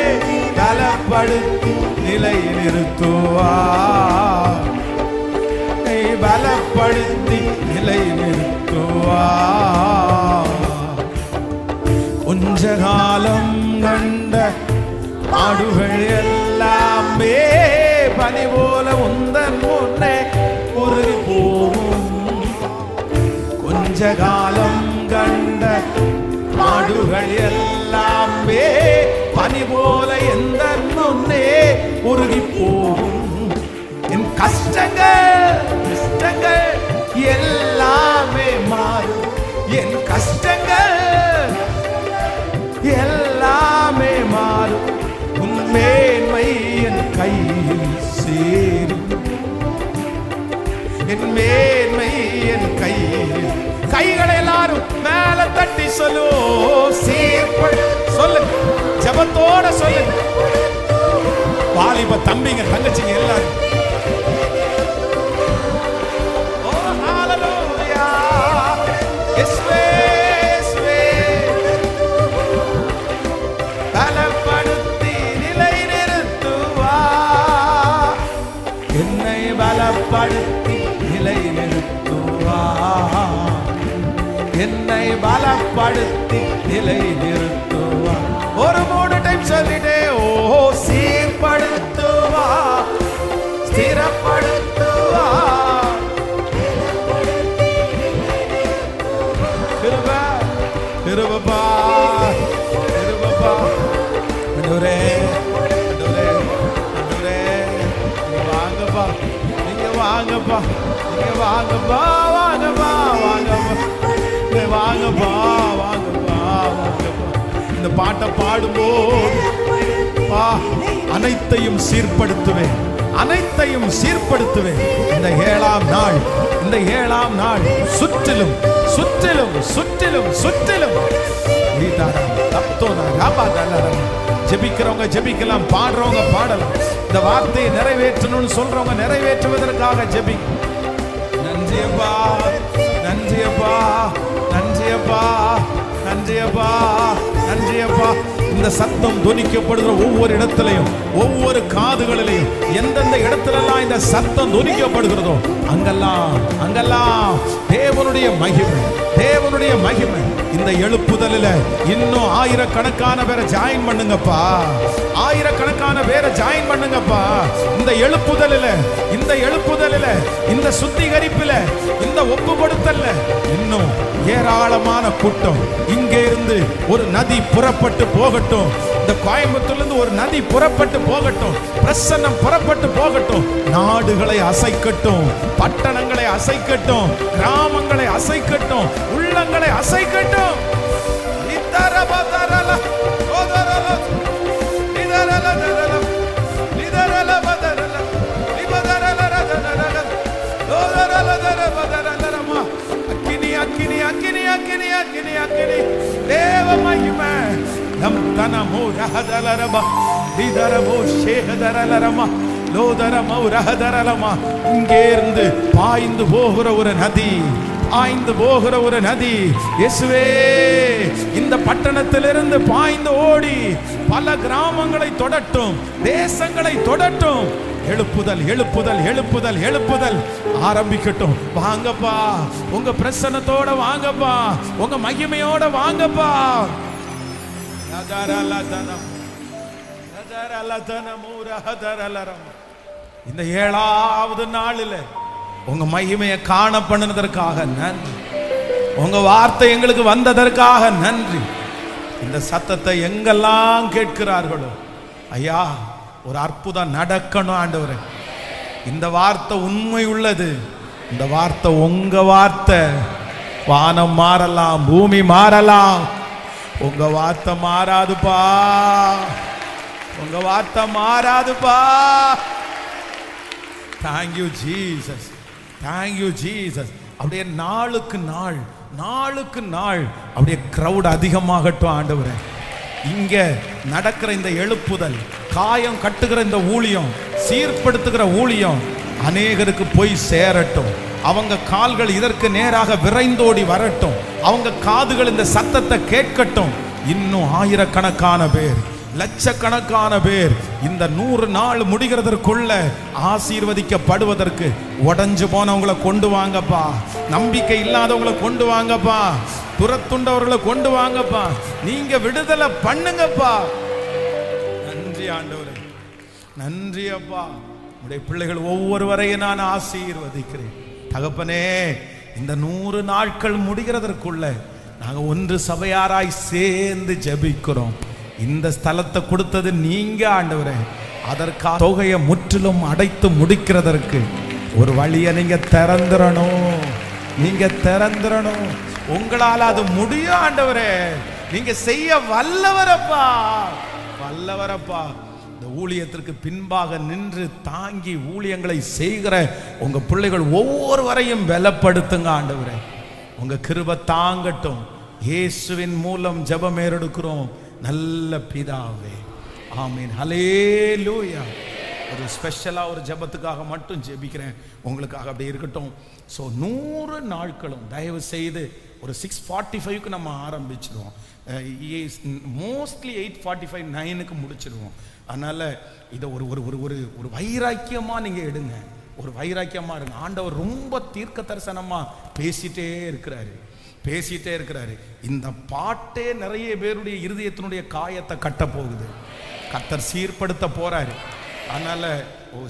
பலப்படுத்தி நிலை நிறுத்துவா, பலப்படுத்தி நிலை நிறுத்துவா. கொஞ்ச காலம் கண்ட ஆடுகள் எல்லாமே பனி போல உந்தன் முன்னே உருகி போகும். கொஞ்ச காலம் கண்ட ஆடுகள் எல்லாமே பனி போல எந்த முன்னே உருகி போகும். என் கஷ்டங்கள் எல்லாமே மாறும். என் கஷ்டங்கள் எல்லாமே மாறும். உன் மேன்மை என் கையில் சேரும். என் மேன்மை என் கையில். கைகளை எல்லாரும் மேல தட்டி சொல்லு. சொல்லு ஜபத்தோட சொல்லு. வாலிப தம்பிங்க தங்கச்சிங்க எல்லாரும் ஓ ஹalleluya இயேசுவே பலப்படுத்தி நிலை நிறுத்துவா. என்னை பலப்படுத்தி நிலை நிறுத்துவா. என்னை பலப்படுத்தி நிலை நிறுத்துவா. ஒரு 3 டைம் சொல்லிட்டே ஓ சீர்படுத்துவா, ஸ்திரப்படுத்துவா. கிருபா கிருபா கிருபா. ஆண்டவரே ஆண்டவரே ஆண்டவரே நீங்க வாங்கப்பா, நீங்க வாங்கப்பா, நீங்க வாங்கப்பா, வாங்கப்பா, வாங்கப்பா, வாங்கப்பா, வாங்கப்பா, வாங்கப்பா. இந்த பாட்டை பாடும்போது அனைத்தையும் சீர்படுத்துவேன், அனைத்தையும் சீர்படுத்துவேன். இந்த 7ஆம் நாள், இந்த 7ஆம் நாள் சுற்றிலும் சுற்றிலும் சுற்றிலும் சுற்றிலும் ஜெபிக்கிறவங்க ஜெபிக்கலாம், பாடுறவங்க பாடலாம். இந்த வார்த்தையை நிறைவேற்றணும்னு சொல்றவங்க நிறைவேற்றுவதற்காக ஜெபி. நன்றியப்பா நன்றியப்பா நன்றியப்பா நன்றியப்பா நன்றியப்பா. இந்த சத்தம் துணிக்கப்படுகிற ஒவ்வொரு இடத்திலையும், ஒவ்வொரு காதுகளிலையும், எந்தெந்த இடத்திலெல்லாம் இந்த சத்தம் துணிக்கப்படுகிறதோ அங்கெல்லாம் அங்கெல்லாம் தேவனுடைய மகிமை, தேவனுடைய மகிமை. இந்த எழுப்புதலில் இன்னும் ஆயிரக்கணக்கான பேரை ஜாயின் பண்ணுங்கப்பா, ஆயிரக்கணக்கான பேரை ஜாயின் பண்ணுங்கப்பா. இந்த எழுப்புதலில், இந்த எழுப்புதலில், இந்த சுத்திகரிப்பில், இந்த ஒப்பு கொடுத்தல்ல இன்னும் ஏராளமான கூட்டம். இங்கே இருந்து ஒரு நதி புறப்பட்டு போகட்டும். இந்த கோயம்புத்தூர்லேருந்து ஒரு நதி புறப்பட்டு போகட்டும். பிரசன்னம் புறப்பட்டு போகட்டும். நாடுகளை அசைக்கட்டும், பட்டணங்களை அசைக்கட்டும், கிராமங்களை அசைக்கட்டும், உள்ளங்களை அசைக்கட்டும். அக்கினி அக்கினி அக்கினி அக்கினி அக்கினி தேவ மகிமை. நம் தனமோ ரஹதலரமா திதரமோ ஷேஹதரலரமா லோதரமோ ரஹதரலமா. இங்கே இருந்து பாய்ந்து போகிற ஒரு நதி, பாய்ந்து போகிற ஒரு நதி. இயேசுவே இந்த பட்டணத்திலிருந்து பாய்ந்து ஓடி பல கிராமங்களை தொடட்டும், தேசங்களை தொடட்டும். எழுப்புதல் எழுப்புதல் எழுப்புதல் எழுப்புதல் ஆரம்பிக்கட்டும். வாங்கப்பா, உங்க பிரசன்னத்தோட வாங்கப்பா, உங்க மகிமையோட வாங்கப்பா. இந்த 7வது நாளில் உங்க மகிமையை காண பண்ணினதற்காக நன்றி. உங்க வார்த்தை எங்களுக்கு வந்ததற்காக நன்றி. இந்த சத்தத்தை எங்கெல்லாம் கேட்கிறார்களோ ஐயா, ஒரு அற்புதம் நடக்கணும் ஆண்டவரே. இந்த வார்த்தை உண்மை உள்ளது. இந்த வார்த்தை உங்க வார்த்தை. வானம் மாறலாம், பூமி மாறலாம், உங்க வார்த்தை மாறாதுப்பா. உங்க வார்த்தை மாறாதுப்பா. Thank you Jesus, thank you Jesus. அப்படியே நாளுக்கு நாள் அப்படியே கிரவுட் அதிகமாகட்டும் ஆண்டவரே. இங்க நடக்கிற இந்த எழுப்புதல், காயம் கட்டுகிற இந்த ஊழியம், சீர்படுத்துகிற ஊழியம் அநேகருக்கு போய் சேரட்டும். அவங்க கால்கள் இதற்கு நேராக விரைந்தோடி வரட்டும். அவங்க காதுகள் இந்த சத்தத்தை கேட்கட்டும். இன்னும் ஆயிரக்கணக்கான பேர், லட்சக்கணக்கான பேர் இந்த 100 நாள் முடிகிறதற்குள்ள ஆசீர்வதிக்கப்படுவதற்கு உடைஞ்சு போனவங்களை கொண்டு வாங்கப்பா. நம்பிக்கை இல்லாதவங்களை கொண்டு வாங்கப்பா. துரத்துண்டவர்களை கொண்டு வாங்கப்பா. நீங்க விடுதலை பண்ணுங்கப்பா. நன்றி ஆண்டவரே, நன்றி அப்பா. உடைய பிள்ளைகள் ஒவ்வொருவரையும் நான் ஆசீர்வதிக்கிறேன் தகப்பனே. இந்த 100 நாட்கள் முடிகிறதற்குள்ள நாங்க ஒன்று சபையாராய் சேர்ந்து ஜெபிக்கிறோம். இந்த ஸ்தலத்தை கொடுத்தது நீங்க ஆண்டவரே. அதற்காக தொகையை முற்றிலும் அடைத்து முடிக்கிறதற்கு ஒரு வழியை நீங்க திறந்துடணும். நீங்க திறந்துடணும். உங்களால் அது முடியும் ஆண்டவரே. நீங்க செய்ய வல்லவரப்பா, வல்லவரப்பா. இந்த ஊழியத்திற்கு பின்பாக நின்று தாங்கி ஊழியங்களை செய்கிற உங்க பிள்ளைகள் ஒவ்வொருவரையும் பலப்படுத்துங்க ஆண்டவரே. உங்க கிருபை தாங்கட்டும். இயேசுவின் மூலம் ஜெபம் ஏறெடுக்கிறோம் நல்ல பிதாவே, ஆமீன். ஹல்லேலூயா. ஒரு ஸ்பெஷலா ஒரு ஜெபத்துக்காக மட்டும் ஜெபிக்கிறேன், உங்களுக்காக அப்படியே இருக்கட்டும். ஸோ 100 நாட்களும் தயவு செய்து ஒரு 6:45க்கு நம்ம ஆரம்பிச்சிடுவோம். மோஸ்ட்லி 8:45 9க்கு முடிச்சிடுவோம். அதனால இதை ஒரு ஒரு ஒரு ஒரு வைராக்கியமா நீங்க எடுங்க. ஒரு வைராக்கியமா இருங்க. ஆண்டவர் ரொம்ப தீர்க்க தரிசனமா பேசிட்டே இருக்கிறாரு. இந்த பாட்டே நிறைய பேருடைய இருதயத்தினுடைய காயத்தை கட்ட போகுது. கர்த்தர் சீர்படுத்த போறாரு. அதனால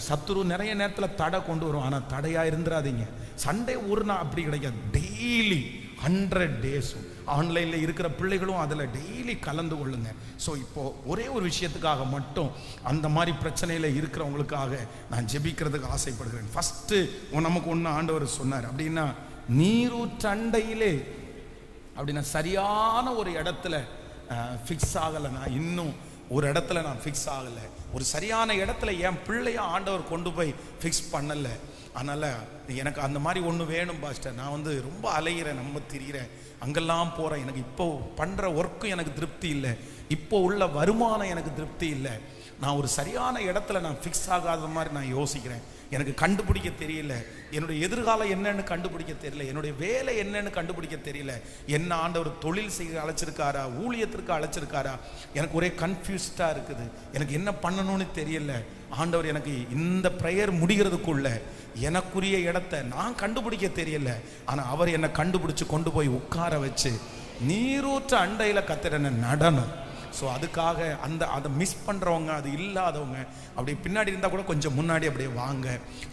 சத்துரு நிறைய நேரத்தில் தடை கொண்டு வரும். ஆனால் தடையா இருந்துடாதீங்க. சண்டே ஒரு நாள் அப்படி கிடைக்காது. டெய்லி 100 டேஸும் ஆன்லைனில் இருக்கிற பிள்ளைகளும் அதில் டெய்லி கலந்து கொள்ளுங்க. ஸோ இப்போ ஒரே ஒரு விஷயத்துக்காக மட்டும் அந்த மாதிரி பிரச்சனையில் இருக்கிறவங்களுக்காக நான் ஜெபிக்கிறதுக்கு ஆசைப்படுகிறேன். ஃபஸ்ட்டு நமக்கு ஒன்று ஆண்டவர் சொன்னார். அப்படின்னா நீரூற்றண்டையிலே அப்படின்னா சரியான ஒரு இடத்துல ஃபிக்ஸ் ஆகலை. நான் இன்னும் ஒரு இடத்துல நான் ஃபிக்ஸ் ஆகலை. ஒரு சரியான இடத்துல என் பிள்ளைய ஆண்டவர் கொண்டு போய் ஃபிக்ஸ் பண்ணலை. அதனால் எனக்கு அந்த மாதிரி ஒன்று வேணும் பாஸ்டர். நான் ரொம்ப அலைகிறேன், நம்ம திரிகிறேன், அங்கெல்லாம் போகிறேன். எனக்கு இப்போ பண்ணுற ஒர்க்கும் எனக்கு திருப்தி இல்லை. இப்போ உள்ள வருமானம் எனக்கு திருப்தி இல்லை. நான் ஒரு சரியான இடத்துல நான் ஃபிக்ஸ் ஆகாத மாதிரி நான் யோசிக்கிறேன். எனக்கு கண்டுபிடிக்க தெரியல. என்னுடைய எதிர்காலம் என்னன்னு கண்டுபிடிக்க தெரியல. என்னுடைய வேலை என்னன்னு கண்டுபிடிக்க தெரியல. என்ன ஆண்டவர் தொழில் செய்ய அழைச்சிருக்காரா, ஊழியத்திற்கு அழைச்சிருக்காரா? எனக்கு ஒரே கன்ஃபியூஸ்டாக இருக்குது. எனக்கு என்ன பண்ணணும்னு தெரியல. ஆண்டவர் எனக்கு இந்த ப்ரேயர் முடிகிறதுக்குள்ள எனக்குரிய இடத்தை நான் கண்டுபிடிக்க தெரியல. ஆனால் அவர் என்னை கண்டுபிடிச்சு கொண்டு போய் உட்கார வச்சு நீரூற்ற அண்டையில் கர்த்தர் என்ன நடனம். ஸோ அதுக்காக அதை மிஸ் பண்ணுறவங்க, அது இல்லாதவங்க அப்படி பின்னாடி இருந்தால் கூட கொஞ்சம் முன்னாடி அப்படியே வாங்க.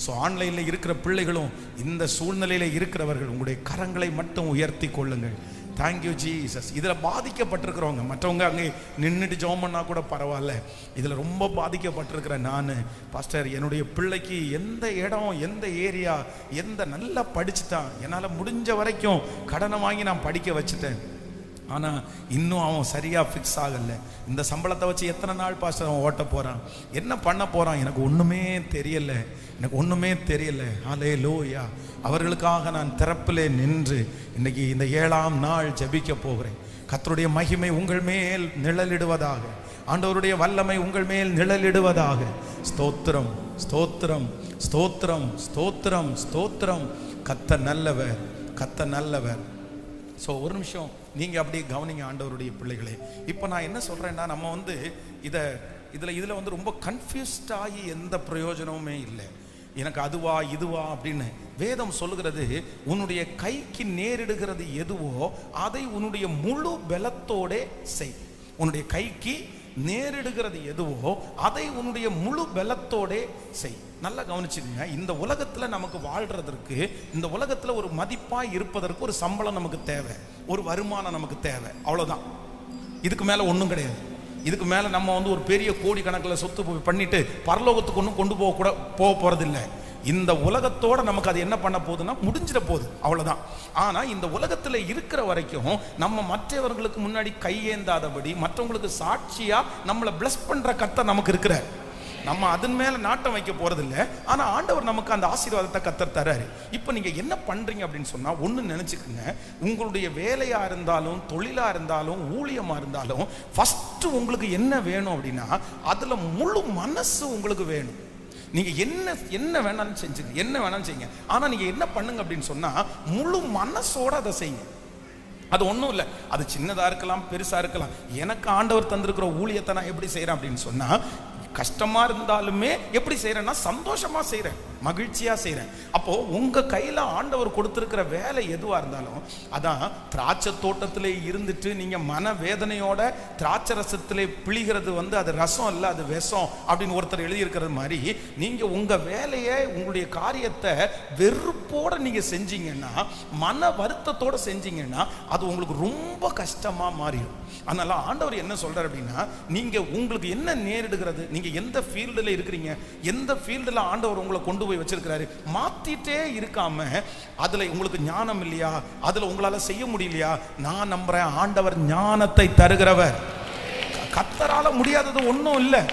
ஸோ ஆன்லைனில் இருக்கிற பிள்ளைகளும் இந்த சூழ்நிலையில் இருக்கிறவர்கள் உங்களுடைய கரங்களை மட்டும் உயர்த்தி கொள்ளுங்கள். Thank you Jesus. இதில் பாதிக்கப்பட்டிருக்கிறவங்க, மற்றவங்க அங்கே நின்றுட்டு ஜெபம் பண்ணால் கூட பரவாயில்ல. இதில் ரொம்ப பாதிக்கப்பட்டிருக்கிறேன் நான். பாஸ்டர், என்னுடைய பிள்ளைக்கு எந்த இடம், எந்த ஏரியா, எந்த நல்லா படிச்சுட்டான், என்னால் முடிஞ்ச வரைக்கும் கடனை வாங்கி நான் படிக்க வச்சுட்டேன். ஆனால் இன்னும் அவன் சரியாக ஃபிக்ஸ் ஆகலை. இந்த சம்பளத்தை வச்சு எத்தனை நாள் பாஸ்டர் அவன் ஓட்ட போகிறான், என்ன பண்ண போகிறான், எனக்கு ஒன்றுமே தெரியலை. ஹல்லேலூயா. அவர்களுக்காக நான் திறப்பிலே நின்று இன்னைக்கு இந்த 7ஆம் நாள் ஜெபிக்க போகிறேன். கர்த்தருடைய மகிமை உங்கள் மேல் நிழலிடுவதாக. ஆண்டவருடைய வல்லமை உங்கள் மேல் நிழலிடுவதாக. ஸ்தோத்திரம், ஸ்தோத்திரம், ஸ்தோத்திரம், ஸ்தோத்திரம், ஸ்தோத்திரம். கர்த்தர் நல்லவர். ஸோ ஒரு நிமிஷம் நீங்கள் அப்படியே கவனிங்க ஆண்டவருடைய பிள்ளைகளே. இப்போ நான் என்ன சொல்கிறேன்னா, நம்ம இதில் ரொம்ப கன்ஃபியூஸ்ட் ஆகி எந்த பிரயோஜனமுமே இல்லை. எனக்கு அதுவா இதுவா அப்படின்னு வேதம் சொல்லுகிறது. உன்னுடைய கைக்கு நேரிடுகிறது எதுவோ அதை உன்னுடைய முழு பலத்தோட செய். உன்னுடைய கைக்கு நேரிடுகிறது எதுவோ அதை உன்னுடைய முழு பலத்தோட செய். நல்லா கவனிச்சுக்கங்க, இந்த உலகத்துல நமக்கு வாழ்றதற்கு, இந்த உலகத்துல ஒரு மதிப்பா இருப்பதற்கு ஒரு சம்பளம் நமக்கு தேவை, ஒரு வருமானம் நமக்கு தேவை, அவ்வளவுதான். இதுக்கு மேல ஒன்றும் கிடையாது. இதுக்கு மேல நம்ம ஒரு பெரிய கோடி கணக்கில் சொத்து பண்ணிட்டு பரலோகத்துக்கு ஒன்றும் கொண்டு போக போறதில்லை. இந்த உலகத்தோட நமக்கு அது என்ன பண்ண போகுதுன்னா முடிஞ்சிட போகுது, அவ்வளவுதான். ஆனா இந்த உலகத்துல இருக்கிற வரைக்கும் நம்ம மற்றவர்களுக்கு முன்னாடி கையேந்தாதபடி, மற்றவங்களுக்கு சாட்சியா நம்மளை பிளஸ் பண்ற கர்த்தர் நமக்கு இருக்கிறார். நம்ம அதன் மேல நாட்டம் வைக்க போறதில்லை. ஆனா ஆண்டவர் நமக்கு அந்த ஆசீர்வாதத்தை கர்த்தர் தராரு. இப்போ நீங்க என்ன பண்றீங்க அப்படின்னு சொன்னா, ஒண்ணு நினைச்சுக்குங்க, உங்களுடைய வேலையா இருந்தாலும், தொழிலா இருந்தாலும், ஊழியமா இருந்தாலும், ஃபர்ஸ்ட் உங்களுக்கு என்ன வேணும் அப்படின்னா, அதுல முழு மனசு உங்களுக்கு வேணும். நீங்க என்ன வேணாலும் செஞ்சுங்க, என்ன வேணாலும் செய்யுங்க. ஆனா நீங்க என்ன பண்ணுங்க அப்படின்னு சொன்னா, முழு மனசோட அதை செய்யுங்க. அது ஒன்றும் இல்லை, அது சின்னதாக இருக்கலாம், பெருசாக இருக்கலாம். எனக்கு ஆண்டவர் தந்திருக்கிற ஊழியத்தை நான் எப்படி செய்கிறேன் அப்படின்னு சொன்னால், கஷ்டமாக இருந்தாலுமே எப்படி செய்கிறேன்னா சந்தோஷமாக செய்கிறேன், மகிழ்ச்சியாக செய்கிறேன். அப்போது உங்கள் கையில் ஆண்டவர் கொடுத்துருக்கிற வேலை எதுவாக இருந்தாலும், அதான் திராட்சை தோட்டத்திலே இருந்துட்டு நீங்கள் மன வேதனையோட திராட்சை ரசத்திலே பிழிகிறது அது ரசம் இல்லை, அது விஷம் அப்படின்னு ஒருத்தர் எழுதியிருக்கிறது மாதிரி, நீங்கள் உங்கள் வேலையை, உங்களுடைய காரியத்தை வெறுப்போடு நீங்கள் செஞ்சீங்கன்னா, மன வருத்தத்தோடு செஞ்சீங்கன்னா, அது உங்களுக்கு ரொம்ப கஷ்டமாக மாறிடும். அதனால ஆண்டவர் என்ன சொல்றார் அப்படின்னா, நீங்க உங்களுக்கு என்ன நேரிடுகிறது, நீங்க எந்த ஃபீல்டில் இருக்கிறீங்க, எந்த ஃபீல்டில் ஆண்டவர் உங்களை கொண்டு போய் வச்சிருக்கிறாரு, மாத்திட்டே இருக்காம, அதுல உங்களுக்கு ஞானம் இல்லையா, அதுல உங்களால செய்ய முடியலையா, நான் நம்புறேன் ஆண்டவர் ஞானத்தை தருகிறவர். கர்த்தரால முடியாதது ஒன்றும் இல்லை.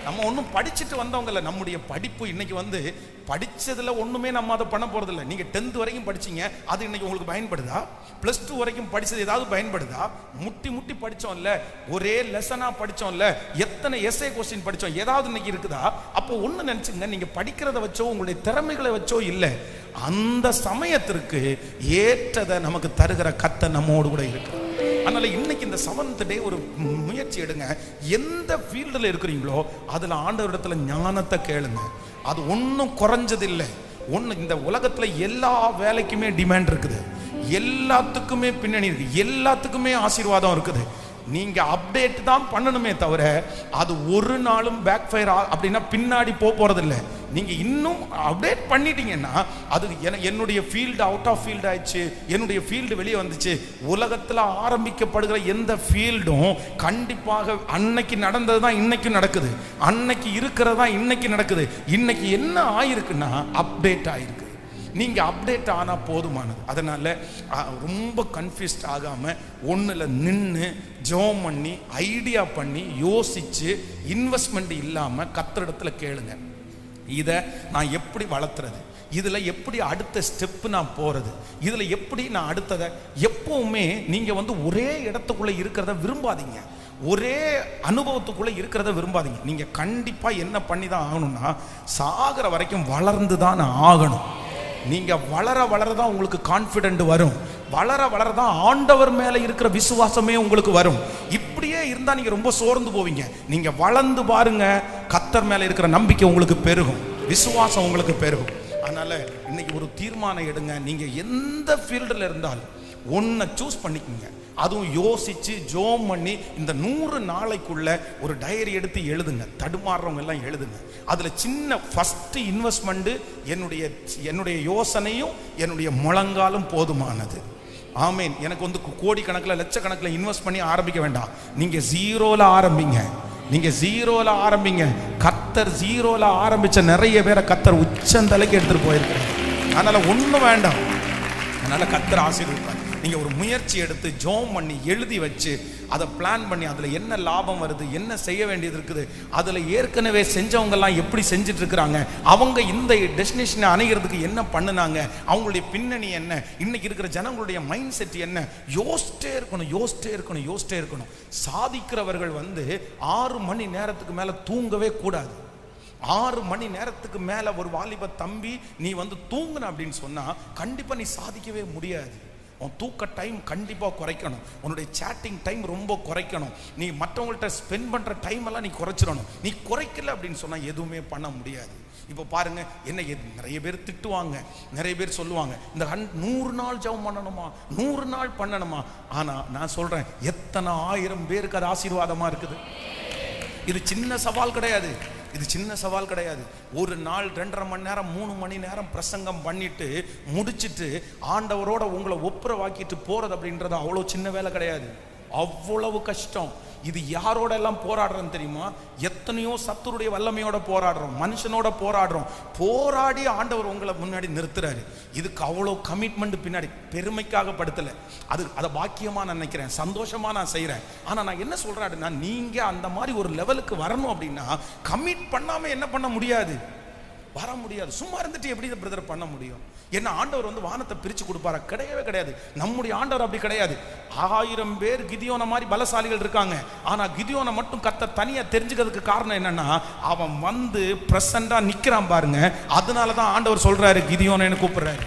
நம்ம ஒன்றும் படிச்சுட்டு வந்தவங்க இல்லை. நம்முடைய படிப்பு இன்னைக்கு படிச்சதுல ஒண்ணுமே நம்ம அதை பண்ண போறது இல்லை. நீங்க 10th வரைக்கும் படிச்சீங்க, அது இன்னைக்கு உங்களுக்கு பயன்படுதா? +2 வரைக்கும் படிச்சது ஏதாவது பயன்படுதா? முட்டி படிச்சோம் இல்ல, ஒரே லெசனா படிச்சோம் இல்ல, எத்தனை எஸ்ஏ கொஸ்டின் படிச்சோம், ஏதாவது இன்னைக்கு இருக்குதா? அப்போ ஒண்ணு நினைச்சுங்க, நீங்க படிக்கிறத வச்சோ உங்களுடைய திறமைகளை வச்சோ இல்லை, அந்த சமயத்திற்கு ஏற்றதை நமக்கு தருகிற கர்த்தர் நம்மோடு கூட இருக்கு. அதனால இன்னைக்கு இந்த 7th டே ஒரு முயற்சி எடுங்க. எந்த ஃபீல்டில் இருக்கிறீங்களோ அதுல ஆண்டவரிடத்துல ஞானத்தை கேளுங்க. அது ஒன்றும் குறைஞ்சதில்லை. இந்த உலகத்துல எல்லா வேலைக்குமே டிமாண்ட் இருக்குது, எல்லாத்துக்குமே பின்னணி இருக்கு, எல்லாத்துக்குமே ஆசீர்வாதம் இருக்குது. நீங்க அப்டேட் தான் பண்ணணுமே தவிர, அது ஒரு நாளும் பேக் ஃபயர் அப்படின்னா பின்னாடி போறது இல்லை. நீங்க இன்னும் அப்டேட் பண்ணிட்டீங்கன்னா, அது என்னுடைய ஃபீல்டு அவுட் ஆஃப் ஃபீல்டு ஆயிடுச்சு, என்னுடைய ஃபீல்டு வெளியே வந்துச்சு. உலகத்தில் ஆரம்பிக்கப்படுகிற எந்த ஃபீல்டும் கண்டிப்பாக அன்னைக்கு நடந்தது தான் இன்னைக்கு நடக்குது, அன்னைக்கு இருக்கிறது தான் இன்னைக்கு நடக்குது. இன்னைக்கு என்ன ஆயிருக்குன்னா அப்டேட் ஆயிருக்கு. நீங்க அப்டேட் ஆனா போதுமானது. அதனால ரொம்ப கன்ஃபியூஸ்ட் ஆகாம ஒண்ணுல நின்று ஜெபம் பண்ணி ஐடியா பண்ணி யோசிச்சு இன்வெஸ்ட்மெண்ட் இல்லாம கர்த்தரிடத்துல கேளுங்க, இதை நான் எப்படி வளர்த்துறது, இதுல எப்படி அடுத்த ஸ்டெப் நான் போறது, இதுல எப்படி நான் அடுத்ததை. எப்பவுமே நீங்க ஒரே இடத்துக்குள்ள இருக்கிறத விரும்பாதீங்க, ஒரே அனுபவத்துக்குள்ள இருக்கிறத விரும்பாதீங்க. நீங்க கண்டிப்பா என்ன பண்ணி தான் ஆகணும்னா, சாகிற வரைக்கும் வளர்ந்து தான் ஆகணும். நீங்க வளரதான் உங்களுக்கு கான்ஃபிடென்ட் வரும், வளரதான் ஆண்டவர் மேல இருக்கிற விசுவாசமே உங்களுக்கு வரும். இப்படியே இருந்தா நீங்க ரொம்ப சோர்ந்து போவீங்க. நீங்க வளர்ந்து பாருங்க, கர்த்தர் மேல இருக்கிற நம்பிக்கை உங்களுக்கு பெருகும், விசுவாசம் உங்களுக்கு பெருகும். அதனால இன்னைக்கு ஒரு தீர்மானம் எடுங்க. நீங்க எந்த ஃபீல்டில் இருந்தாலும் ஒன்றை சூஸ் பண்ணிக்கோங்க. அதுவும் யோசிச்சு ஜோம் பண்ணி இந்த 100 நாளைக்குள்ள ஒரு டைரி எடுத்து எழுதுங்க. தடுமாறுறவங்க எல்லாம் எழுதுங்க. அதுல சின்ன ஃபர்ஸ்ட் இன்வெஸ்ட்மெண்ட் என்னுடைய யோசனையும் என்னுடைய முழங்காலும் போதுமானது. ஆமீன். எனக்கு கோடிக்கணக்கில் லட்சக்கணக்கில் இன்வெஸ்ட் பண்ணி ஆரம்பிக்க வேண்டாம். நீங்க ஜீரோல ஆரம்பிங்க, நீங்க ஜீரோல ஆரம்பிங்க. கர்த்தர் ஜீரோல ஆரம்பிச்ச நிறைய பேரை கர்த்தர் உச்சந்தலைக்கு எடுத்துட்டு போயிருக்கிறார். அதனால ஒண்ணும் வேண்டாம். அதனால கர்த்தர் ஆசீர்வதிப்பார். நீங்க ஒரு முயற்சி எடுத்து ஜெபம் பண்ணி எழுதி வச்சு அதை பிளான் பண்ணி அதுல என்ன லாபம் வருது, என்ன செய்ய வேண்டியது இருக்குது, அதுல ஏற்கனவே செஞ்சவங்க எல்லாம் எப்படி செஞ்சுட்டு இருக்கிறாங்க, அவங்க இந்த டெஸ்டினேஷனை அணைகிறதுக்கு என்ன பண்ணுனாங்க, அவங்களுடைய பின்னணி என்ன, இன்னைக்கு இருக்கிற ஜனங்களுடைய மைண்ட் செட் என்ன, யோசிச்சிட்டே இருக்கணும். சாதிக்கிறவர்கள் 6 மணி நேரத்துக்கு மேல தூங்கவே கூடாது. 6 மணி நேரத்துக்கு மேல ஒரு வாலிப தம்பி நீ தூங்குன அப்படின்னு சொன்னா கண்டிப்பா நீ சாதிக்கவே முடியாது. உன் தூக்க டைம் கண்டிப்பா குறைக்கணும், உன்னுடைய சேட்டிங் டைம் ரொம்ப குறைக்கணும், நீ மற்றவங்கள்ட்ட ஸ்பெண்ட் பண்ற டைம் எல்லாம் நீ குறைச்சிடணும். நீ குறைக்கல அப்படின்னு சொன்னா எதுவுமே பண்ண முடியாது. இப்போ பாருங்க, என்ன நிறைய பேர் திட்டுவாங்க, நிறைய பேர் சொல்லுவாங்க, இந்த 100 நாள் ஜெபம் பண்ணணுமா, 100 நாள் பண்ணணுமா. ஆனா நான் சொல்றேன், எத்தனை 1000 பேருக்கு அது ஆசீர்வாதமா இருக்குது. இது சின்ன சவால் கிடையாது, இது சின்ன சவால் கிடையாது. ஒரு நாள் 2.5 மணி நேரம் 3 மணி நேரம் பிரசங்கம் பண்ணிட்டு முடிச்சிட்டு ஆண்டவரோட உங்களை ஒப்புரவாக்கிட்டு போறது அப்படின்றது அவ்வளோ சின்ன வேலை கிடையாது, அவ்வளவு கஷ்டம். இது யாரோட எல்லாம் போராடுறோம் தெரியுமா? எத்தனையோ சத்துருடைய வல்லமையோட போராடுறோம், மனுஷனோட போராடுறோம். போராடி ஆண்டவர் உங்களை முன்னாடி நிறுத்துறாரு. இதுக்கு அவ்வளோ கமிட்மெண்ட் பின்னாடி. பெருமைக்காக படுத்தலை, அதை பாக்கியமா நான் நினைக்கிறேன், சந்தோஷமா நான் செய்கிறேன். ஆனால் நான் என்ன சொல்றேன், நீங்க அந்த மாதிரி ஒரு லெவலுக்கு வரணும் அப்படின்னா கமிட் பண்ணாம என்ன பண்ண முடியாது, வர முடியாது. சும்மா இருந்துட்டு எப்படி பிரதர் பண்ண முடியும்? என்ன ஆண்டவர் வந்து வானத்தை பிரிச்சு கொடுப்பாரா? கிடையவே கிடையாது. நம்முடைய ஆண்டவர் அப்படி கிடையாது. 1000 பேர் கிதியோனை மாதிரி பலசாலிகள் இருக்காங்க. ஆனா கிதியோனை மட்டும் கர்த்தர் தனியா தெரிஞ்சுக்கிறதுக்கு காரணம் என்னன்னா, அவன் வந்து பிரசண்டா நிக்கிறான் பாருங்க. அதனாலதான் ஆண்டவர் சொல்றாரு கிதியோனை கூப்பிடுறாரு.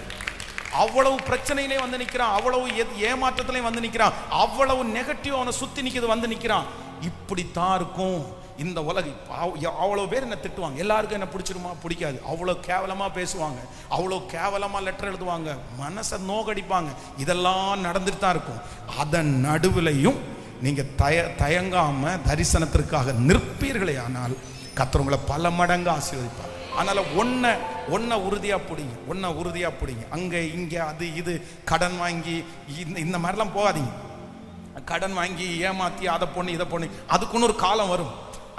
அவ்வளவு பிரச்சனையிலே வந்து நிக்கிறான், அவ்வளவு ஏமாற்றத்திலையும் வந்து நிக்கிறான், அவ்வளவு நெகட்டிவ் அவனை சுத்தி நிக்கிறது வந்து நிக்கிறான். இப்படித்தான் இருக்கும் இந்த உலகம். அவ்வளோ பேர் என்ன திட்டுவாங்க, எல்லாருக்கும் என்ன பிடிச்சிருமா? பிடிக்காது. அவ்வளோ கேவலமாக பேசுவாங்க, அவ்வளோ கேவலமாக லெட்டர் எழுதுவாங்க, மனசை நோகடிப்பாங்க. இதெல்லாம் நடந்துட்டு தான் இருக்கும். அதன் நடுவிலையும் நீங்கள் தயங்காம தரிசனத்திற்காக நிற்பீர்களே ஆனால் கர்த்தர் உங்களை பல மடங்கு ஆசீர்வதிப்பார். அதனால ஒன்றை உறுதியாக பிடிங்க. அங்கே இங்கே அது இது கடன் வாங்கி இந்த மாதிரிலாம் போகாதீங்க. கடன் வாங்கி ஏமாத்தி அதை பொண்ணு இதை பொண்ணு, அதுக்குன்னு ஒரு காலம் வரும்.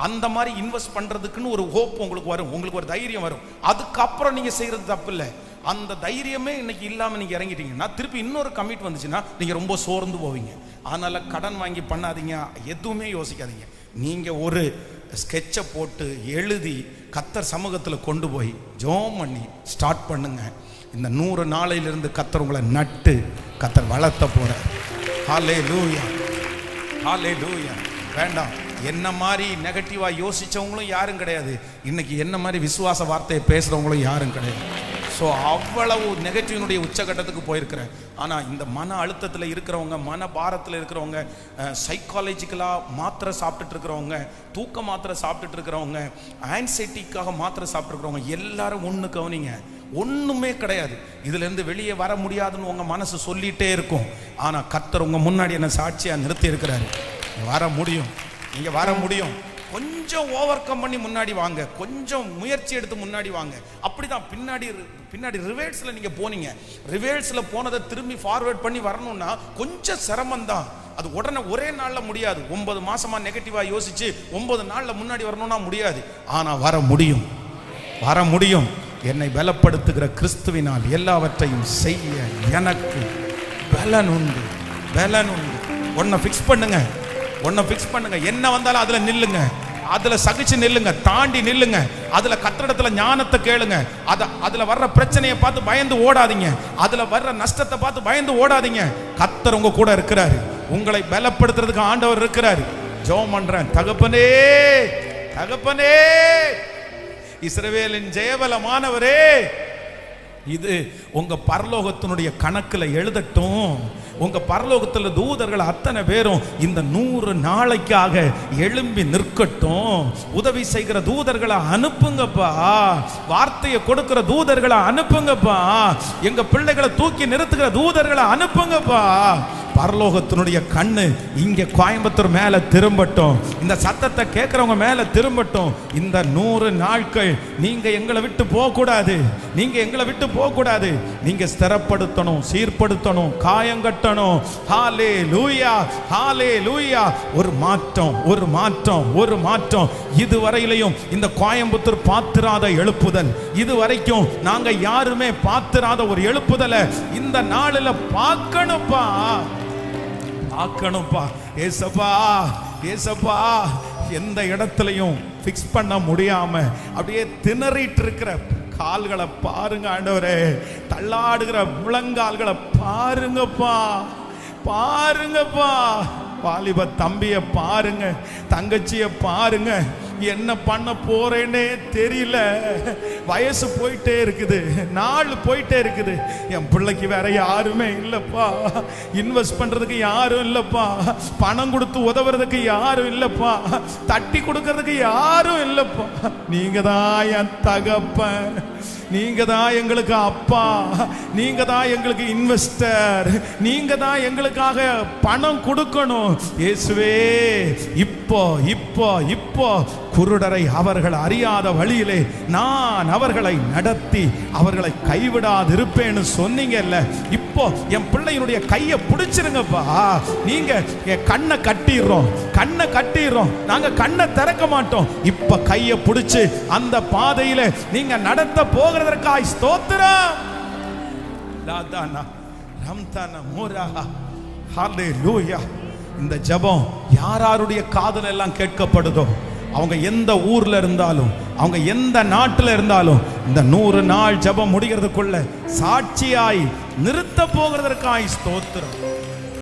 அந்த மாதிரி இன்வெஸ்ட் பண்றதுக்குன்னு ஒரு ஹோப் உங்களுக்கு வரும், உங்களுக்கு ஒரு தைரியம் வரும். அதுக்கப்புறம் நீங்க செய்யறது தப்பு இல்லை. அந்த தைரியமே இன்னைக்கு இல்லாம நீங்க இறங்கிட்டீங்கன்னா திருப்பி இன்னொரு கமிட் வந்துச்சுன்னா நீங்க ரொம்ப சோர்ந்து போவீங்க. அதனால கடன் வாங்கி பண்ணாதீங்க, எதுவுமே யோசிக்காதீங்க. நீங்க ஒரு ஸ்கெட்சை போட்டு எழுதி கர்த்தர் சமூகத்தில் கொண்டு போய் ஜெபம் பண்ணி ஸ்டார்ட் பண்ணுங்க. இந்த 100 நாளையிலிருந்து கர்த்தர் உங்களை நட்டு கர்த்தர் வளர்த்த போறார். ஹல்லேலூயா, ஹல்லேலூயா. வேண்டாம், என்ன மாதிரி நெகட்டிவா யோசிச்சவங்களும் யாரும் கிடையாது. இன்னைக்கு என்ன மாதிரி விசுவாச வார்த்தையை பேசுறவங்களும் யாரும் கிடையாது. ஸோ அவ்வளவு நெகட்டிவினுடைய உச்சகட்டத்துக்கு போயிருக்கிறேன். ஆனால் இந்த மன அழுத்தத்தில் இருக்கிறவங்க, மன பாரத்தில் இருக்கிறவங்க, சைக்காலஜிக்கலாக மாத்திரை சாப்பிட்டுட்டு இருக்கிறவங்க, தூக்க மாத்திரை சாப்பிட்டுட்டு இருக்கிறவங்க, ஆன்சைட்டிக்காக மாத்திரை சாப்பிட்டுருக்கிறவங்க எல்லாரும் ஒன்று கவனிங்க, ஒன்றுமே கிடையாது. இதுலேருந்து வெளியே வர முடியாதுன்னு உங்கள் மனசு சொல்லிகிட்டே இருக்கும். ஆனால் கர்த்தர் உங்கள் முன்னாடி என்ன சாட்சியாக நிறுத்தி இருக்கிறாரு. வர முடியும், நீங்கள் வர முடியும். கொஞ்சம் ஓவர் கம் பண்ணி முன்னாடி வாங்க, கொஞ்சம் முயற்சி எடுத்து முன்னாடி வாங்க. அப்படிதான் பின்னாடி ரிவேர்ஸ்ல நீங்க போனீங்க. ரிவேர்ஸ்ல போனதை திரும்பி ஃபார்வர்ட் பண்ணி வரணும்னா கொஞ்சம் சிரமம் தான். அது உடனே ஒரே நாள்ல முடியாது. 9 மாசமா நெகட்டிவா யோசிச்சு 9 நாள்ல முன்னாடி வரணும்னா முடியாது. ஆனா வர முடியும், வர முடியும். என்னை பலப்படுத்துகிற கிறிஸ்துவினால் எல்லாவற்றையும் செய்ய எனக்கு பலன் உண்டு, பலன் உண்டு. ஒன்ன ஃபிக்ஸ் பண்ணுங்க, என்ன வந்தாலும் அதுல நில்லுங்க, அதுல சகிச்சு நில்லுங்க, தாண்டி நில்லுங்க. அதுல கட்டடத்துல ஞானத்தை கேளுங்க. அதுல வர்ற பிரச்சனையை பார்த்து பயந்து ஓடாதீங்க, அதுல வர்ற நஷ்டத்தை பார்த்து பயந்து ஓடாதீங்க. கர்த்தர் உங்க கூட இருக்கிறாரு, உங்களை பலப்படுத்துறதுக்கு ஆண்டவர் இருக்கிறாரு. ஜெபம் பண்றேன், தகப்பனே, தகப்பனே, இஸ்ரவேலின் ஜெயபலமானவரே, இது உங்க பரலோகத்தினுடைய கணக்குல எழுதட்டும். உங்க பரலோகத்துல தூதர்கள் அத்தனை பேரும் இந்த 100 நாளைக்காக எழும்பி நிற்கட்டும். உதவி செய்கிற தூதர்களை அனுப்புங்கப்பா, வார்த்தையை கொடுக்கிற தூதர்களை அனுப்புங்கப்பா, எங்க பிள்ளைகளை தூக்கி நிறுத்துகிற தூதர்களை அனுப்புங்கப்பா. பரலோகத்தினுடைய கண்ணு இங்க கோயம்புத்தூர் மேல திரும்பட்டும், இந்த சத்தத்தை கேட்கிறவங்க மேல திரும்பட்டும். இந்த 100 நாட்கள் நீங்க எங்களை விட்டு போக கூடாது, நீங்க எங்களை விட்டு போக கூடாது. நீங்க ஸ்திரப்படுத்தணும், சீர்படுத்தணும், காயங்கட்டணும். ஹல்லேலூயா, ஹல்லேலூயா. ஒரு மாற்றம், ஒரு மாற்றம், ஒரு மாற்றம். இதுவரையிலையும் இந்த கோயம்புத்தூர் பார்த்திராத எழுப்புதல், இதுவரைக்கும் நாங்க யாருமே பார்த்திராத ஒரு எழுப்புதலை இந்த நாளில் பார்க்கணும்பா, பார்க்கணும்பா. ஏசப்பா, ஏசப்பா, எந்த இடத்துலையும் ஃபிக்ஸ் பண்ண முடியாம அப்படியே திணறிட்டு இருக்கிற கால்களை பாருங்க ஆண்டவரே, தள்ளாடுகிற முழங்கால்களை பாருங்கப்பா, பாருங்கப்பா. வாலிப தம்பிய பாருங்க, தங்கச்சிய பாருங்க, என்ன பண்ண போறேன்னே தெரியல. வயசு போயிட்டே இருக்குது, நாள் போயிட்டே இருக்குது. என் பிள்ளைக்கு வேற யாருமே இல்லப்பா, இன்வெஸ்ட் பண்றதுக்கு யாரும் இல்லப்பா, பணம் கொடுத்து உதவுறதுக்கு யாரும் இல்லப்பா, தட்டி கொடுக்கறதுக்கு யாரும் இல்லப்பா. நீங்க தான் என் தகப்பன், நீங்க தான் எங்களுக்கு அப்பா, நீங்க தான் எங்களுக்கு இன்வெஸ்டர், நீங்க தான் எங்களுக்காக பணம் கொடுக்கணும். இயேசுவே, இப்போ இப்போ இப்போ குருடரை அவர்கள் அறியாத வழியிலே நான் அவர்களை நடத்தி அவர்களை கைவிடாதிருப்பேன்னு சொன்னீங்கல்ல. இப்போ என் பிள்ளையினுடைய கையை பிடிச்சிருங்கப்பா. நீங்க கண்ணை கட்டிடுறோம், நாங்க கண்ணை திறக்க மாட்டோம். இப்ப கையை பிடிச்சு அந்த பாதையில நீங்க நடத்த போகிறதற்காய் ஸ்தோத்திரம். இந்த ஜெபம் யாருடைய காதுல எல்லாம் கேட்கப்படுதோ, அவங்க எந்த ஊர்ல இருந்தாலும், அவங்க எந்த நாட்டில் இருந்தாலும், இந்த 100 நாள் ஜெபம் முடிகிறதுக்குள்ள சாட்சியாய் நிறுத்த போகிறதற்காய் ஸ்தோத்திரம்.